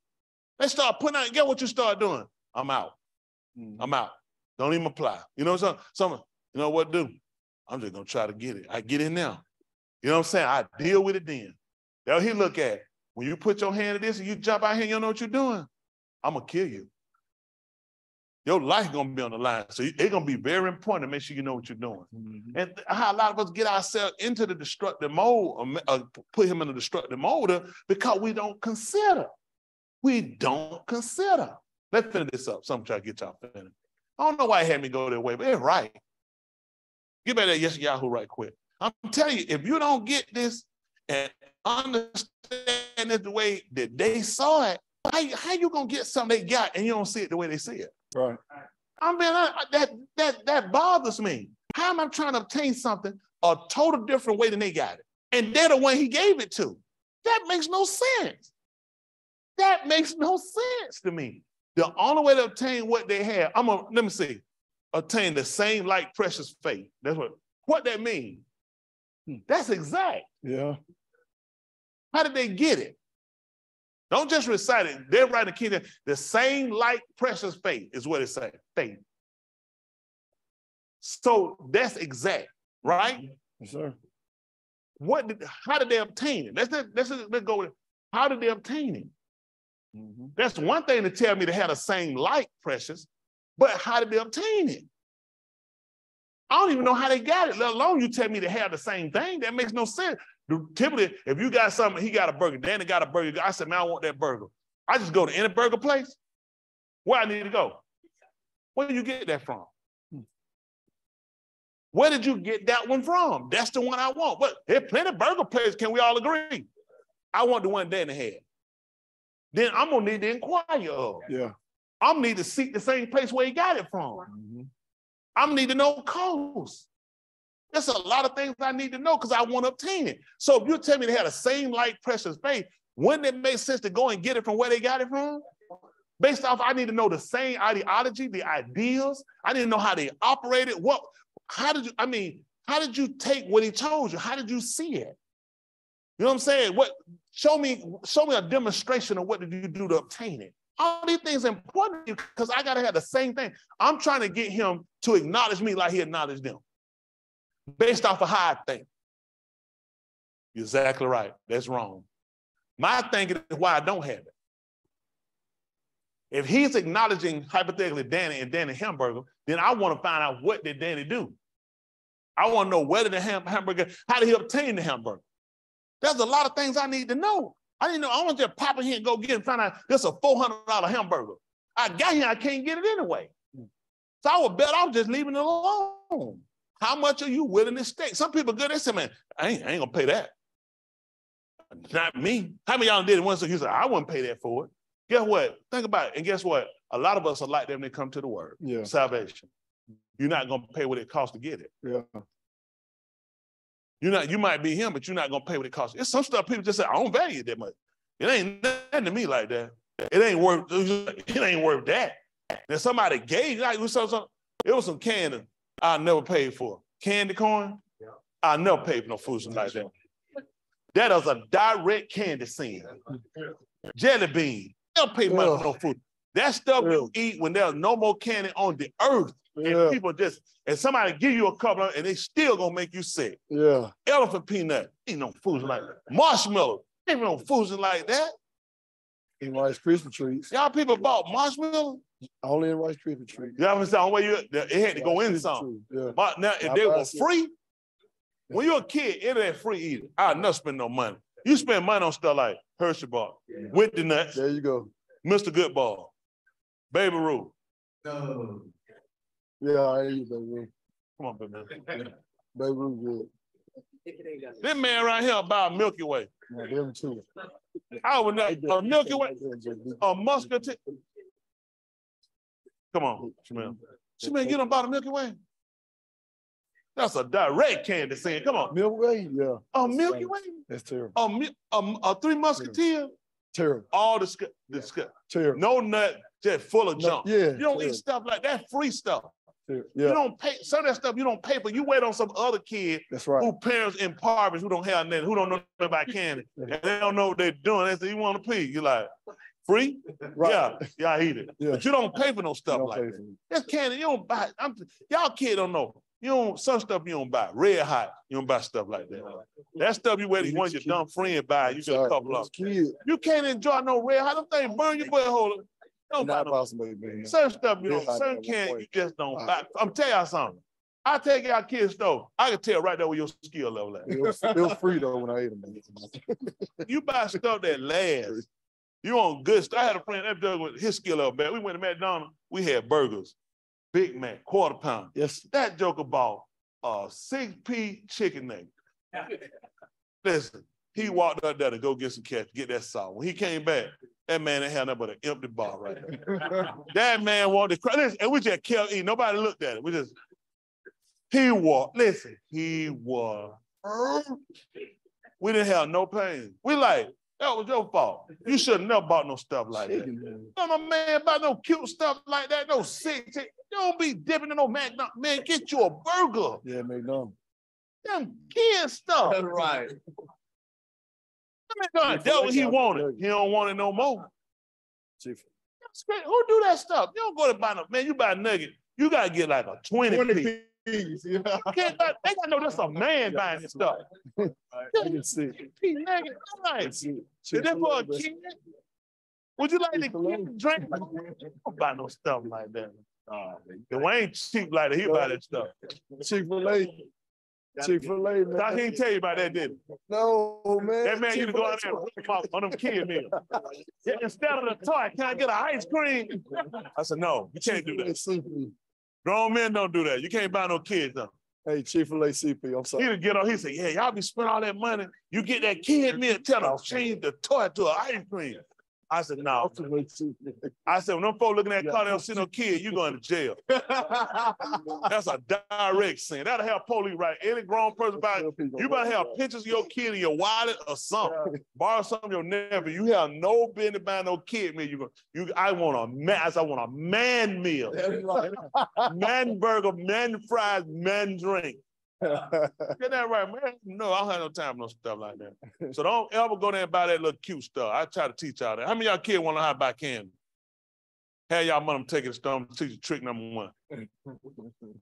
They start putting out, get what you start doing. I'm out. I'm out. Don't even apply. You know what I'm saying? You know what to do? I'm just gonna try to get it. I get in now. You know what I'm saying? I deal with it then. Now he look at, when you put your hand at this and you jump out here and you don't know what you're doing, I'm gonna kill you. Your life gonna be on the line. So it's gonna be very important to make sure you know what you're doing. And how a lot of us get ourselves into the destructive mode, or put him in the destructive mode, because we don't consider. We don't consider. Let's finish this up. Something try to get y'all finished. I don't know why it had me go that way, but it's right. Get back to YashaYahu right quick. I'm telling you, if you don't get this and understand it the way that they saw it, how you gonna get something they got and you don't see it the way they see it? Right. I mean, that bothers me. How am I trying to obtain something a total different way than they got it? And they're the one he gave it to. That makes no sense. That makes no sense to me. The only way to obtain what they have, let me see, obtain the same like precious faith. That's what that means. That's exact. Yeah. How did they get it? Don't just recite it. They're writing the kingdom. The same like precious faith is what it says. Faith. So that's exact, right? Yes, sir. How did they obtain it? Let's go with it. How did they obtain it? That's one thing to tell me to have the same like precious, but how did they obtain it? I don't even know how they got it, let alone you tell me to have the same thing. That makes no sense. Typically, if you got something, he got a burger, Danny got a burger, I said, man, I want that burger. I just go to any burger place. Where I need to go? Where did you get that from? Where did you get that one from? That's the one I want. But there's plenty of burger places, can we all agree? I want the one Danny had. Then I'm gonna need to inquire of. Yeah. I'm gonna need to seek the same place where he got it from. I'm gonna need to know cost. There's a lot of things I need to know because I want to obtain it. So if you tell me they had the same like precious faith, wouldn't it make sense to go and get it from where they got it from? Based off, I need to know the same ideology, the ideals. I need to know how they operated. How did you take what he told you? How did you see it? You know what I'm saying? Show me a demonstration of what did you do to obtain it. All these things are important because I got to have the same thing. I'm trying to get him to acknowledge me like he acknowledged them. Based off of how I think. You're exactly right. That's wrong. My thinking is why I don't have it. If he's acknowledging hypothetically Danny and Danny hamburger, then I want to find out what did Danny do. I want to know whether the hamburger, how did he obtain the hamburger? There's a lot of things I need to know. I didn't know. I want to just pop in here and go get it and find out this is a $400 hamburger. I got here, I can't get it anyway. So I would bet I'm just leaving it alone. How much are you willing to stake? Some people good, they say, man, I ain't gonna pay that. Not me. How many of y'all did it once? So you said, I wouldn't pay that for it. Guess what? Think about it. And guess what? A lot of us are like them when they come to the word. Yeah. Salvation. You're not gonna pay what it costs to get it. Yeah. You might be him, but you're not gonna pay what it costs. It's some stuff people just say, I don't value it that much. It ain't nothing to me like that. It ain't worth that. Then somebody gave, like, it was some candy I never paid for. Candy corn? Yeah. I never paid for no food like that. That is a direct candy scene. Jelly bean. Never pay money for no food. That stuff you eat when there's no more candy on the earth. And people and somebody give you a couple and they still gonna make you sick. Yeah. Elephant peanut. Ain't no foods like that. Marshmallow. Ain't no foods like that. In Rice Krispie treats. Y'all people bought marshmallow? Only in Rice Krispie treats. You know what I'm saying? It had to go in something. Yeah. But now, if they were free, when you're a kid, it ain't free either. I'll never spend no money. You spend money on stuff like Hershey bar, with the nuts. There you go. Mr. Goodball, Baby Ruth. No. Yeah, I eat baby. Come on, baby. Baby good. This man right here about Milky Way. Yeah, them too. I would not a Milky Way, a musketeer. Come on, Shemel. Shemel, you done bought a Milky Way? That's a direct candy saying, come on. Milky Way, yeah. A Milky Way? That's terrible. A Three Musketeers? Terrible. All the terrible. No nut, just full of junk. Yeah. You don't eat stuff like that, free stuff. Yeah. You don't pay, some of that stuff you don't pay for. You wait on some other kid. That's right. Who parents impoverished, who don't have nothing, who don't know nothing about candy. And they don't know what they're doing. They say, you want to pee? You're like, free? Right. Yeah, I eat it. Yeah. But you don't pay for no stuff like that. That's candy. You don't buy. Y'all kids don't know. You don't, some stuff you don't buy. Red Hot, you don't buy stuff like that. That stuff you wait one your dumb friend buy, you get a couple of them. You can't enjoy no Red Hot. Them things burn your butthole. Don't buy no. Certain stuff you don't, certain candy you just don't buy. I'm telling y'all something. I take y'all kids though. I can tell right there where your skill level at. It was free though when I ate them. You buy stuff that lasts. You on good stuff. I had a friend that dug with his skill level bad. We went to McDonald's. We had burgers, Big Mac, quarter pound. Yes. That joker bought a 6P chicken nugget. Listen, he walked up there to go get some catch, get that salt. When he came back, that man ain't had nothing but an empty bar right there. That man wanted to cry. Listen, and we just kept eating. Nobody looked at it. He was, we didn't have no pain. We like, that was your fault. You should have never bought no stuff like that. No, my man, bought no cute stuff like that, no sick. You don't be dipping in no McDonald's. Man, get you a burger. Yeah, McDonald's. Them kid stuff. That's right. That's what he wanted. He don't want it no more. Chief. Who do that stuff? You don't go to buy no, man, you buy a nugget, you got to get like a 20 piece. Yeah. They got to know that's a man buying this stuff. I can see. Nugget, right. Is that for a kid? Would you like to drink? Don't buy no stuff like that. It ain't cheap like that. He buy that stuff. Chick-fil-A. Chick-fil-A, man. He ain't tell you about that, did he? No, man. That man used to go out there and rip off on them kid meals. Yeah, instead of the toy, can I get an ice cream? I said, no, you can't do that. Grown men don't do that. You can't buy no kids, though. Hey, Chick-fil-A CP, I'm sorry. He'd get on, he said, yeah, y'all be spending all that money. You get that kid meal, tell them, change the toy to an ice cream. I said, no. I said, when them folks looking at that car, they don't see no kid, you going to jail. That's a direct sin. That'll have police right. Any grown person you better have pictures of your kid in your wallet or something. Borrow something your nephew. You have no business buying no kid meal. I want a man meal. Man burger, man fries, man drink. Get that right, man. No, I don't have no time for no stuff like that. So don't ever go there and buy that little cute stuff. I try to teach y'all that. How many of y'all kids want to know how to buy candy? Have y'all money, take it to the store, teach you trick number one.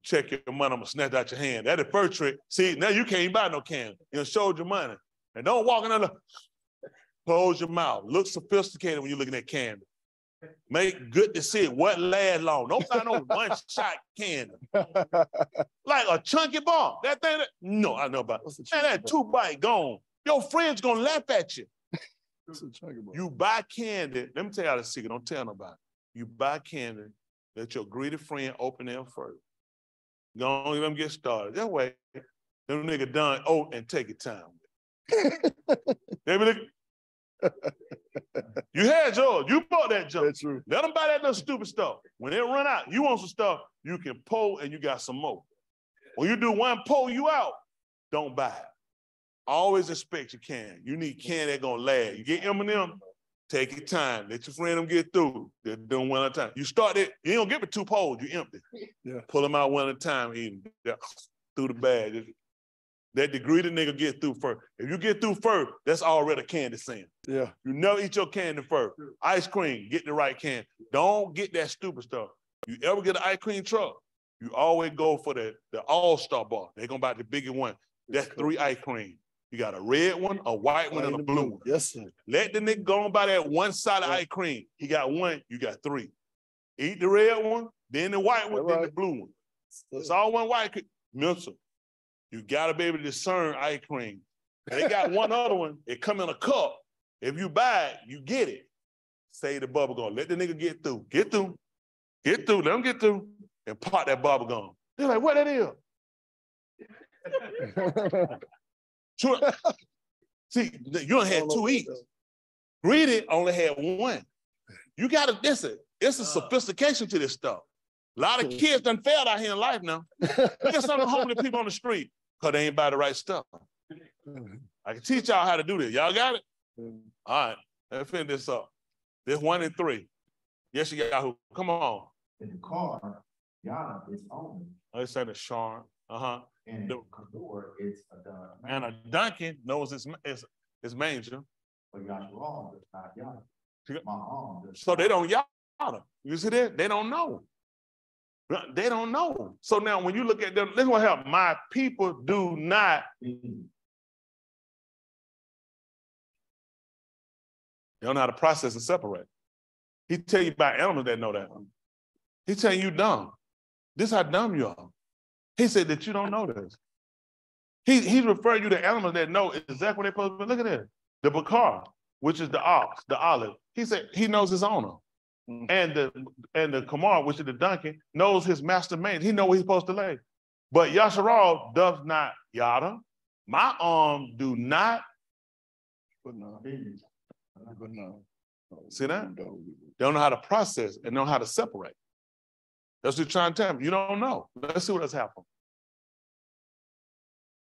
Check your money, I'm gonna snatch out your hand. That's the first trick. See, now you can't buy no candy. You showed your money. And don't walk in there, close your mouth. Look sophisticated when you're looking at candy. Make good to see it. What lasts long? Don't buy no one-shot candy. Like a chunky bomb. That thing, no, I know about it. Man, that 2-bite gone. Your friend's gonna laugh at you. You buy candy. Let me tell y'all the secret. Don't tell nobody. You buy candy, let your greedy friend open them first. Don't let them get started. That way, them nigga done and take your time. They be looking. You had yours. You bought that junk. That's true. Let them buy that little stupid stuff. When it run out, you want some stuff, you can pull and you got some more. When you do one pull you out, don't buy it. Always expect you can. You need candy that's gonna last. You get M&M, take your time. Let your friend them get through. They're doing one at a time. You start it, you don't get with 2 poles, you empty. Yeah. Pull them out one at a time, eat them through the bag. That degree the nigga get through first. If you get through first, that's already a candy sin. Yeah. You never eat your candy first. Ice cream, get the right candy. Don't get that stupid stuff. You ever get an ice cream truck, you always go for the all-star bar. They're gonna buy the bigger one. That's 3 ice cream. You got a red one, a white one, and a blue one. Yes, sir. Let the nigga go and buy that one side of ice cream. He got 1, you got 3. Eat the red one, then the white one, then the blue one. It's all one white cream. Milton. You gotta be able to discern ice cream. They got one other one, it come in a cup. If you buy it, you get it. Say the bubble gum. Let the nigga get through. Get through. Get through. Let him get through. and pop that bubble gum. They're like, what that is? See, you don't have 2 eats. Greedy only had 1. You gotta, it's a sophistication to this stuff. A lot of kids done failed out here in life now. Look at some of the homeless people on the street, because they ain't buy the right stuff. I can teach y'all how to do this. Y'all got it? All right, let's finish this up. This 1 and 3. YashaYahu, come on. In the car, Yana is owned. Let's say the Sharn. And the door is a donkey. And a donkey knows it's manger. But YashaYahu is not Yana. So they don't yada. You see that? They don't know. They don't know. So now when you look at them, this will help. My people do not. They don't know how to process and separate. He tell you about animals that know that. He telling you dumb. This is how dumb you are. He said that you don't know this. He's referring you to animals that know exactly what they're supposed to be. Look at this. The bakar, which is the ox, the olive. He said he knows his owner. And the kamar, which is the donkey, knows his master man. He knows where he's supposed to lay. But Yasharal does not yada. My arm do not. See that? They don't know how to process and know how to separate. That's what you're trying to tell me. You don't know. Let's see what has happened.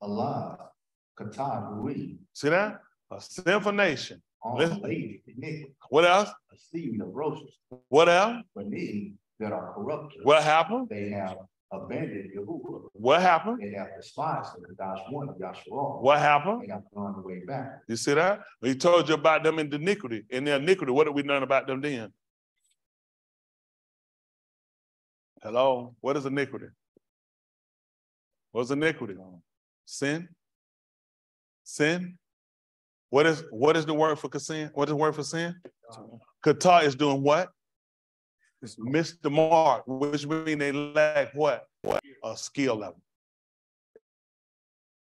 Allah, Qatar, see that? A sinful nation. What else? A seed of roses. What else? But these that are corrupted. What happened? They have abandoned Yahuah. What happened? They have despised the Yahshua of Yasharal. What happened? They have gone the way back. You see that? We told you about them in the iniquity. In their iniquity, what did we learn about them then? Hello? What is iniquity? What's iniquity? Sin? Sin? What is the word for sin? What is the word for sin? Qatar is doing what? Missed the mark, which means they lack what? A skill level.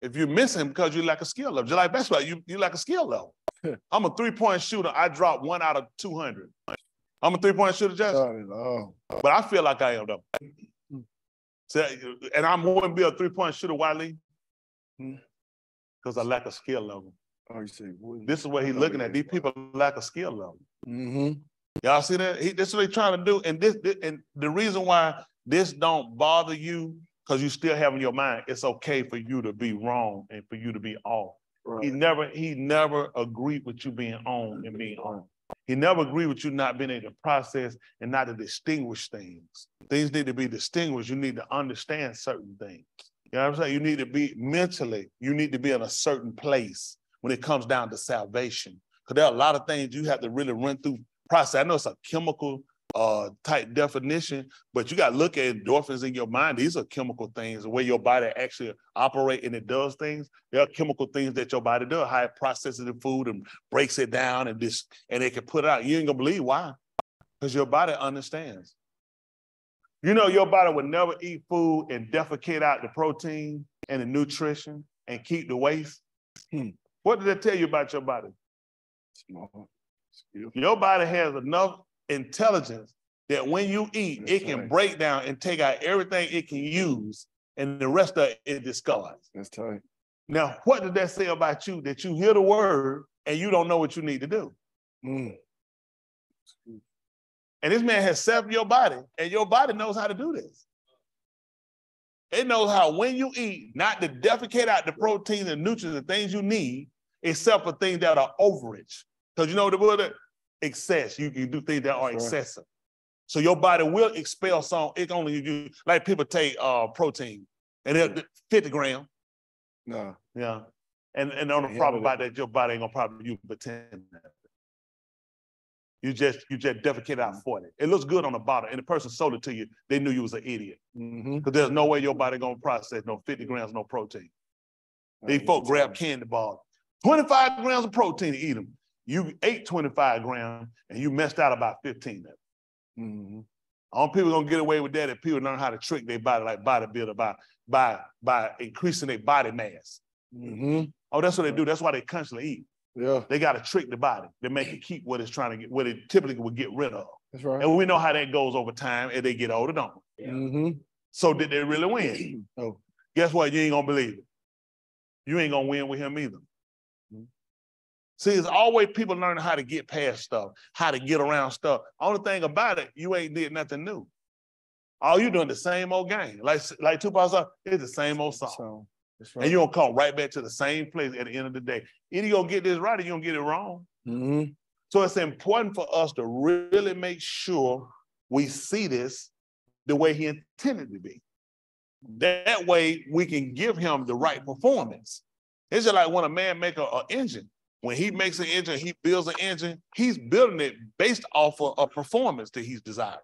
If you miss him because you lack a skill level, just like basketball, you lack a skill level. I'm a 3-point shooter. I dropped 1 out of 200. I'm a 3-point shooter, Justin. But I feel like I am though. So, and I wouldn't be a 3-point shooter, Wiley, because I lack a skill level. This is what he's looking at. These people lack a skill level. Y'all see that? This is what he's trying to do. And and the reason why this don't bother you, because you still have in your mind, it's okay for you to be wrong and for you to be off. Right. He never agreed with you being on and being on. He never agreed with you not being able to process and not to distinguish things. Things need to be distinguished. You need to understand certain things. You know what I'm saying? You need to be mentally, you need to be in a certain place when it comes down to salvation. Because there are a lot of things you have to really run through process. I know it's a chemical type definition, but you got to look at endorphins in your mind. These are chemical things, the way your body actually operates and it does things. There are chemical things that your body does, how it processes the food and breaks it down and it can put it out. You ain't gonna believe why, because your body understands. You know your body would never eat food and defecate out the protein and the nutrition and keep the waste. What did that tell you about your body? Your body has enough intelligence that when you eat, it can break down and take out everything it can use, and the rest of it discards. That's tight. Now, what does that say about you, that you hear the word and you don't know what you need to do? And this man has set your body, and your body knows how to do this. It knows how, when you eat, not to defecate out the protein and nutrients and things you need, except for things that are overage. Because you know the word? Excess. You can do things that are excessive. So your body will expel some. It only you, like people take protein and they're 50 grams. No. Yeah. And the only problem about that, your body ain't gonna probably use but 10. You just defecate out 40. It looks good on the bottle, and the person sold it to you, they knew you was an idiot. Because there's no way your body gonna process no 50 grams, no protein. These folk grab candy bars, 25 grams of protein to eat them. You ate 25 grams and you messed out about 15 of them. All people gonna get away with that if people learn how to trick their body like bodybuilder by increasing their body mass. Oh, that's what they do. That's why they constantly eat. Yeah. They gotta trick the body. They make it keep what it's trying to get, what it typically would get rid of. That's right. And we know how that goes over time as they get older, don't we? Mm-hmm. So did they really win? Oh, Guess what? You ain't gonna believe it. You ain't gonna win with him either. See, it's always people learning how to get past stuff, how to get around stuff. Only thing about it, you ain't did nothing new. All you doing the same old game. Like Tupac said, it's the same old song. so that's right. And you're gonna come right back to the same place at the end of the day. Either you're gonna get this right or you're gonna get it wrong. Mm-hmm. So it's important for us to really make sure we see this the way he intended to be. That way we can give him the right performance. It's just like when a man makes an engine. When he makes an engine, he builds an engine, he's building it based off of a performance that he's desiring.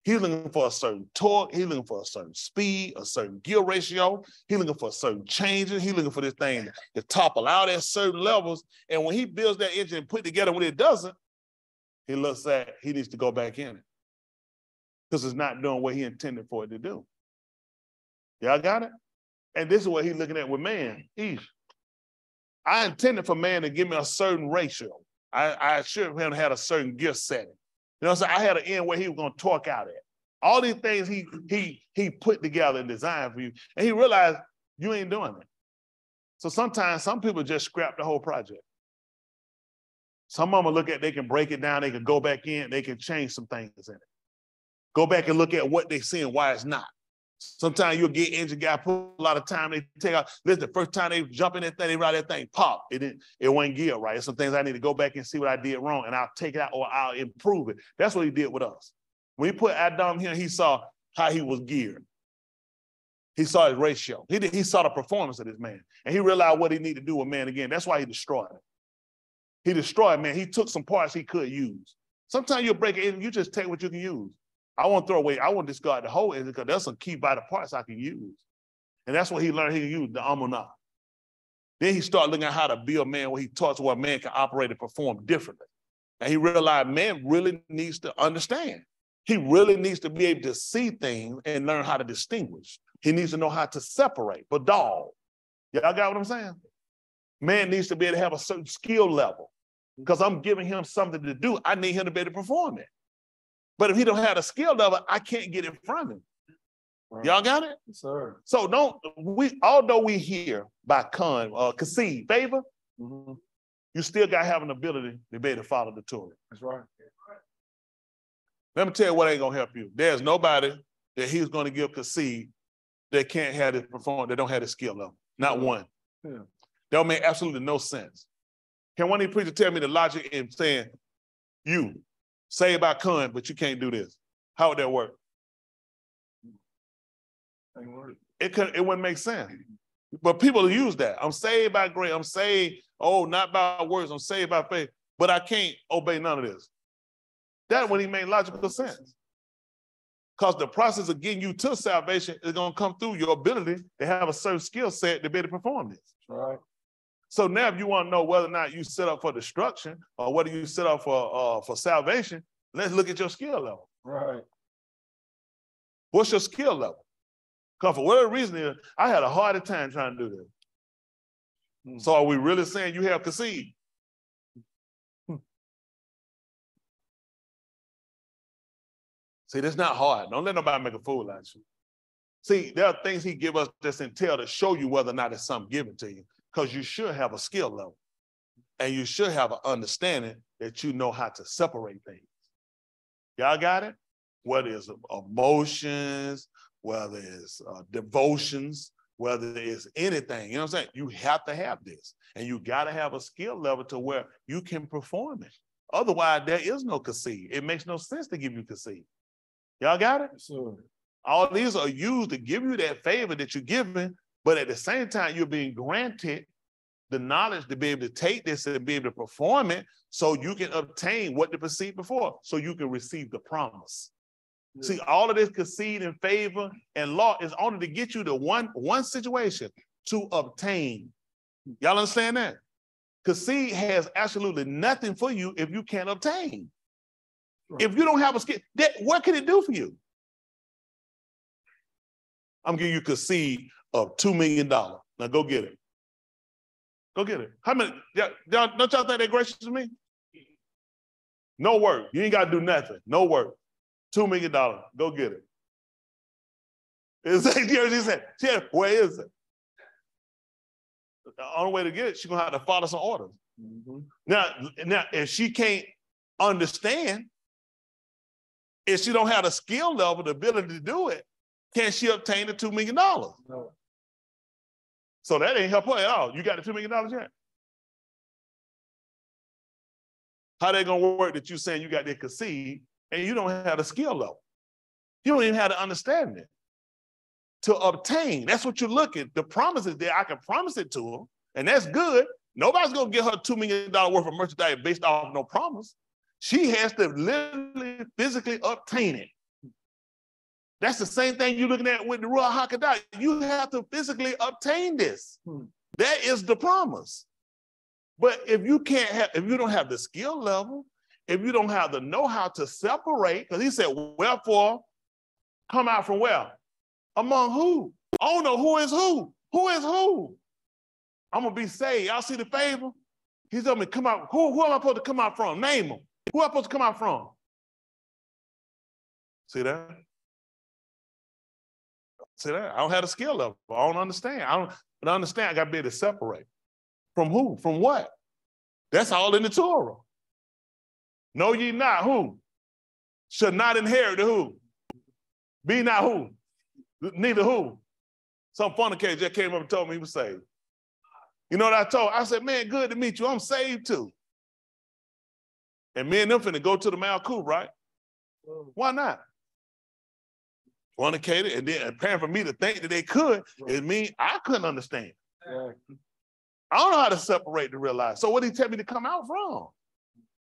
He's looking for a certain torque, he's looking for a certain speed, a certain gear ratio, he's looking for a certain changes, he's looking for this thing to topple out at certain levels. And when he builds that engine and put together when it doesn't, he looks at, he needs to go back in it. Because it's not doing what he intended for it to do. Y'all got it? And this is what he's looking at with man. I intended for man to give me a certain ratio. I should have had a certain gear setting. You know what I'm saying? I had an end where he was going to torque out at. All these things he put together and designed for you. And he realized you ain't doing it. So sometimes some people just scrap the whole project. Some of them look at, they can break it down, they can go back in, they can change some things in it. Go back and look at what they see and why it's not. Sometimes you'll get engine guy, put a lot of time, they take out, this is the first time they jump in that thing, they ride that thing, pop. It wasn't gear right. There's some things I need to go back and see what I did wrong, and I'll take it out or I'll improve it. That's what he did with us. When he put Adam here, he saw how he was geared. He saw his ratio. He saw the performance of this man, and he realized what he needed to do with man again. That's why he destroyed it. He destroyed man. He took some parts he could use. Sometimes you'll break it in, you just take what you can use. I won't throw away, I won't discard the whole engine because there's some key vital parts I can use. And that's what he learned he can use, the Amunah. Then he started looking at how to build man, where he taught to where man can operate and perform differently. And he realized man really needs to understand. He really needs to be able to see things and learn how to distinguish. He needs to know how to separate, but dog. Y'all got what I'm saying? Man needs to be able to have a certain skill level because I'm giving him something to do. I need him to be able to perform it. But if he don't have a skill level, I can't get it from him. Right. Y'all got it? Yes, sir. So although we hear by concede favor, you still got to have an ability to be able to follow the turah. That's right. Let me tell you what ain't gonna help you. There's nobody that he's gonna give concede that can't have this performance, that don't have the skill level. Not one. Yeah. That'll make absolutely no sense. Can one of these preachers tell me the logic in saying, you say about Kun, but you can't do this? How would that work? It wouldn't make sense. But people use that. I'm saved by grace. I'm saved, not by words. I'm saved by faith. But I can't obey none of this. That wouldn't even make logical sense. Because the process of getting you to salvation is going to come through your ability to have a certain skill set to be able to perform this. Right. So now if you want to know whether or not you set up for destruction or whether you set up for salvation, let's look at your skill level. Right. What's your skill level? Because for whatever reason, I had a harder time trying to do this. So are we really saying you have conceived? See, that's not hard. Don't let nobody make a fool out of you. See, there are things he give us that's entail to show you whether or not it's something given to you, because you should have a skill level and you should have an understanding that you know how to separate things. Y'all got it? Whether it's emotions, whether it's devotions, whether it's anything, you know what I'm saying? You have to have this, and you got to have a skill level to where you can perform it. Otherwise, there is no concede. It makes no sense to give you concede. Y'all got it? Sure. All these are used to give you that favor that you're given, but at the same time, you're being granted the knowledge to be able to take this and be able to perform it so you can obtain what to perceive before, so you can receive the promise. Yeah. See, all of this concede and favor and law is only to get you to one situation, to obtain. Y'all understand that? Concede has absolutely nothing for you if you can't obtain. Right. If you don't have a skill, what can it do for you? I'm giving you concede of $2 million. Now go get it. Go get it. How many? Don't y'all think they're gracious to me? No work. You ain't got to do nothing. No work. $2 million. Go get it. She said, yeah, where is it? The only way to get it, she's going to have to follow some orders. Mm-hmm. Now, if she can't understand, if she don't have the skill level, the ability to do it, can she obtain the $2 million? No. So that ain't help her at all. You got the $2 million yet? How they gonna work that you saying you got to concede and you don't have the skill level? You don't even have the understanding to obtain. That's what you're looking. The promise is there. I can promise it to her, and that's good. Nobody's gonna get her $2 million worth of merchandise based off no promise. She has to literally, physically obtain it. That's the same thing you're looking at with the Ruach HaKodesh. You have to physically obtain this. That is the promise. But if you don't have the skill level, if you don't have the know-how to separate, because he said, wherefore, come out from where? Among who? I don't know who is who. Who is who? I'm going to be saved. Y'all see the favor? He told me, come out. Who am I supposed to come out from? Name them. Who am I supposed to come out from? See that? See that? I don't have the skill level. I don't understand. I got to be able to separate. From who? From what? That's all in the Torah. Know ye not who? Should not inherit the who? Be not who? Neither who? Some fornicator just came up and told me he was saved. You know what I told? I said, man, good to meet you. I'm saved too. And me and them finna go to the Malkut, right? Why not? Fornicator, and then apparently for me to think that they could, it means I couldn't understand. I don't know how to separate the real life. So what did he tell me to come out from?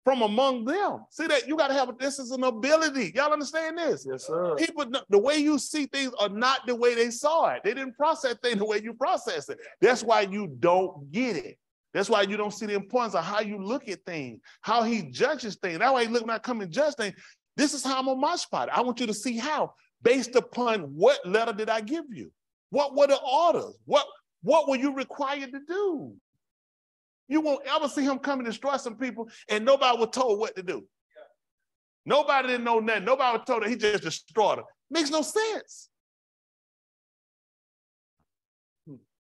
From among them. See that you got to have, this is an ability. Y'all understand this? Yes, sir. People, the way you see things are not the way they saw it. They didn't process things the way you process it. That's why you don't get it. That's why you don't see the importance of how you look at things, how he judges things. That way he look when I come and judge things. This is how I'm a mashpat. I want you to see how, based upon what letter did I give you? What were the orders? What were you required to do? You won't ever see him come and destroy some people and nobody was told what to do. Nobody didn't know nothing. Nobody was told that he just destroyed them. Makes no sense.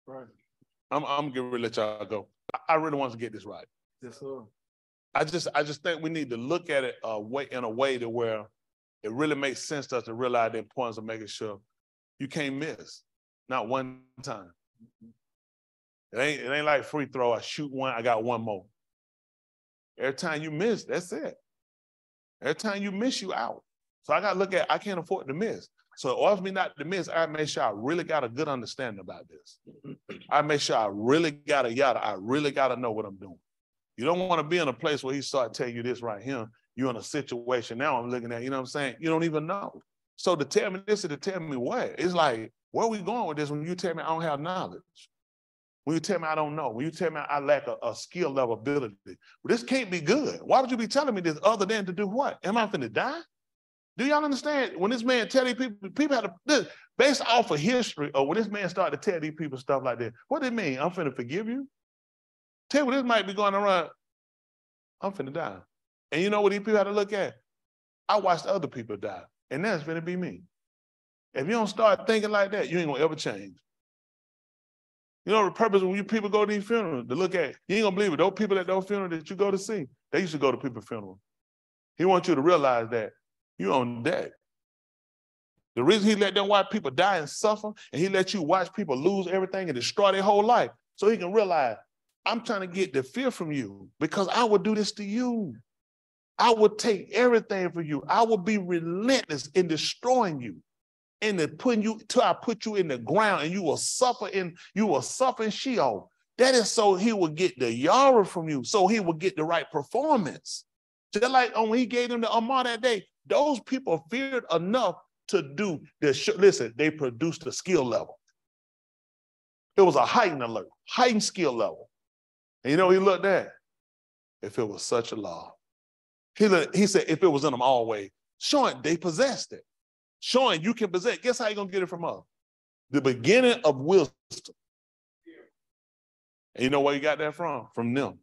Right. I'm getting ready to let y'all go. I really want to get this right. Yes, sir. I just think we need to look at it in a way to where it really makes sense to us to realize the importance of making sure you can't miss, not one time. It ain't like free throw. I shoot one, I got one more. Every time you miss, that's it. Every time you miss, you out. So I got to look at, I can't afford to miss. So in order for me not to miss, I make sure I really got a good understanding about this. I make sure I really got I really got to know what I'm doing. You don't want to be in a place where he start telling you this right here. You're in a situation now I'm looking at, you know what I'm saying? You don't even know. So to tell me this is to tell me what? It's like, where are we going with this when you tell me I don't have knowledge? When you tell me I don't know, when you tell me I lack a skill level ability, well, this can't be good. Why would you be telling me this other than to do what? Am I finna die? Do y'all understand? When this man tell these people had to, based off of history, or when this man started to tell these people stuff like that, what did it mean? I'm finna forgive you? Tell me this might be going around, I'm finna die. And you know what these people had to look at? I watched other people die, and that's finna be me. If you don't start thinking like that, you ain't gonna ever change. You know the purpose when you people go to these funerals, to look at, you ain't gonna believe it, those people at those funerals that you go to see, they used to go to people's funerals. He wants you to realize that you're on deck. The reason he let them white people die and suffer, and he let you watch people lose everything and destroy their whole life, so he can realize, I'm trying to get the fear from you because I would do this to you. I would take everything from you. I will be relentless in destroying you. And putting you till I put you in the ground and you will suffer in Sheol. That is so he will get the Yara from you, so he will get the right performance. Just like when he gave them the Amar that day, those people feared enough to do this. Listen, they produced a skill level. It was a heightened alert, heightened skill level. And you know he looked at? If it was such a law. He said, if it was in them always, showing they possessed it. Showing you can possess. Guess how you're going to get it from us? The beginning of wisdom. And you know where you got that from? From them.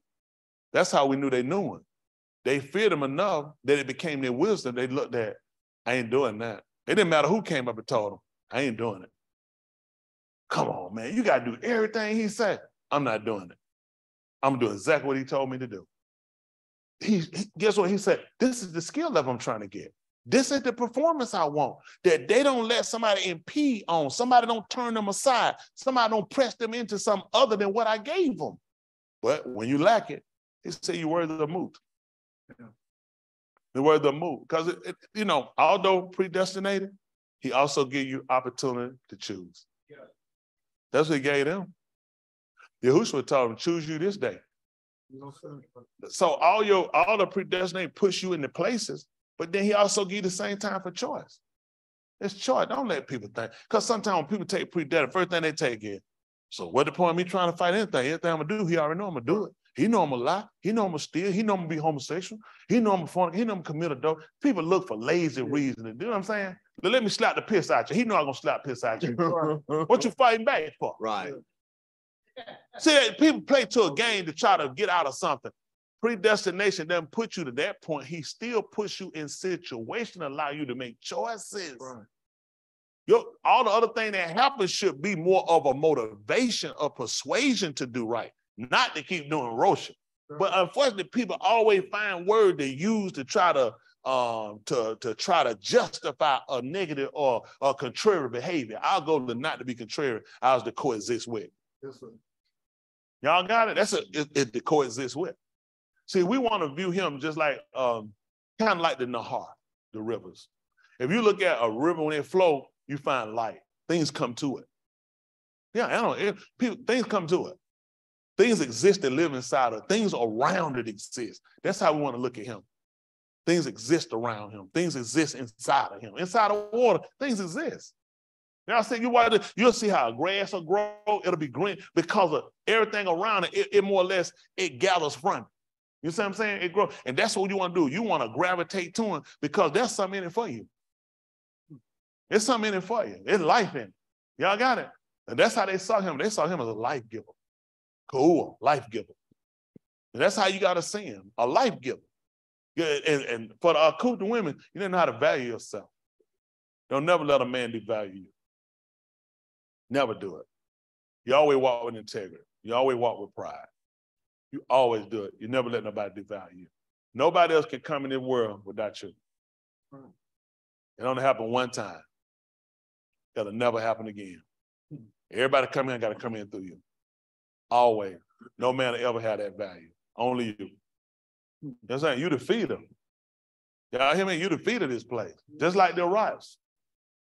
That's how we knew they knew him. they feared him enough that it became their wisdom. They looked at, I ain't doing that. It didn't matter who came up and told them, I ain't doing it. Come on, man, you got to do everything he said. I'm not doing it. I'm doing exactly what he told me to do. Guess what he said? This is the skill level I'm trying to get. This is the performance I want, that they don't let somebody impede on, somebody don't turn them aside, somebody don't press them into something other than what I gave them. But when you lack it, he said you worthy of the move. The word the move. Because, you know, although predestinated, he also gave you opportunity to choose. Yeah. That's what he gave them. Yahuah told them, choose you this day. So all the predestinated push you into places, but then he also give you the same time for choice. It's choice. Don't let people think. Because sometimes when people take predestined, first thing they take is, so what the point of me trying to fight anything? Anything I'm going to do, he already know I'm going to do it. He know I'm going to lie. He know I'm going to steal. He know I'm going to be homosexual. He know I'm going to fornicate. He know I'm going to commit adultery. People look for lazy reasons to do. You know what I'm saying? Let me slap the piss out you. He know I'm going to slap piss out you. What you fighting back for? Right. See, people play to a game to try to get out of something. Predestination doesn't put you to that point. He still puts you in situations, allow you to make choices. Right. All the other thing that happens should be more of a motivation or persuasion to do right, not to keep doing Roshan. Right. But unfortunately, people always find words they use to try to try to justify a negative or contrary behavior. I'll go to not to be contrary. I was to coexist with. Yes, sir. Y'all got it? That's it to coexist with. See, we want to view him just like kind of like the Nahar, the rivers. If you look at a river when it flows, you find light. Things come to it. Yeah, I don't. Things come to it. Things exist that live inside of it. Things around it exist. That's how we want to look at him. Things exist around him. Things exist inside of him. Inside of water, things exist. Y'all see, you'll see how grass will grow. It'll be green because of everything around it. It more or less, it gathers from it. You see what I'm saying? It grows. And that's what you want to do. You want to gravitate to him because there's something in it for you. There's something in it for you. There's life in it. Y'all got it? And that's how they saw him. They saw him as a life giver. Cool, life giver. And that's how you got to see him, a life giver. Yeah, and for the Akuta women, you didn't know how to value yourself. Don't never let a man devalue you. Never do it. You always walk with integrity. You always walk with pride. You always do it. You never let nobody devalue you. Nobody else can come in this world without you. It only happened one time. It'll never happen again. Everybody come in got to come in through you. Always. No man will ever have that value. Only you. You know what I'm saying? You the feeder. Y'all hear me? You the feeder of this place. Just like the rocks.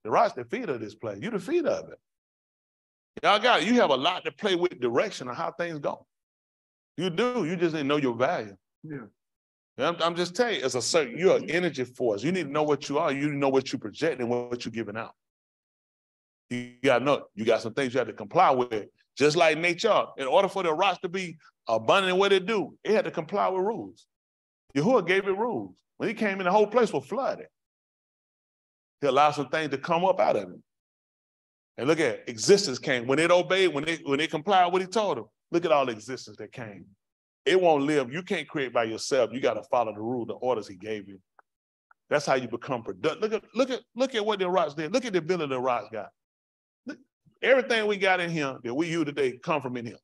The rocks the feeder of this place. You the feeder of it. Y'all got it. You have a lot to play with direction on how things go. You do. You just didn't know your value. Yeah. I'm just telling you, it's a certain, you're an energy force. You need to know what you are. You need to know what you project and what you're giving out. You got to know, you got some things you have to comply with. Just like nature, in order for the rocks to be abundant in what it do, it had to comply with rules. Yahuah gave it rules. When he came in, the whole place was flooded. He allowed some things to come up out of it. And look at existence came. When it obeyed, when it complied with what he told them, look at all the existence that came. It won't live. You can't create by yourself. You got to follow the rule, the orders he gave you. That's how you become productive. Look at what the rocks did. Look at the ability the rocks got. Look, everything we got in here that we use today come from in here.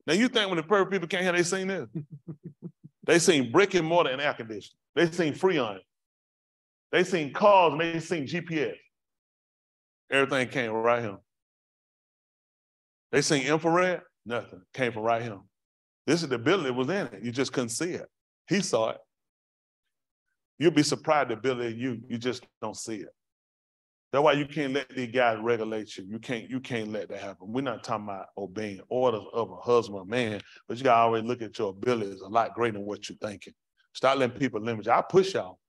Now you think when the perfect people came here, they seen this? They seen brick and mortar and air conditioning. They seen Freon. They seen cars and they seen GPS. Everything came right here. They seen infrared, nothing. Came from right here. This is the ability that was in it. You just couldn't see it. He saw it. You'll be surprised the ability you just don't see it. That's why you can't let these guys regulate you. You can't let that happen. We're not talking about obeying orders of a husband or man, but you gotta always look at your abilities a lot greater than what you're thinking. Stop letting people limit you. I push y'all.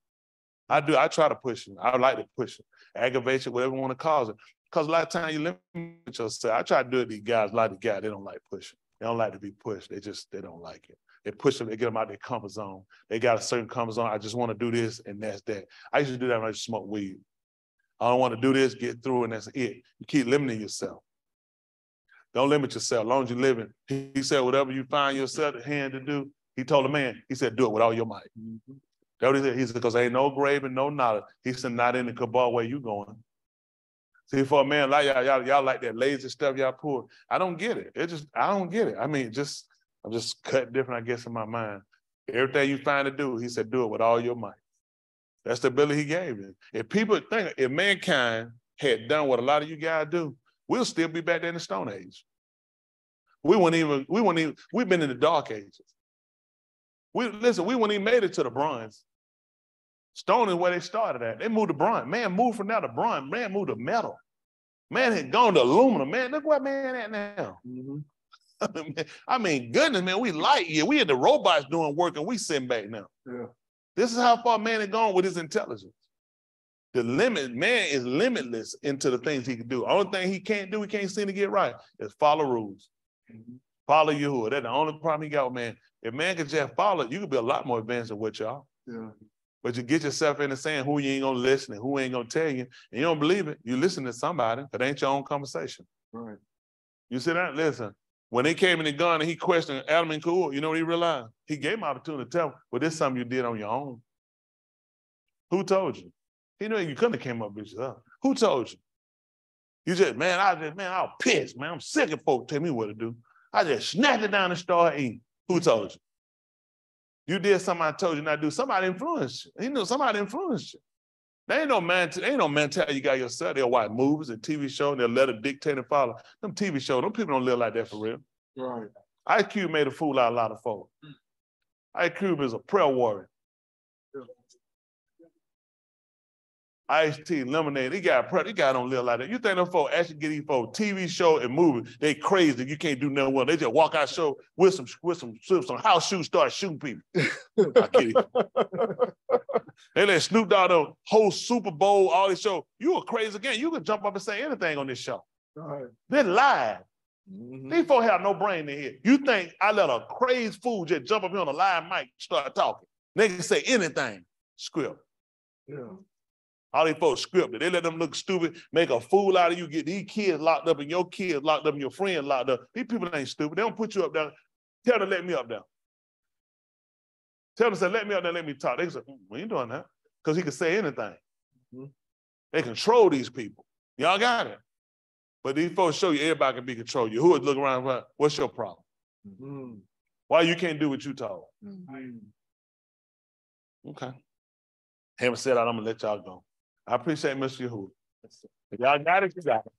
I do. I try to push them. I like to push them. Aggravate it, whatever you want to cause it. Because a lot of times you limit yourself. I try to do it to these guys. A lot of guys, they don't like pushing. They don't like to be pushed. They don't like it. They push them, they get them out of their comfort zone. They got a certain comfort zone. I just want to do this and that's that. I used to do that when I used to smoke weed. I don't want to do this, get through, and that's it. You keep limiting yourself. Don't limit yourself. As long as you're living, he said, whatever you find yourself at hand to do, He told the man, he said, do it with all your might. That's what he said. He said, because ain't no grave and no knowledge. He said, not in the cabal where you going. See, for a man like y'all like that lazy stuff y'all pull. I don't get it. I don't get it. I mean, I'm just cut different, I guess, in my mind. Everything you find to do, he said, do it with all your might. That's the ability he gave you. If mankind had done what a lot of you guys do, we'll still be back there in the Stone Age. We've been in the Dark Ages. We wouldn't even made it to the bronze. Stone is where they started at. They moved to bronze. Man moved from there to bronze. Man moved to metal. Man had gone to aluminum. Man, look where man at now. I mean, goodness, man, we light year. We had the robots doing work and we sitting back now. Yeah. This is how far man had gone with his intelligence. Man is limitless into the things he can do. Only thing he can't do, he can't seem to get right, is follow rules. Follow Yahuah. That's the only problem he got with man. If man could just follow, you could be a lot more advanced than what y'all. Yeah. But you get yourself into saying who you ain't gonna listen and who ain't gonna tell you, and you don't believe it, you listen to somebody, but it ain't your own conversation. Right. You sit down, listen. When they came in the gun and he questioned Adam and Yahuah, you know what he realized? He gave him opportunity to tell him, well, this is something you did on your own. Who told you? He knew you couldn't have came up with yourself. Who told you? You just, man, I was pissed, man. I'm sick of folks tell me what to do. I just snatched it down and started eating. Who told you? You did something I told you not to do. Somebody influenced you. He knew somebody influenced you. There ain't no mentality you got yourself. They'll watch movies and TV shows and they'll let a dictator follow. Them TV shows, them people don't live like that for real. Right. Ice Cube made a fool out of a lot of folks. Ice Cube is a prayer warrior. Ice-T, Lemonade, he got don't live like that. You think them folks actually get these folks TV show and movies, they crazy, you can't do nothing well. They just walk out show with some house shoes, start shooting people. I kid you. They let Snoop Dogg host Super Bowl, all this show. You a crazy again. You can jump up and say anything on this show. Right. Then live. These folks have no brain in here. You think I let a crazy fool just jump up here on a live mic, start talking. They can say anything. Script. Yeah. All these folks scripted. They let them look stupid, make a fool out of you, get these kids locked up and your kids locked up and your friends locked up. These people ain't stupid. They don't put you up there. Tell them, let me up there. Tell them, say, let me up there, let me talk. They say, we ain't doing that. Because he can say anything. They control these people. Y'all got it. But these folks show you everybody can be controlled. Who would look around, what's your problem? Why you can't do what you told? Okay. Having said that, I'm going to let y'all go. I appreciate Mr. Yahuah. If y'all got it, you got it.